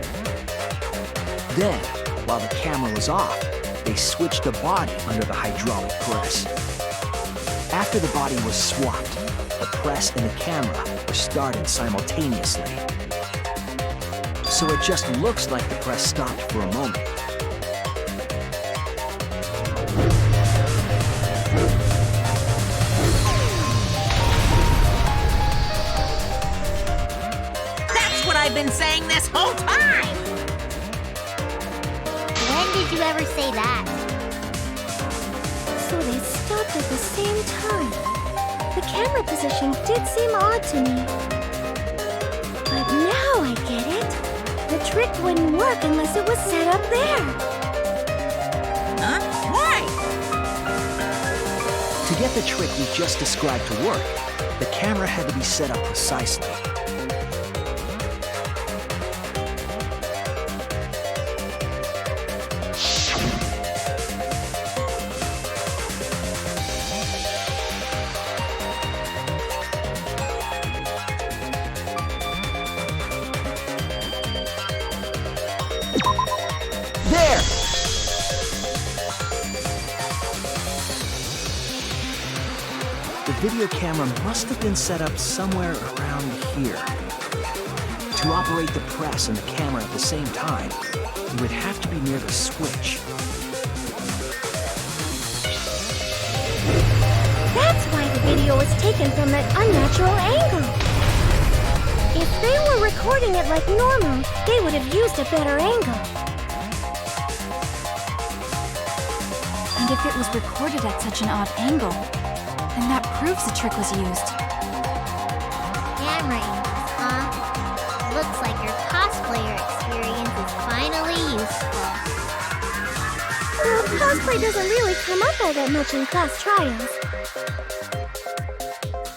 Then, while the camera was off, they switched the body under the hydraulic press. After the body was swapped, the press and the camera were started simultaneously. So it just looks like the press stopped for a moment. I've been saying this whole time! When did you ever say that? So they stopped at the same time. The camera position did seem odd to me. But now I get it. The trick wouldn't work unless it was set up there. Huh? Why? To get the trick we just described to work, the camera had to be set up precisely. There! The video camera must have been set up somewhere around here. To operate the press and the camera at the same time, it would have to be near the switch. That's why the video was taken from that unnatural angle. If they were recording it like normal, they would have used a better angle. And if it was recorded at such an odd angle, then that proves the trick was used. Camera angles, huh? Looks like your cosplayer experience is finally useful. Well, cosplay doesn't really come up all that much in class trials.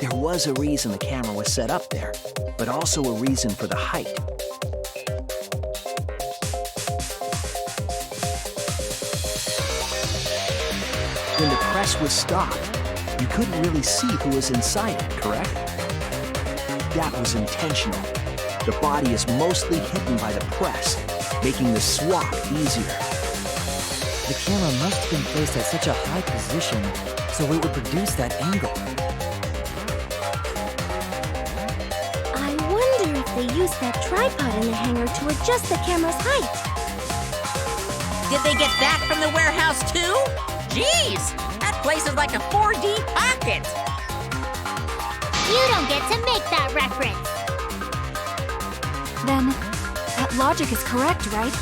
There was a reason the camera was set up there, but also a reason for the height. When the press was stopped, you couldn't really see who was inside it, correct? That was intentional. The body is mostly hidden by the press, making the swap easier. The camera must have been placed at such a high position so it would produce that angle. I wonder if they used that tripod in the hangar to adjust the camera's height. Did they get that from the warehouse too? Jeez! That place is like a 4D pocket! You don't get to make that reference. Then, that logic is correct, right?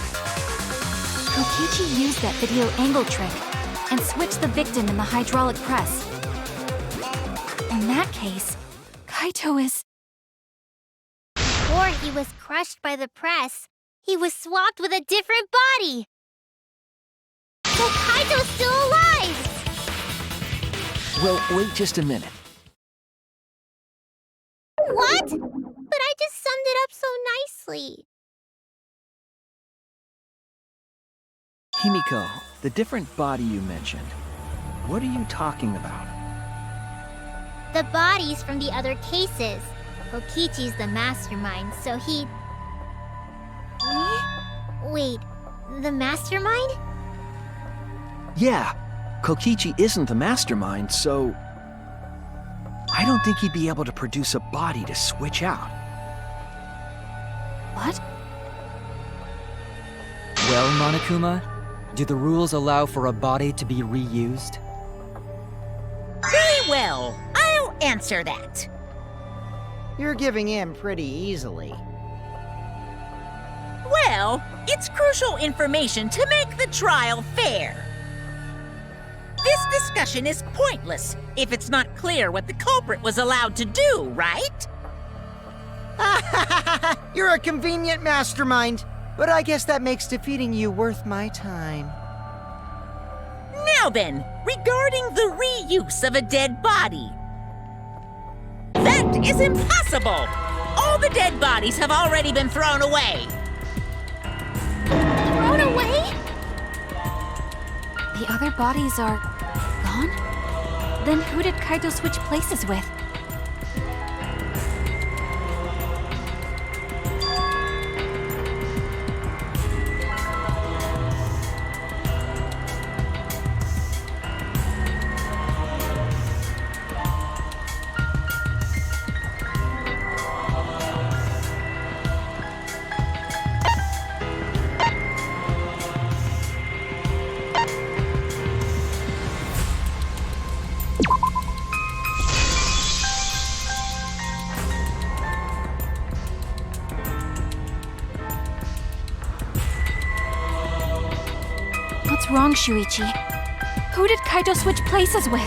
Kokichi used that video angle trick and switched the victim in the hydraulic press. In that case, Kaito is... Before he was crushed by the press, he was swapped with a different body. So Kaito's still alive! Well, wait just a minute. What? But I just summed it up so nicely. Himiko, the different body you mentioned, what are you talking about? The bodies from the other cases. Kokichi's the mastermind, so he... Wait, the mastermind? Yeah, Kokichi isn't the mastermind, so... I don't think he'd be able to produce a body to switch out. What? Well, Monokuma, do the rules allow for a body to be reused? Very well, I'll answer that. You're giving in pretty easily. Well, it's crucial information to make the trial fair. This discussion is pointless if it's not clear what the culprit was allowed to do, right? You're a convenient mastermind, but I guess that makes defeating you worth my time. Now then, regarding the reuse of a dead body. That is impossible! All the dead bodies have already been thrown away. Thrown away? The other bodies are... gone? Then who did Kaito switch places with? Shuichi. Who did Kaito switch places with?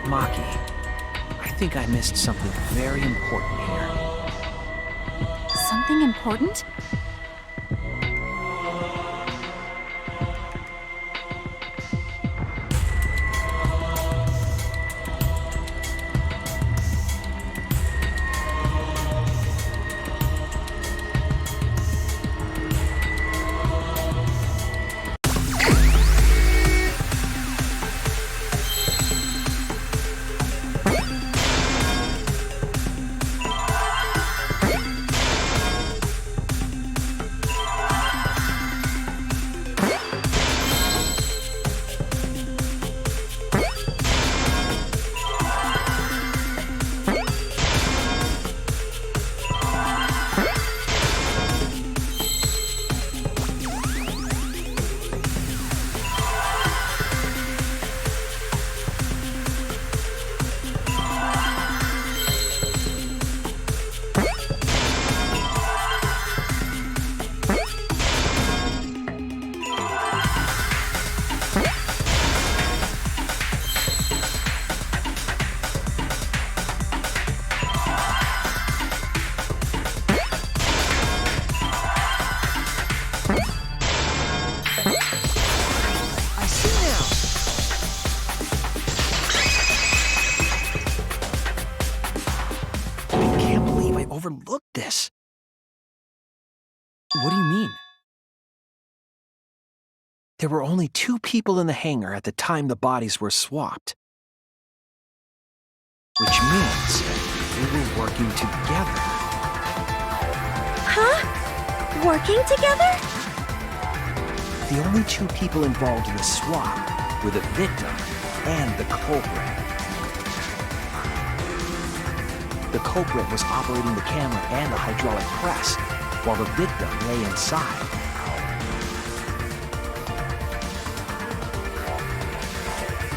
Maki, I think I missed something very important here. Something important? Overlooked this. What do you mean? There were only 2 people in the hangar at the time the bodies were swapped. Which means they were working together. Huh? Working together? The only 2 people involved in the swap were the victim and the culprit. The culprit was operating the camera and the hydraulic press, while the victim lay inside.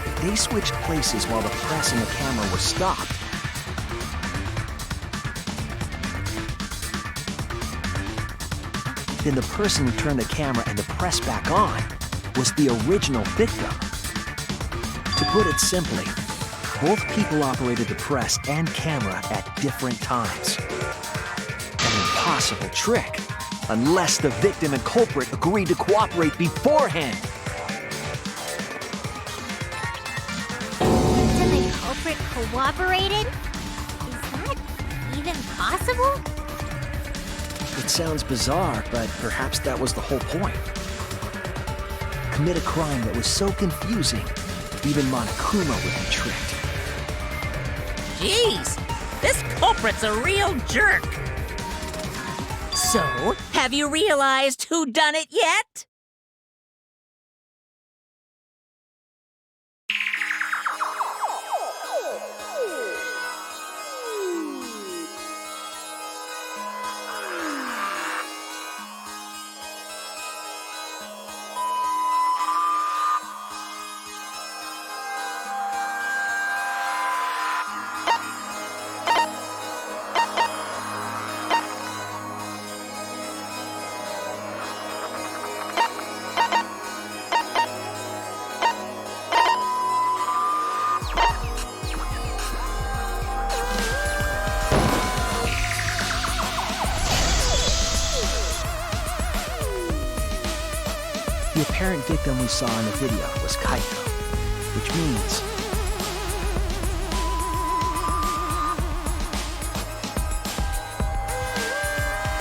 If they switched places while the press and the camera were stopped, then the person who turned the camera and the press back on was the original victim. To put it simply, both people operated the press and camera at different times. An impossible trick, unless the victim and culprit agreed to cooperate beforehand. Victim and culprit cooperated? Is that even possible? It sounds bizarre, but perhaps that was the whole point. Commit a crime that was so confusing, even Monokuma would be tricked. Jeez, this culprit's a real jerk. So, have you realized who done it yet? The apparent victim we saw in the video was Kaito, which means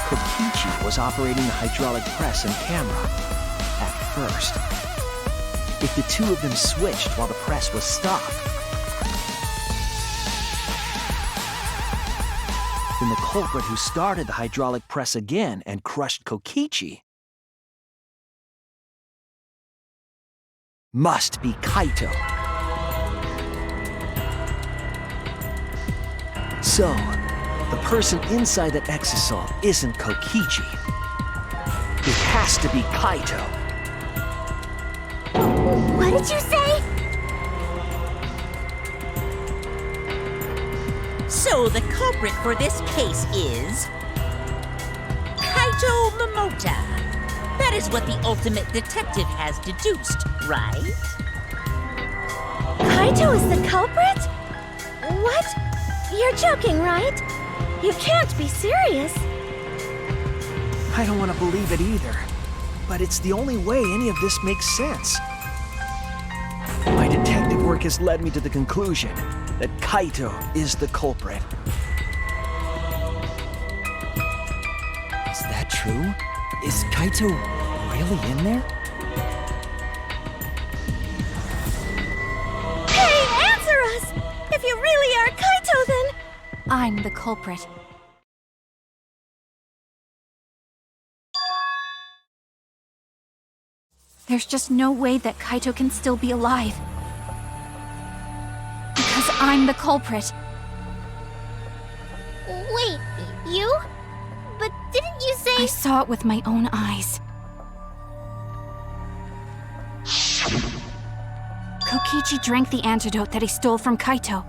Kokichi was operating the hydraulic press and camera at first. If the 2 of them switched while the press was stopped, then the culprit who started the hydraulic press again and crushed Kokichi must be Kaito. So, the person inside that exisal isn't Kokichi. It has to be Kaito. What did you say? So the culprit for this case is Kaito Momota, better That is what the ultimate detective has deduced, right? Kaito is the culprit? What? You're joking, right? You can't be serious. I don't want to believe it either, but it's the only way any of this makes sense. My detective work has led me to the conclusion that Kaito is the culprit. Is that true? Is Kaito really in there? Hey, answer us! If you really are Kaito, then... I'm the culprit. There's just no way that Kaito can still be alive. Because I'm the culprit. Wait, you? But didn't you say... I saw it with my own eyes. Kokichi drank the antidote that he stole from Kaito.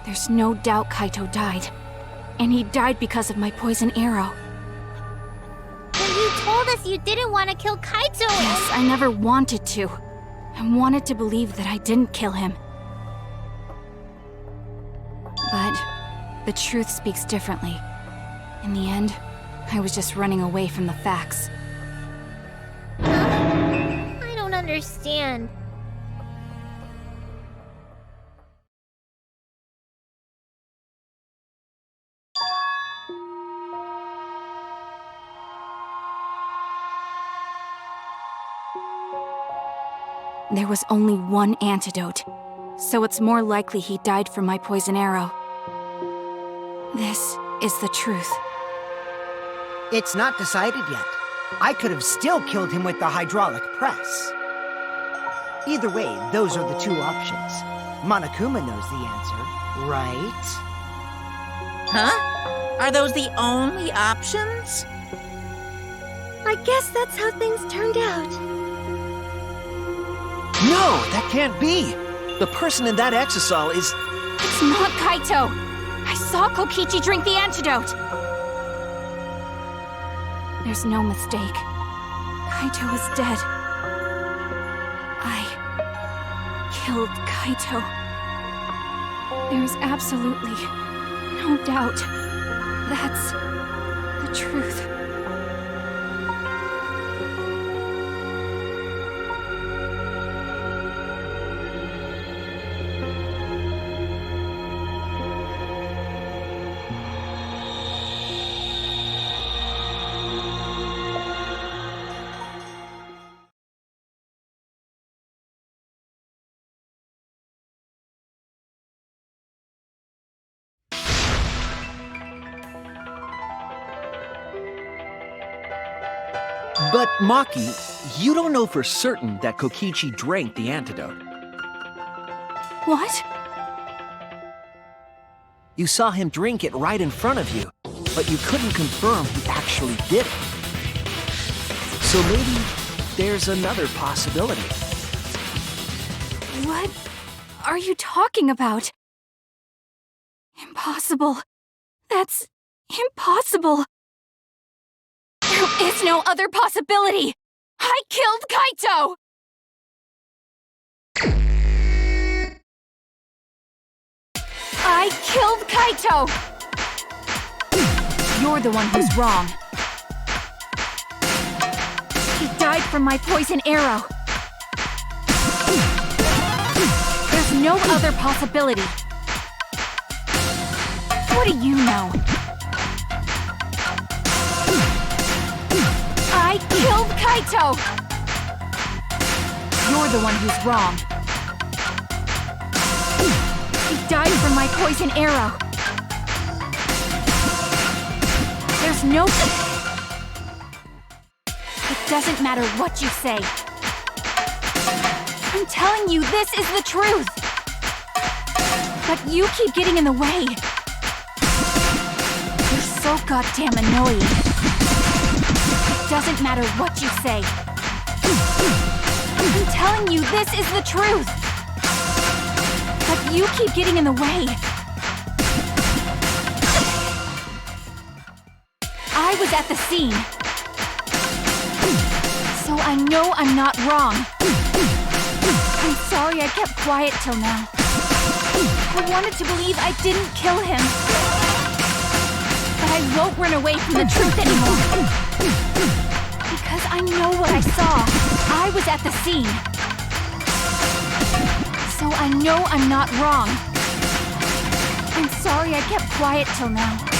There's no doubt Kaito died. And he died because of my poison arrow. When you told us you didn't want to kill Kaito... Yes, I never wanted to. I wanted to believe that I didn't kill him. But the truth speaks differently. In the end, I was just running away from the facts. I don't understand. There was only one antidote, so it's more likely he died from my poison arrow. This is the truth. It's not decided yet. I could have still killed him with the hydraulic press. Either way, those are the two options. Monokuma knows the answer, right? Huh? Are those the only options? I guess that's how things turned out. No, that can't be! The person in that exisal is... It's not Kaito! I saw Kokichi drink the antidote! There's no mistake. Kaito is dead. I killed Kaito. There's absolutely no doubt. That's the truth. But, Maki, you don't know for certain that Kokichi drank the antidote. What? You saw him drink it right in front of you, but you couldn't confirm he actually did it. So maybe there's another possibility. What are you talking about? Impossible. That's impossible. There is no other possibility! I killed Kaito! I killed Kaito! You're the one who's wrong. He died from my poison arrow. There's no other possibility. What do you know? I killed Kaito! You're the one who's wrong. He died from my poison arrow. There's no... It doesn't matter what you say. I'm telling you, this is the truth. But you keep getting in the way. You're so goddamn annoying. It doesn't matter what you say. I'm telling you, this is the truth. But you keep getting in the way. I was at the scene. So I know I'm not wrong. I'm sorry I kept quiet till now. I wanted to believe I didn't kill him. But I won't run away from the truth anymore. Because I know what I saw. I was at the scene. So I know I'm not wrong. I'm sorry I kept quiet till now.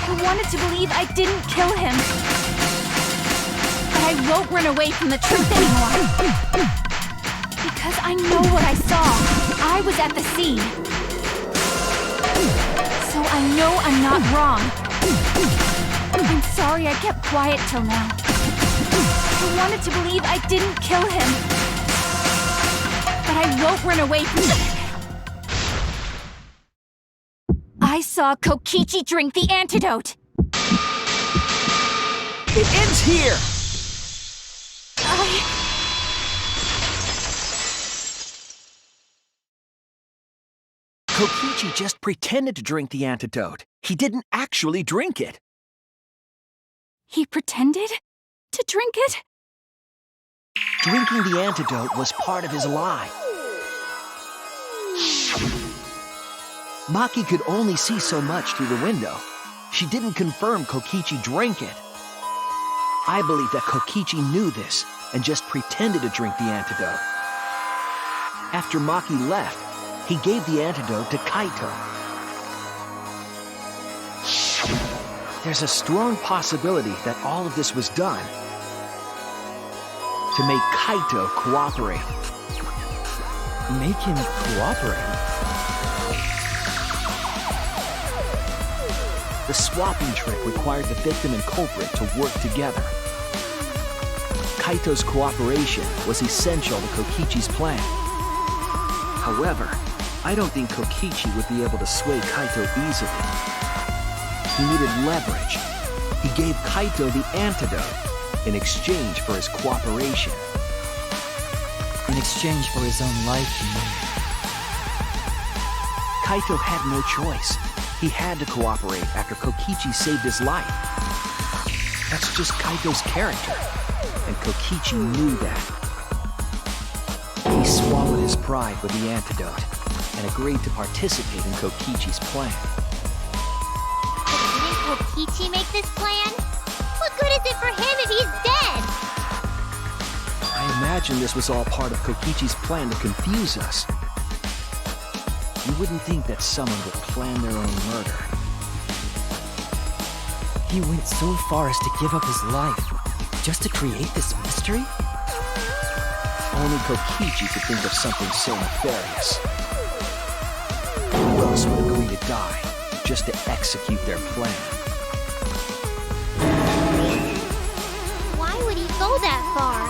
I wanted to believe I didn't kill him. But I won't run away from the truth anymore. Because I know what I saw. I was at the scene. So I know I'm not wrong. I'm sorry I kept quiet till now. I wanted to believe I didn't kill him. But I won't run away from the... I saw Kokichi drink the antidote. It ends here! Kokichi just pretended to drink the antidote. He didn't actually drink it. He pretended to drink it? Drinking the antidote was part of his lie. Maki could only see so much through the window. She didn't confirm Kokichi drank it. I believe that Kokichi knew this and just pretended to drink the antidote. After Maki left, he gave the antidote to Kaito. There's a strong possibility that all of this was done to make Kaito cooperate. Make him cooperate? The swapping trick required the victim and culprit to work together. Kaito's cooperation was essential to Kokichi's plan. However, I don't think Kokichi would be able to sway Kaito easily. He needed leverage. He gave Kaito the antidote in exchange for his cooperation. In exchange for his own life, you mean? Kaito had no choice. He had to cooperate after Kokichi saved his life. That's just Kaito's character, and Kokichi knew that. He swallowed his pride with the antidote and agreed to participate in Kokichi's plan. But didn't Kokichi make this plan? What good is it for him if he's dead? I imagine this was all part of Kokichi's plan to confuse us. You wouldn't think that someone would plan their own murder. He went so far as to give up his life, just to create this mystery? Only Kokichi could think of something so nefarious. Who else would agree to die, just to execute their plan? Why would he go that far?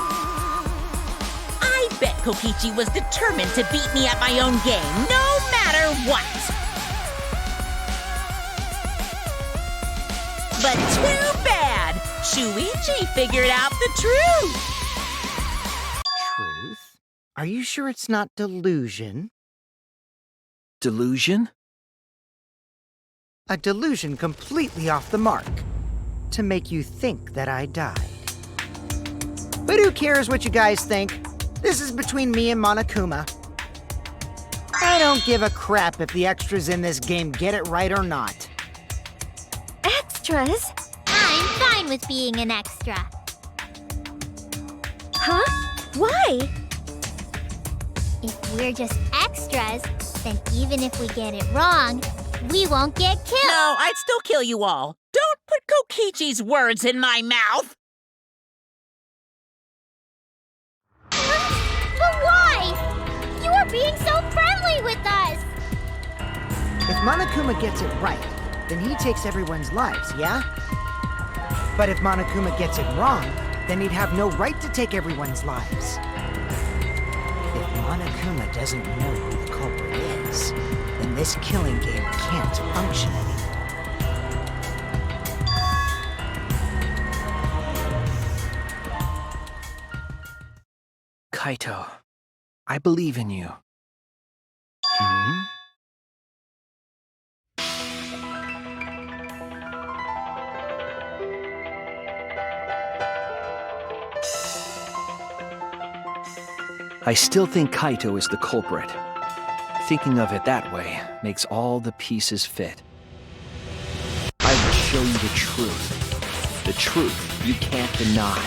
I bet Kokichi was determined to beat me at my own game, no matter what. But too bad! Shuichi figured out the truth! Truth? Are you sure it's not delusion? Delusion? A delusion completely off the mark. To make you think that I died. But who cares what you guys think? This is between me and Monokuma. I don't give a crap if the extras in this game get it right or not. Extras? I'm fine with being an extra. Huh? Why? If we're just extras, then even if we get it wrong, we won't get killed. No, I'd still kill you all. Don't put Kokichi's words in my mouth! But why? You are being so friendly with us! If Monokuma gets it right, then he takes everyone's lives, yeah? But if Monokuma gets it wrong, then he'd have no right to take everyone's lives. If Monokuma doesn't know who the culprit is, then this killing game can't function anymore. Kaito, I believe in you. I still think Kaito is the culprit. Thinking of it that way makes all the pieces fit. I will show you the truth. The truth you can't deny.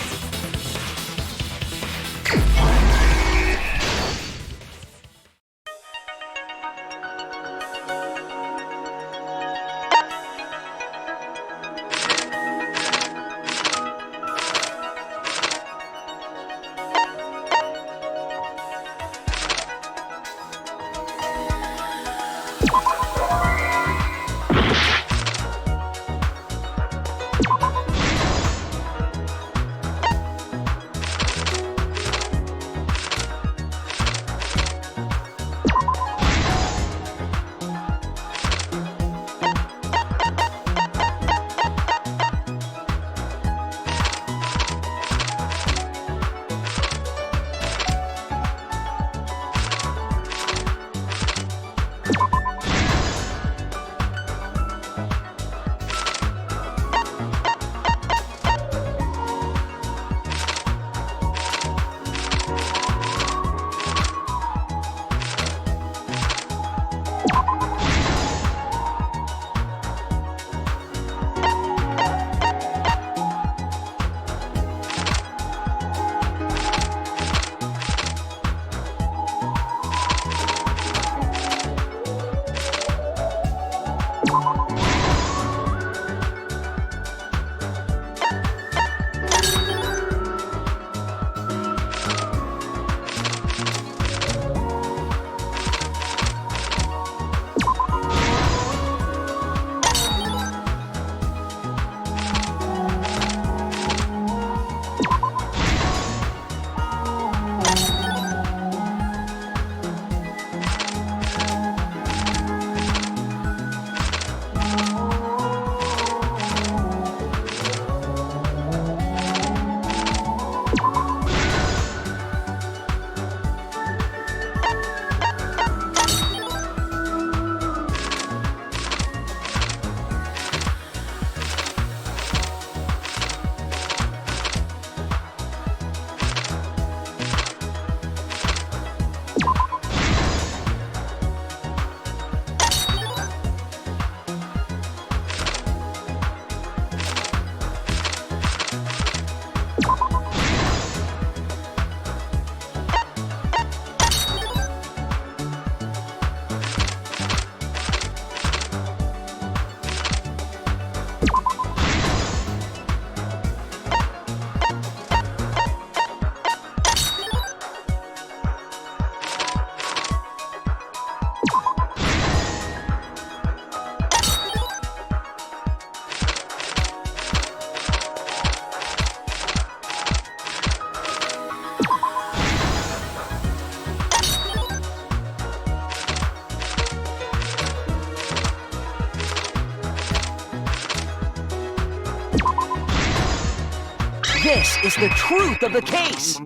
This is the truth of the case!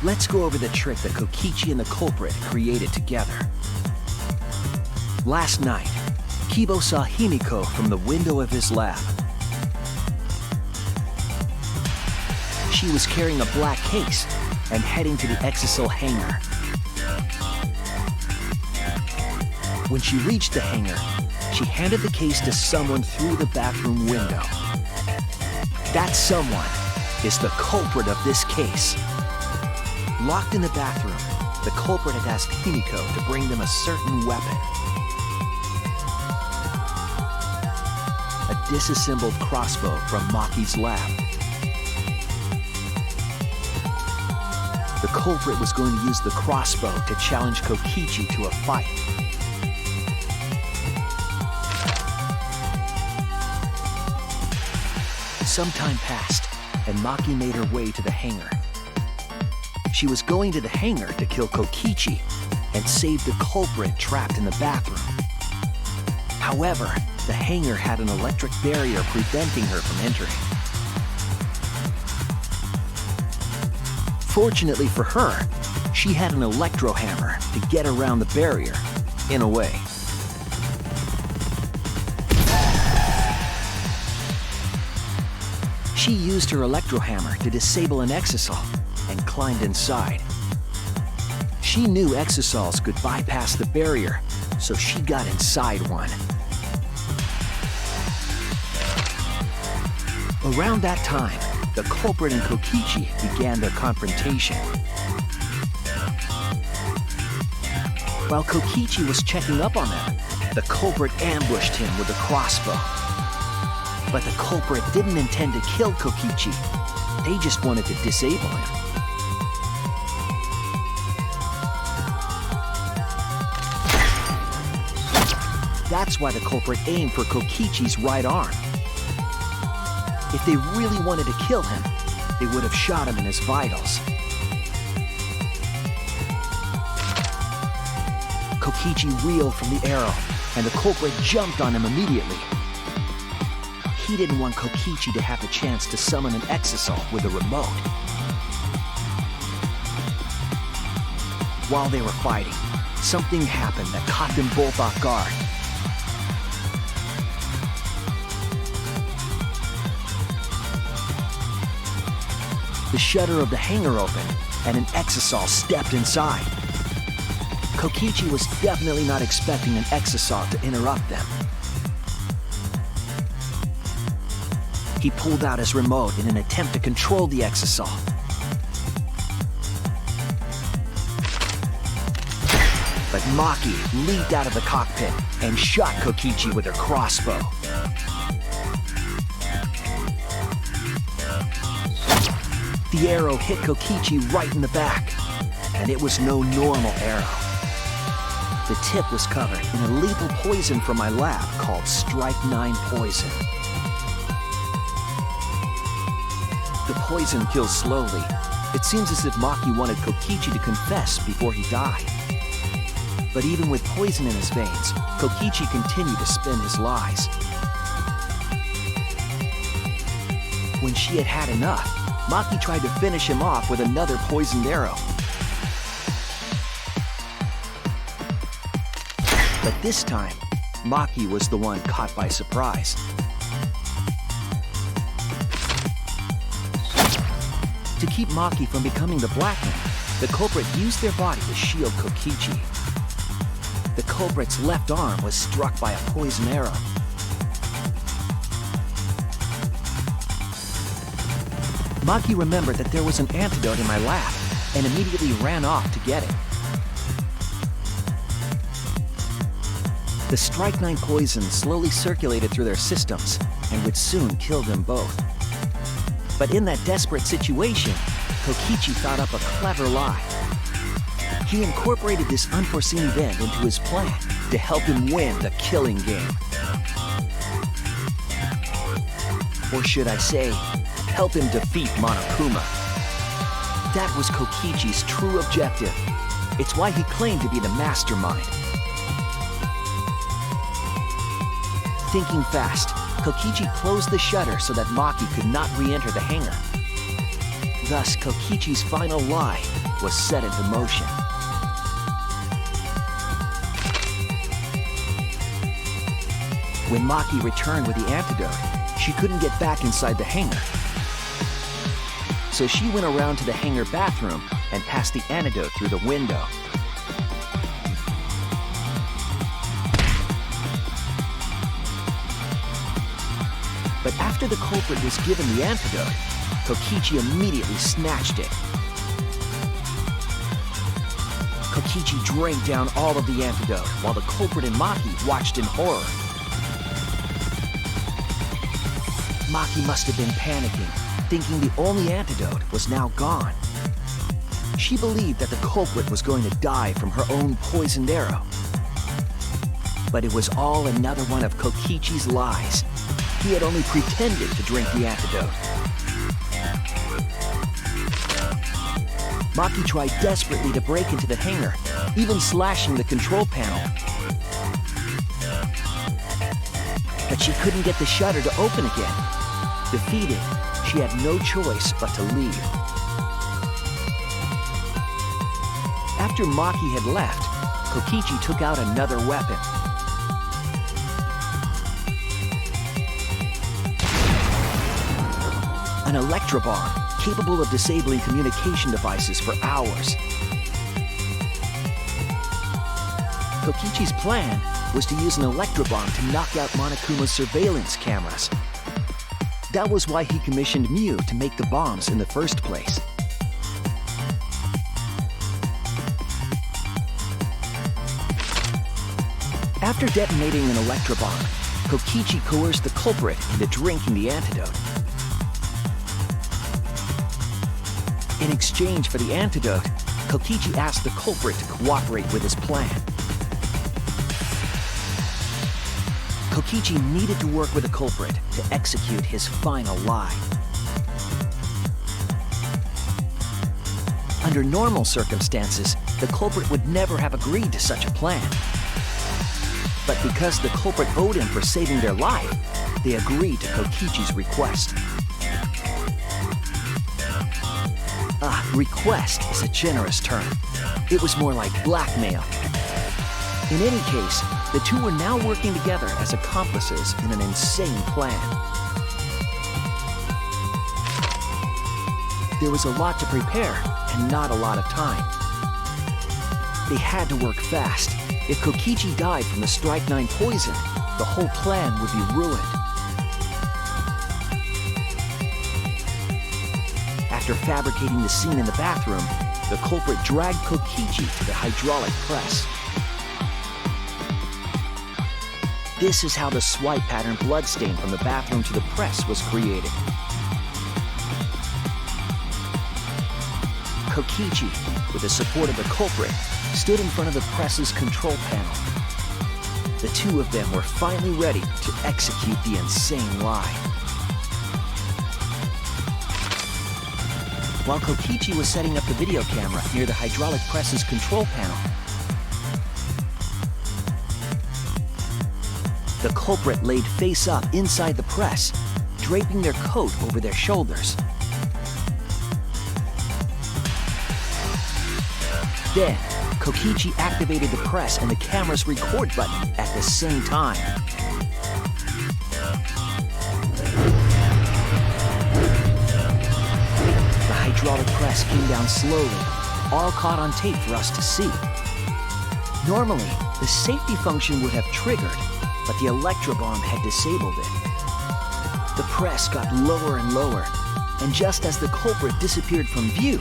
Let's go over the trick that Kokichi and the culprit created together. Last night, Kibo saw Himiko from the window of his lab. She was carrying a black case and heading to the Exisal hangar. When she reached the hangar, she handed the case to someone through the bathroom window. That someone is the culprit of this case. Locked in the bathroom, the culprit had asked Himiko to bring them a certain weapon. A disassembled crossbow from Maki's lab. The culprit was going to use the crossbow to challenge Kokichi to a fight. Some time passed, and Maki made her way to the hangar. She was going to the hangar to kill Kokichi and save the culprit trapped in the bathroom. However, the hangar had an electric barrier preventing her from entering. Fortunately for her, she had an electro hammer to get around the barrier, in a way. She used her electro hammer to disable an Exisal and climbed inside. She knew exosols could bypass the barrier, so she got inside one. Around that time, the culprit and Kokichi began their confrontation. While Kokichi was checking up on them, the culprit ambushed him with a crossbow. But the culprit didn't intend to kill Kokichi. They just wanted to disable him. That's why the culprit aimed for Kokichi's right arm. If they really wanted to kill him, they would have shot him in his vitals. Kokichi reeled from the arrow, and the culprit jumped on him immediately. He didn't want Kokichi to have the chance to summon an exosol with a remote. While they were fighting, something happened that caught them both off guard. The shutter of the hangar opened, and an exosol stepped inside. Kokichi was definitely not expecting an exosol to interrupt them. He pulled out his remote in an attempt to control the exosol. But Maki leaped out of the cockpit and shot Kokichi with her crossbow. The arrow hit Kokichi right in the back, and it was no normal arrow. The tip was covered in a lethal poison from my lab called Strychnine poison. The poison kills slowly. It seems as if Maki wanted Kokichi to confess before he died. But even with poison in his veins, Kokichi continued to spin his lies. When she had had enough, Maki tried to finish him off with another poisoned arrow. But this time, Maki was the one caught by surprise. To keep Maki from becoming the Black Man, the culprit used their body to shield Kokichi. The culprit's left arm was struck by a poison arrow. Maki remembered that there was an antidote in my lab and immediately ran off to get it. The strychnine poison slowly circulated through their systems and would soon kill them both. But in that desperate situation, Kokichi thought up a clever lie. He incorporated this unforeseen event into his plan to help him win the killing game. Or should I say, help him defeat Monokuma. That was Kokichi's true objective. It's why he claimed to be the mastermind. Thinking fast, Kokichi closed the shutter so that Maki could not re-enter the hangar. Thus, Kokichi's final lie was set into motion. When Maki returned with the antidote, she couldn't get back inside the hangar. So she went around to the hangar bathroom and passed the antidote through the window. But after the culprit was given the antidote, Kokichi immediately snatched it. Kokichi drank down all of the antidote while the culprit and Maki watched in horror. Maki must have been panicking, thinking the only antidote was now gone. She believed that the culprit was going to die from her own poisoned arrow. But it was all another one of Kokichi's lies. He had only pretended to drink the antidote. Maki tried desperately to break into the hangar, even slashing the control panel. But she couldn't get the shutter to open again. Defeated, she had no choice but to leave. After Maki had left, Kokichi took out another weapon. An electrobomb capable of disabling communication devices for hours. Kokichi's plan was to use an electrobomb to knock out Monokuma's surveillance cameras. That was why he commissioned Mew to make the bombs in the first place. After detonating an electrobomb, Kokichi coerced the culprit into drinking the antidote. In exchange for the antidote, Kokichi asked the culprit to cooperate with his plan. Kokichi needed to work with the culprit to execute his final lie. Under normal circumstances, the culprit would never have agreed to such a plan. But because the culprit owed him for saving their life, they agreed to Kokichi's request. Request is a generous term. It was more like blackmail. In any case, the two were now working together as accomplices in an insane plan. There was a lot to prepare and not a lot of time. They had to work fast. If Kokichi died from the Strychnine poison, the whole plan would be ruined. After fabricating the scene in the bathroom, the culprit dragged Kokichi to the hydraulic press. This is how the swipe pattern bloodstain from the bathroom to the press was created. Kokichi, with the support of the culprit, stood in front of the press's control panel. The two of them were finally ready to execute the insane lie. While Kokichi was setting up the video camera near the hydraulic press's control panel, the culprit laid face up inside the press, draping their coat over their shoulders. Then, Kokichi activated the press and the camera's record button at the same time. The hydraulic press came down slowly, all caught on tape for us to see. Normally, the safety function would have triggered, but the electrobomb had disabled it. The press got lower and lower, and just as the culprit disappeared from view,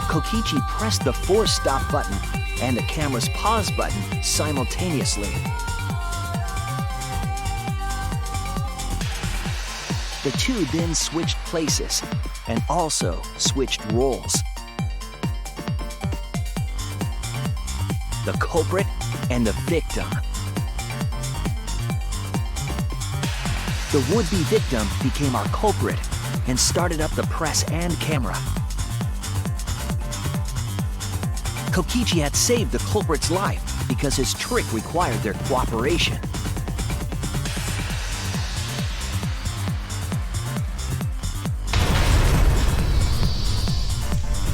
Kokichi pressed the force stop button and the camera's pause button simultaneously. The two then switched places and also switched roles. The culprit and the victim. The would-be victim became our culprit and started up the press and camera. Kokichi had saved the culprit's life because his trick required their cooperation.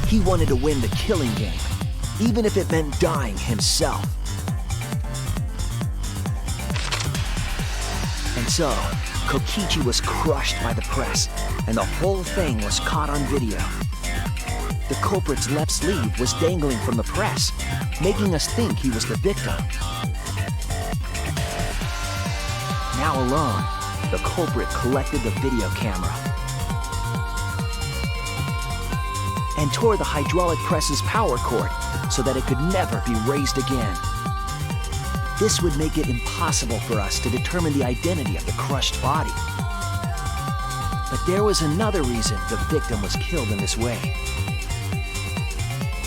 He wanted to win the killing game, even if it meant dying himself. And so, Kokichi was crushed by the press, and the whole thing was caught on video. The culprit's left sleeve was dangling from the press, making us think he was the victim. Now alone, the culprit collected the video camera and tore the hydraulic press's power cord so that it could never be raised again. This would make it impossible for us to determine the identity of the crushed body. But there was another reason the victim was killed in this way.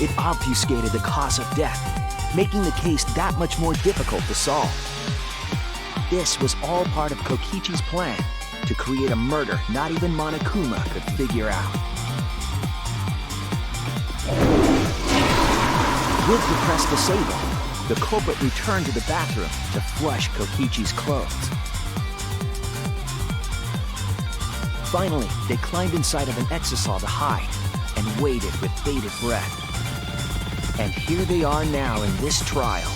It obfuscated the cause of death, making the case that much more difficult to solve. This was all part of Kokichi's plan to create a murder not even Monokuma could figure out. With the press disabled, the culprit returned to the bathroom to flush Kokichi's clothes. Finally, they climbed inside of an exisal to hide and waited with bated breath. And here they are now in this trial,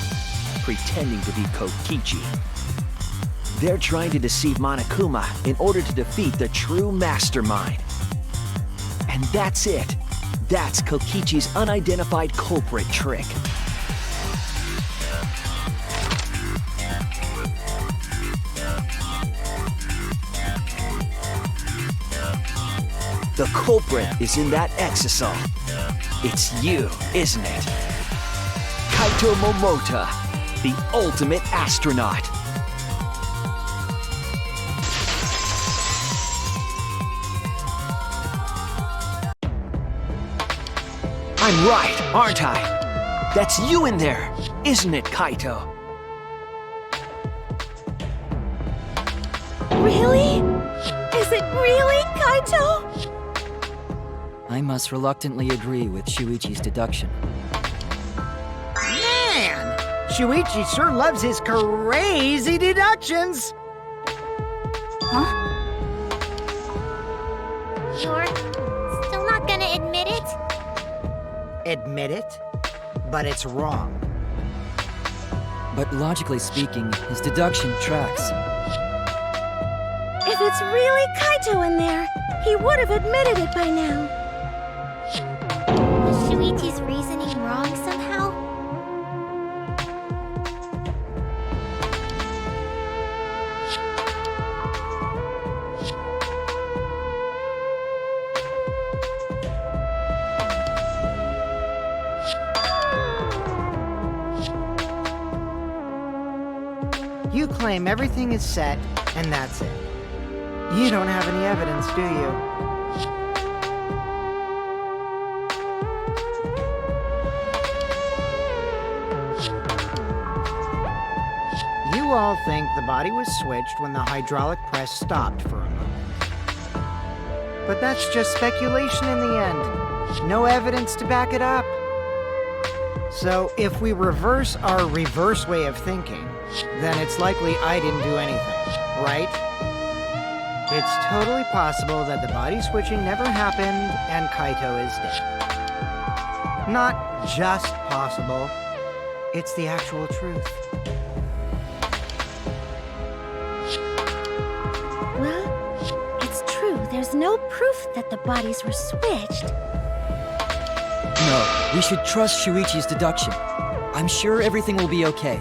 pretending to be Kokichi. They're trying to deceive Monokuma in order to defeat the true mastermind. And that's it. That's Kokichi's unidentified culprit trick. The culprit is in that exisal. It's you, isn't it? Kaito Momota, the ultimate astronaut. I'm right, aren't I? That's you in there, isn't it, Kaito? Really? Is it really Kaito? I must reluctantly agree with Shuichi's deduction. Man! Shuichi sure loves his crazy deductions! Huh? You're still not gonna admit it? Admit it? But it's wrong. But logically speaking, his deduction tracks. If it's really Kaito in there, he would have admitted it by now. Was Shuichi's reasoning wrong somehow? You claim everything is set, and that's it. You don't have any evidence, do you? You all think the body was switched when the hydraulic press stopped for a moment. But that's just speculation in the end. No evidence to back it up. So if we reverse our reverse way of thinking, then it's likely I didn't do anything, right? It's totally possible that the body switching never happened and Kaito is dead. Not just possible, it's the actual truth. Well, it's true. There's no proof that the bodies were switched. No, we should trust Shuichi's deduction. I'm sure everything will be okay.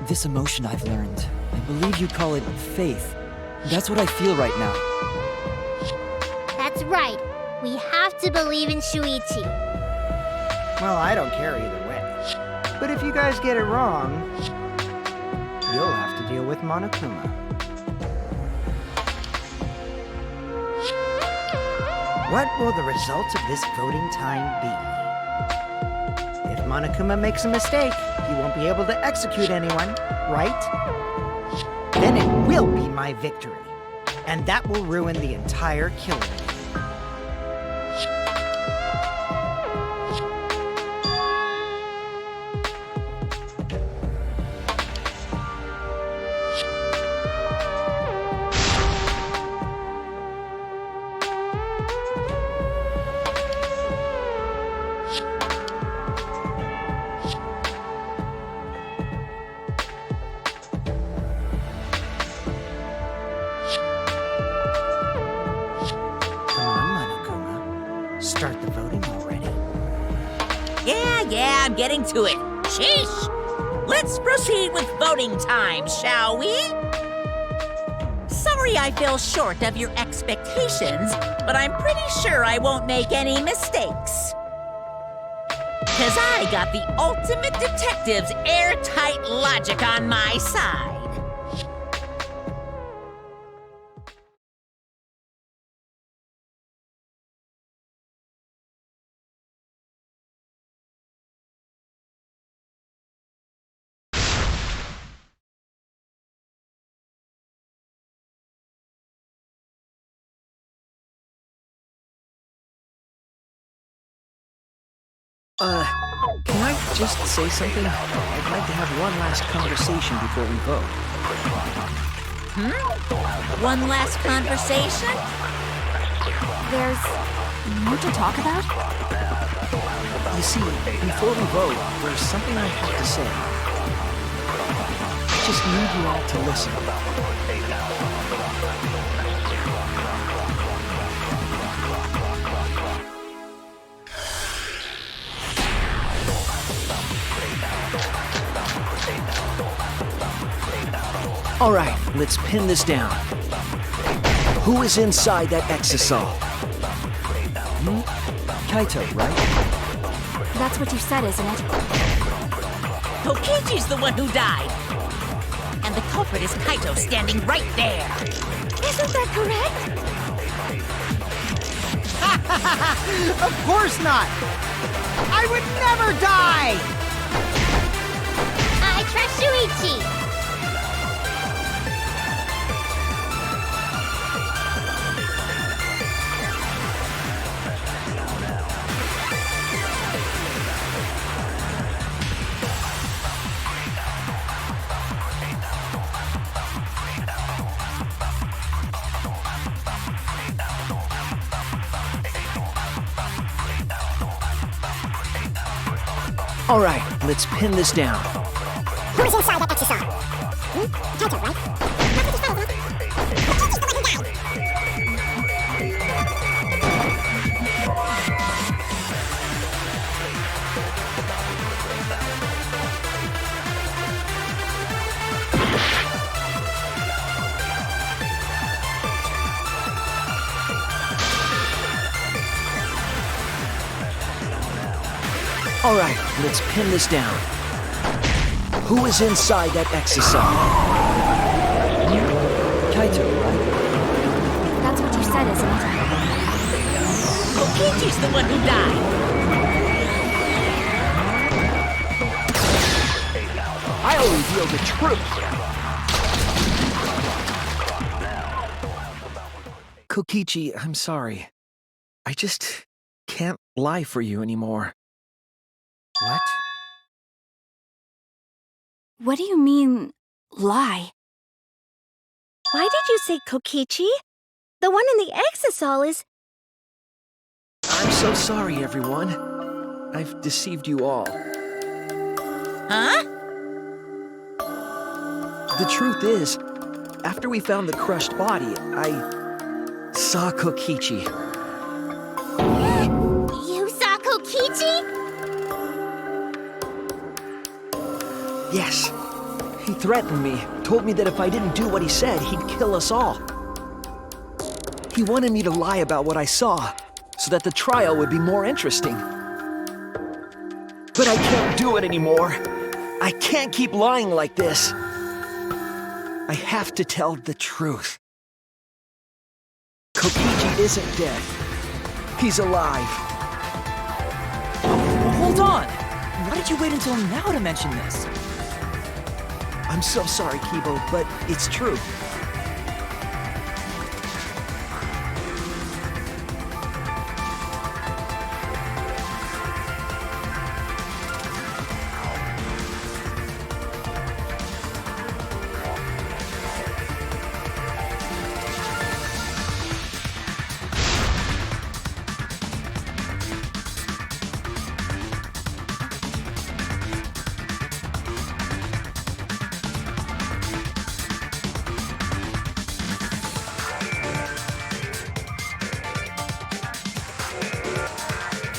This emotion I've learned, I believe you call it faith. That's what I feel right now. That's right. We have to believe in Shuichi. Well, I don't care either way. But if you guys get it wrong, you'll have to deal with Monokuma. What will the results of this voting time be? If Monokuma makes a mistake, he won't be able to execute anyone, right? Then it will be my victory. And that will ruin the entire killing. Start the voting already. Yeah, I'm getting to it. Sheesh! Let's proceed with voting time, shall we? Sorry I fell short of your expectations, but I'm pretty sure I won't make any mistakes. 'Cause I got the ultimate detective's airtight logic on my side. Can I just say something? I'd like to have one last conversation before we vote. One last conversation? There's more to talk about? You see, before we vote, there's something I have to say. just need you all to listen. All right, let's pin this down. Who is inside that exisal? Kaito, right? That's what you said, isn't it? Kokichi's the one who died. And the culprit is Kaito standing right there. Isn't that correct? Of course not! I would never die! I trust Shuichi. All right, let's pin this down. Who's inside that exisal? Kaito, right? That's what you said, huh? Kokichi's the one who died. All right, let's pin this down. Who is inside that exisal? Kaito, right? That's what you said, isn't it? Kokichi's the one who died. I'll reveal the truth. Kokichi, I'm sorry. I just can't lie for you anymore. What? What do you mean, lie? Why did you say Kokichi? The one in the exisal is... I'm so sorry, everyone. I've deceived you all. Huh? The truth is, after we found the crushed body, I saw Kokichi. You saw Kokichi? Yes. He threatened me, told me that if I didn't do what he said, he'd kill us all. He wanted me to lie about what I saw, so that the trial would be more interesting. But I can't do it anymore. I can't keep lying like this. I have to tell the truth. Kokichi isn't dead. He's alive. Hold on! Why did you wait until now to mention this? I'm so sorry, Kibo, but it's true.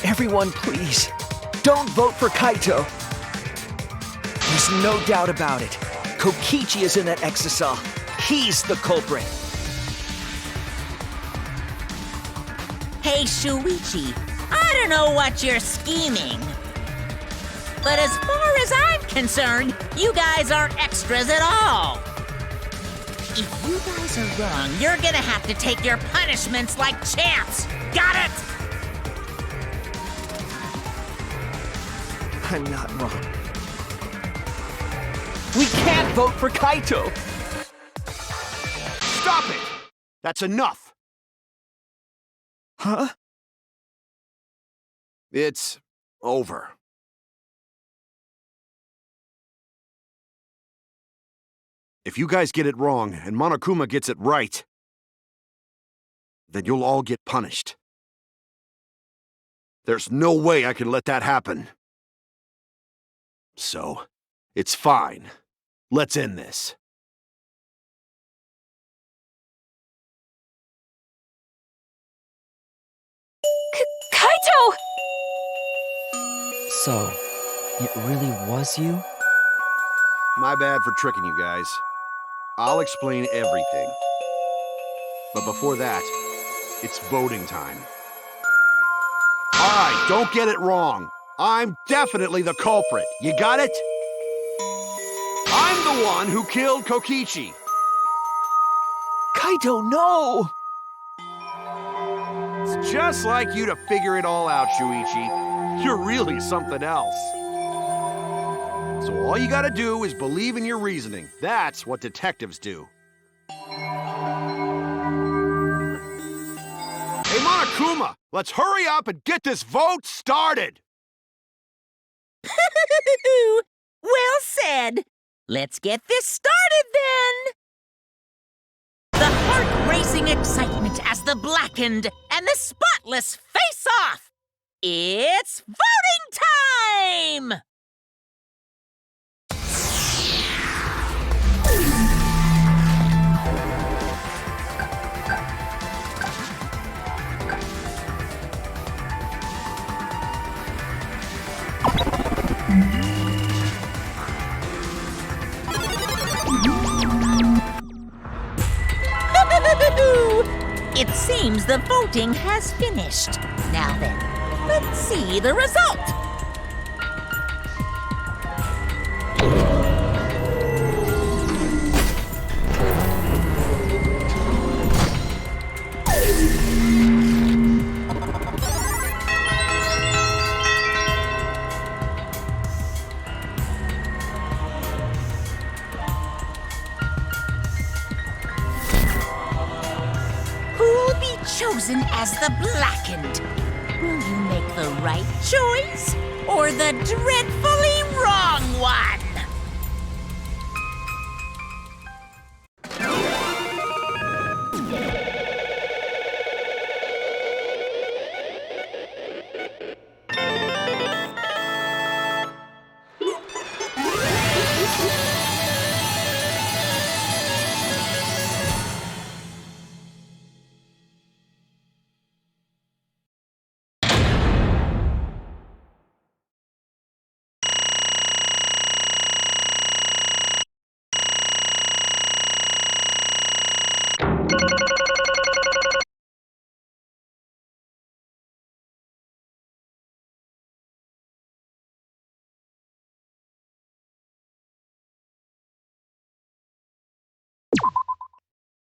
Everyone, please, don't vote for Kaito. There's no doubt about it. Kokichi is in that exisal. He's the culprit. Hey, Shuichi, I don't know what you're scheming. But as far as I'm concerned, you guys aren't extras at all. If you guys are wrong, you're gonna have to take your punishments like champs. Got it? I'm not wrong. We can't vote for Kaito! Stop it! That's enough! Huh? It's over. If you guys get it wrong and Monokuma gets it right, then you'll all get punished. There's no way I can let that happen. So, it's fine. Let's end this. Kaito! So, it really was you? My bad for tricking you guys. I'll explain everything. But before that, it's voting time. All right, don't get it wrong. I'm definitely the culprit. You got it? I'm the one who killed Kokichi. Kaito, no! It's just like you to figure it all out, Shuichi. You're really something else. So all you gotta do is believe in your reasoning. That's what detectives do. Hey, Monokuma, let's hurry up and get this vote started! Well said. Let's get this started then. The heart-racing excitement as the blackened and the spotless face off. It's voting time! It seems the voting has finished. Now then, let's see the result. Who'll be chosen as the blackened? Will you make the right choice or the dreadfully wrong one?